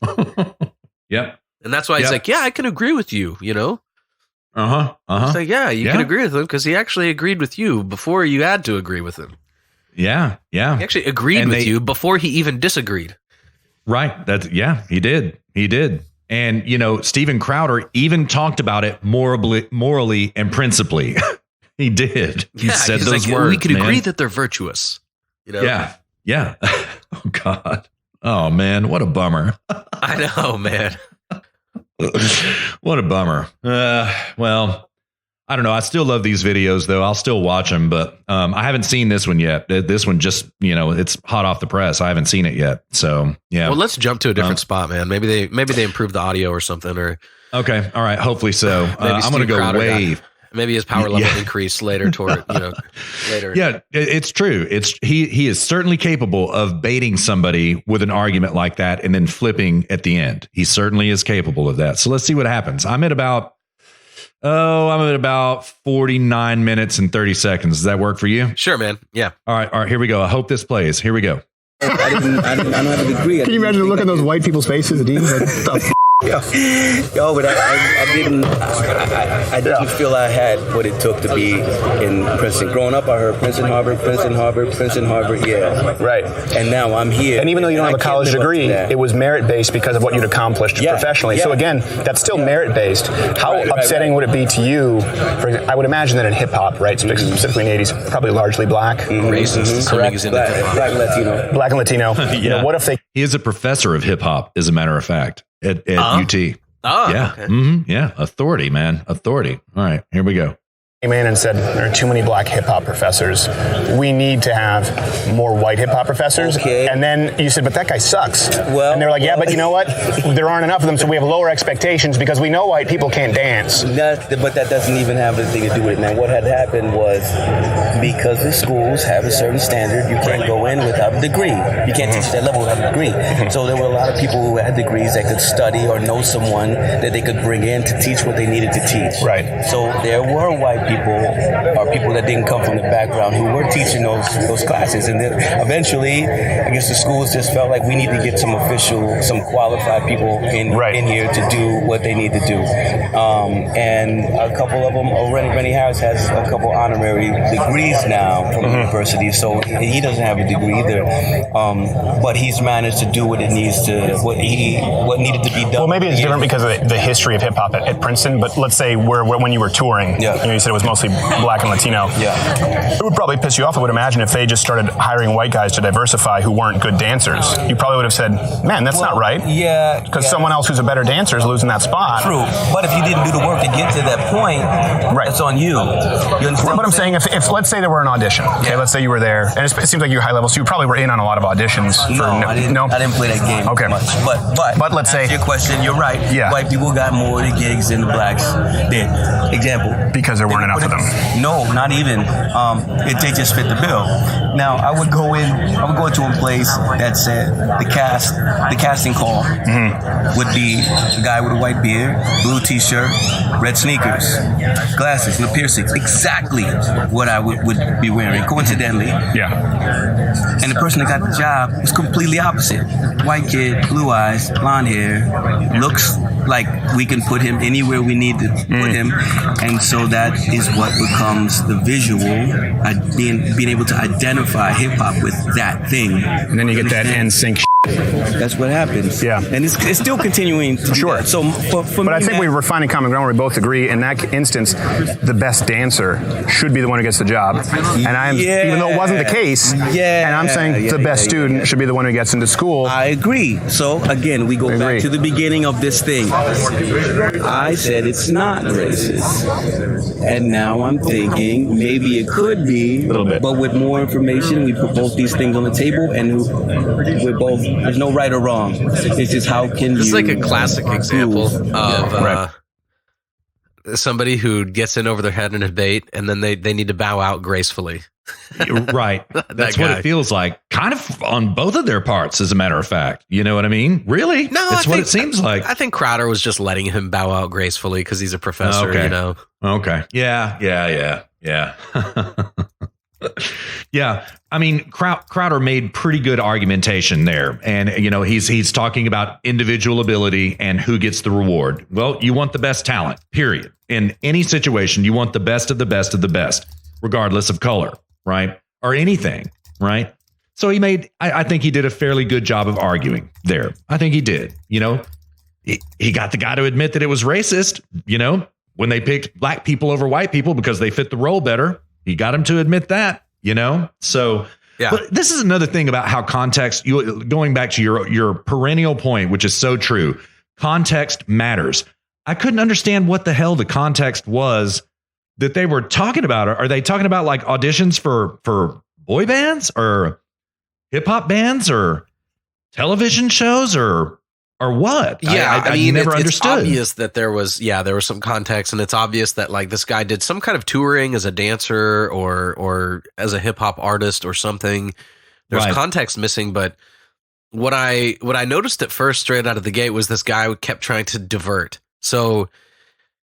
Yep. And that's why he's like, I can agree with you, It's like, you can agree with him because he actually agreed with you before you had to agree with him. Yeah. He actually agreed with you before he even disagreed. Right. He did. And, Steven Crowder even talked about it morally and principly. He did. He said those words. We can agree that they're virtuous. Yeah. Oh, God. Oh, man. What a bummer. I know, man. What a bummer. Well, I don't know. I still love these videos, though. I'll still watch them, but I haven't seen this one yet. This one just, it's hot off the press. I haven't seen it yet. So, yeah. Well, let's jump to a different spot, man. Maybe they improved the audio or something. Or okay. All right. Hopefully so. I'm going to go wave. Maybe his power level increased later later. Yeah, it's true. He is certainly capable of baiting somebody with an argument like that and then flipping at the end. He certainly is capable of that. So let's see what happens. I'm at about 49 minutes and 30 seconds. Does that work for you? Sure, man. Yeah. All right. Here we go. I hope this plays. Here we go. I don't have a degree. Can you imagine the look on those white people's faces? Like, Yo, but I didn't feel I had what it took to be in Princeton. Growing up, I heard Princeton, Harvard, yeah. Right. And now I'm here. And even though you don't have a college degree, it was merit-based because of what you'd accomplished professionally. Yeah. So again, that's still merit-based. How upsetting would it be to you? I would imagine that in hip-hop, right, specifically in the 80s, probably largely black. Racist. Correct. Black Latino. Black and Latino. Yeah. What if they... He is a professor of hip-hop, as a matter of fact. At UT. Oh, yeah. Okay. Mm-hmm. Yeah. Authority, man. Authority. All right. Here we go. Came in and said there are too many black hip hop professors. We need to have more white hip hop professors. Okay. And then you said, but that guy sucks. Well, and they're like, but you know what? There aren't enough of them, so we have lower expectations because we know white people can't dance. But that doesn't even have anything to do with it, man. What had happened was because the schools have a certain standard, you can't go in without a degree. You can't teach that level without a degree. So there were a lot of people who had degrees that could study or know someone that they could bring in to teach what they needed to teach. Right. So there were white people or people that didn't come from the background who were teaching those classes, and then eventually I guess the schools just felt like we need to get some qualified people in here to do what they need to do, and a couple of them, Rennie Harris has a couple honorary degrees now from the university, so he doesn't have a degree either, but he's managed to do what needed to be done. Well, maybe it's different because of the history of hip hop at Princeton, but let's say when you were touring, you said it was mostly black and Latino. Yeah. It would probably piss you off, I would imagine, if they just started hiring white guys to diversify who weren't good dancers. You probably would have said, man, that's not right. Yeah. Because someone else who's a better dancer is losing that spot. True. But if you didn't do the work to get to that point, that's on you. You understand? But I'm saying, if let's say there were an audition, let's say you were there, and it seems like you're high level, so you probably were in on a lot of auditions. I didn't play that game much. But let's say, your question, you're right. Yeah. White people got more of the gigs than the blacks did. Example. Because there weren't enough enough of them. No, not even. They just fit the bill. Now I would go into a place that said the casting call would be a guy with a white beard, blue t-shirt, red sneakers, glasses, no piercings. Exactly what I would be wearing, coincidentally. Yeah. And the person that got the job was completely opposite. White kid, blue eyes, blonde hair, looks like we can put him anywhere we need to put him. And so that is what becomes the visual, being able to identify hip-hop with that thing. And then you get that NSYNC That's what happens. Yeah. And it's still continuing to do that. So for but me, I think we're finding common ground where we both agree in that instance, the best dancer should be the one who gets the job. And even though it wasn't the case, and I'm saying the best student should be the one who gets into school. I agree. So again, we go back to the beginning of this thing. I said it's not racist. And now I'm thinking maybe it could be, but with more information, we put both these things on the table and we're both, there's no right or wrong. It's just how can This is you like a classic example of somebody who gets in over their head in a debate and then they need to bow out gracefully. Right. That's what it feels like. Kind of on both of their parts, as a matter of fact. You know what I mean? Really? No, that's what it seems like. I think Crowder was just letting him bow out gracefully because he's a professor, you know? Okay. Yeah. Yeah. I mean, Crowder made pretty good argumentation there. And, you know, he's talking about individual ability and who gets the reward. Well, you want the best talent, period. In any situation, you want the best of the best of the best, regardless of color, right? Or anything, right? So I think he did a fairly good job of arguing there. I think he did. You know, he got the guy to admit that it was racist, you know, when they picked black people over white people because they fit the role better. He got him to admit that, you know? So, but this is another thing about how context, going back to your perennial point, which is so true. Context matters. I couldn't understand what the hell the context was that they were talking about. Are they talking about like auditions for boy bands or hip hop bands or television shows or what? Yeah, I mean, never understood. It's obvious that there was some context, and it's obvious that like this guy did some kind of touring as a dancer or as a hip hop artist or something. There's context missing, but what I noticed at first, straight out of the gate, was this guy who kept trying to divert. So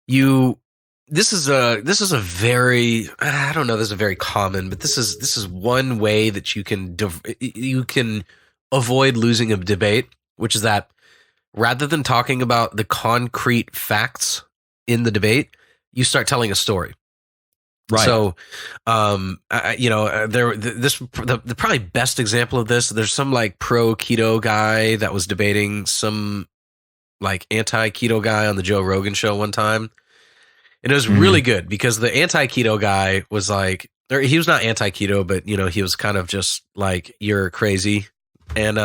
this is a very, I don't know, this is very common, but this is one way that you can avoid losing a debate, which is that rather than talking about the concrete facts in the debate, you start telling a story. Right. So, the probably best example of this, there's some like pro keto guy that was debating some like anti keto guy on the Joe Rogan show one time. And it was really good because the anti keto guy was like, or he was not anti keto, but you know, he was kind of just like, you're crazy. And,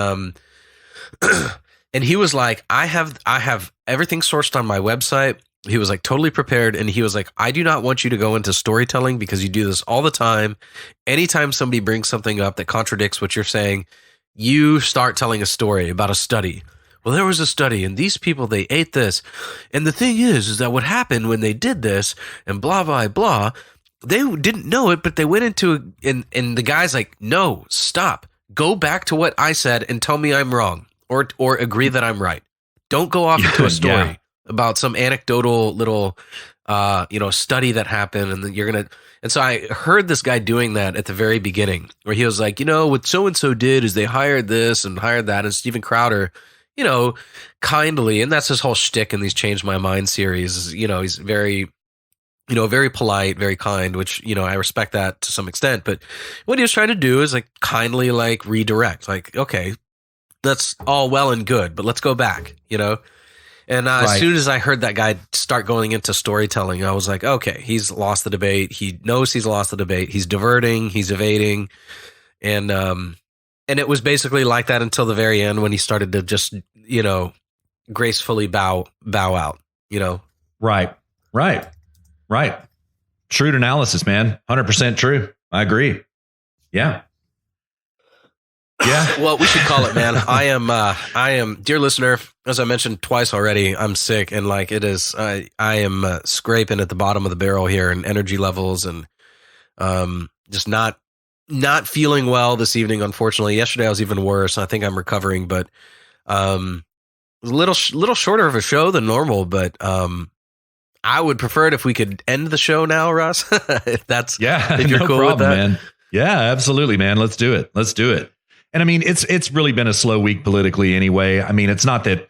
and he was like, I have everything sourced on my website. He was like totally prepared. And he was like, I do not want you to go into storytelling because you do this all the time. Anytime somebody brings something up that contradicts what you're saying, you start telling a story about a study. Well, there was a study and these people, they ate this. And the thing is that what happened when they did this and blah, blah, blah, they didn't know it, but they went into it. And the guy's like, no, stop. Go back to what I said and tell me I'm wrong. Or agree that I'm right. Don't go off into a story about some anecdotal little, study that happened, and then you're gonna. And so I heard this guy doing that at the very beginning, where he was like, you know, what so and so did is they hired this and hired that, and Steven Crowder, you know, kindly, and that's his whole shtick in these Change My Mind series. You know, he's very, you know, very polite, very kind, which, you know, I respect that to some extent. But what he was trying to do is like kindly like redirect, like, okay, that's all well and good, but let's go back, you know? And as soon as I heard that guy start going into storytelling, I was like, okay, he's lost the debate. He knows he's lost the debate. He's diverting, he's evading. And it was basically like that until the very end when he started to just, you know, gracefully bow out, you know? Right. Shrewd analysis, man. 100% true. I agree. Yeah. Yeah. Well, we should call it, man. I am, dear listener, as I mentioned twice already, I'm sick, and like it is, I am scraping at the bottom of the barrel here, and energy levels, and just not feeling well this evening. Unfortunately, yesterday I was even worse. I think I'm recovering, but it was a little shorter of a show than normal. But I would prefer it if we could end the show now, Russ. if you're no cool problem, with that, man. Yeah, absolutely, man. Let's do it. And I mean, it's really been a slow week politically anyway. I mean, it's not that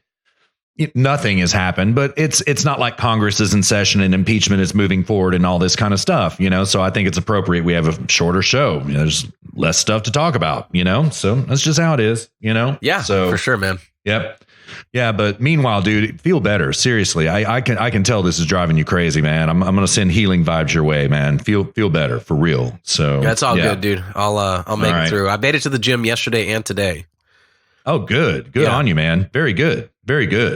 nothing has happened, but it's not like Congress is in session and impeachment is moving forward and all this kind of stuff, So I think it's appropriate we have a shorter show. There's less stuff to talk about, So that's just how it is, Yeah, so for sure, man. Yep. Yeah, but meanwhile, dude, feel better. Seriously, I can tell this is driving you crazy, man. I'm gonna send healing vibes your way, man. Feel better for real. So that's all good, dude. I'll make it through. I made it to the gym yesterday and today. Oh, good on you, man. Very good.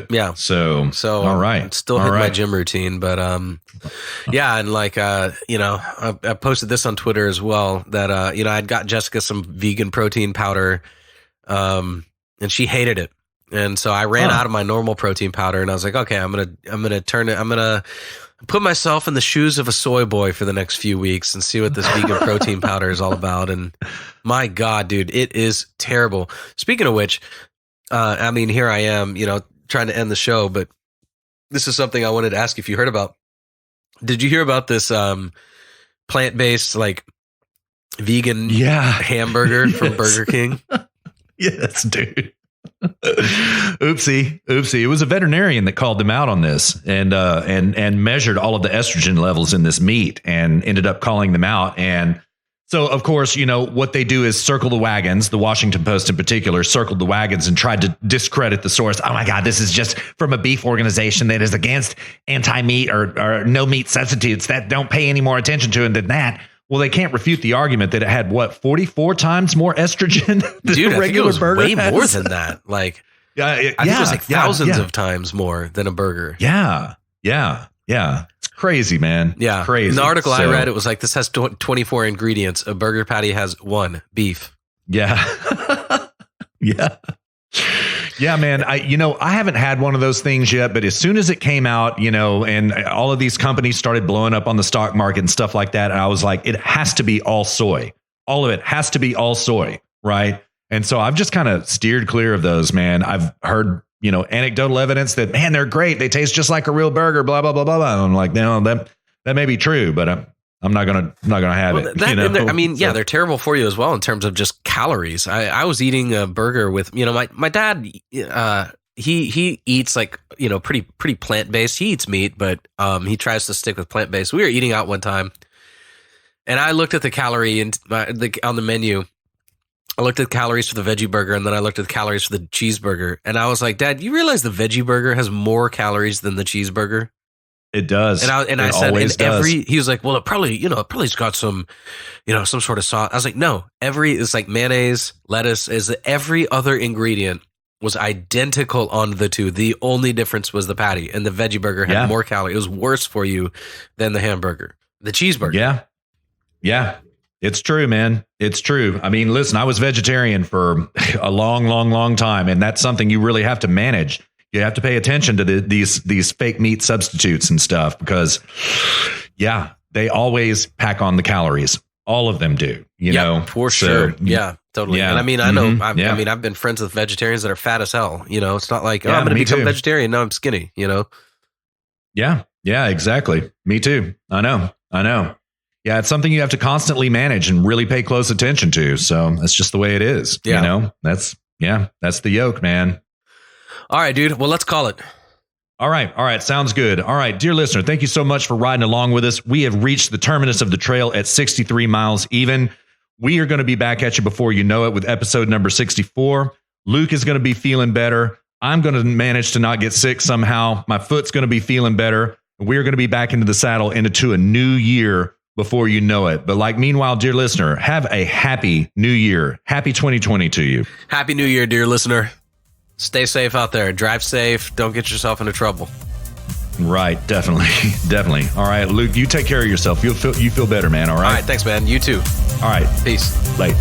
Yeah. So all right. I'm still hitting my gym routine, but yeah, and like I posted this on Twitter as well that I'd got Jessica some vegan protein powder, and she hated it. And so I ran out of my normal protein powder, and I was like, okay, I'm gonna put myself in the shoes of a soy boy for the next few weeks and see what this vegan protein powder is all about. And my God, dude, it is terrible. Speaking of which, I mean, here I am, trying to end the show, but this is something I wanted to ask if you heard about. Did you hear about this plant-based like vegan hamburger from Burger King? Yes, dude. Oopsie. It was a veterinarian that called them out on this and measured all of the estrogen levels in this meat and ended up calling them out. And so, of course, what they do is circle the wagons. The Washington Post in particular circled the wagons and tried to discredit the source. Oh my God, this is just from a beef organization that is against anti-meat or no meat substitutes that don't pay any more attention to it than that. Well, they can't refute the argument that it had 44 times more estrogen than Dude, a regular burger. Way more than that. Like, I think it was like thousands of times more than a burger. Yeah. It's crazy, man. Yeah, crazy. In the article I read, it was like this has 24 ingredients. A burger patty has 1 beef. Yeah, yeah, man. I haven't had one of those things yet, but as soon as it came out, and all of these companies started blowing up on the stock market and stuff like that, and I was like, it has to be all soy. All of it has to be all soy, right? And so I've just kind of steered clear of those, man. I've heard, anecdotal evidence that, man, they're great. They taste just like a real burger, blah, blah, blah, blah, blah. And I'm like, no, that may be true, but I'm not gonna have it. They're terrible for you as well in terms of just calories. I was eating a burger with, my dad, he eats like, pretty plant-based. He eats meat, but he tries to stick with plant-based. We were eating out one time and I looked at the calorie on the menu. I looked at calories for the veggie burger, and then I looked at the calories for the cheeseburger, and I was like, Dad, you realize the veggie burger has more calories than the cheeseburger? It does. And I said, he was like, well, it probably's got some, some sort of sauce. I was like, no, it's like mayonnaise, lettuce, every other ingredient was identical on the two. The only difference was the patty, and the veggie burger had more calories. It was worse for you than the hamburger, the cheeseburger. Yeah. It's true, man. It's true. I mean, listen, I was vegetarian for a long time, and that's something you really have to manage. You have to pay attention to these fake meat substitutes and stuff because, they always pack on the calories. All of them do, for sure. Yeah, totally. Yeah. And I mean, I know, I've been friends with vegetarians that are fat as hell. It's not like, I'm going to become vegetarian. No, I'm skinny, Yeah, exactly. Me too. I know. Yeah, it's something you have to constantly manage and really pay close attention to. So that's just the way it is. Yeah. That's the yoke, man. All right, dude. Well, let's call it. All right. Sounds good. All right, dear listener, thank you so much for riding along with us. We have reached the terminus of the trail at 63 miles even. We are going to be back at you before you know it with episode number 64. Luke is going to be feeling better. I'm going to manage to not get sick somehow. My foot's going to be feeling better. We're going to be back into the saddle into a new year before you know it. But meanwhile, dear listener, have a happy new year. Happy 2020 to you. Happy New Year, dear listener. Stay safe out there. Drive safe. Don't get yourself into trouble. Right. Definitely. All right, Luke, you take care of yourself. You feel better, man. All right. All right. Thanks, man. You too. All right. Peace. Late.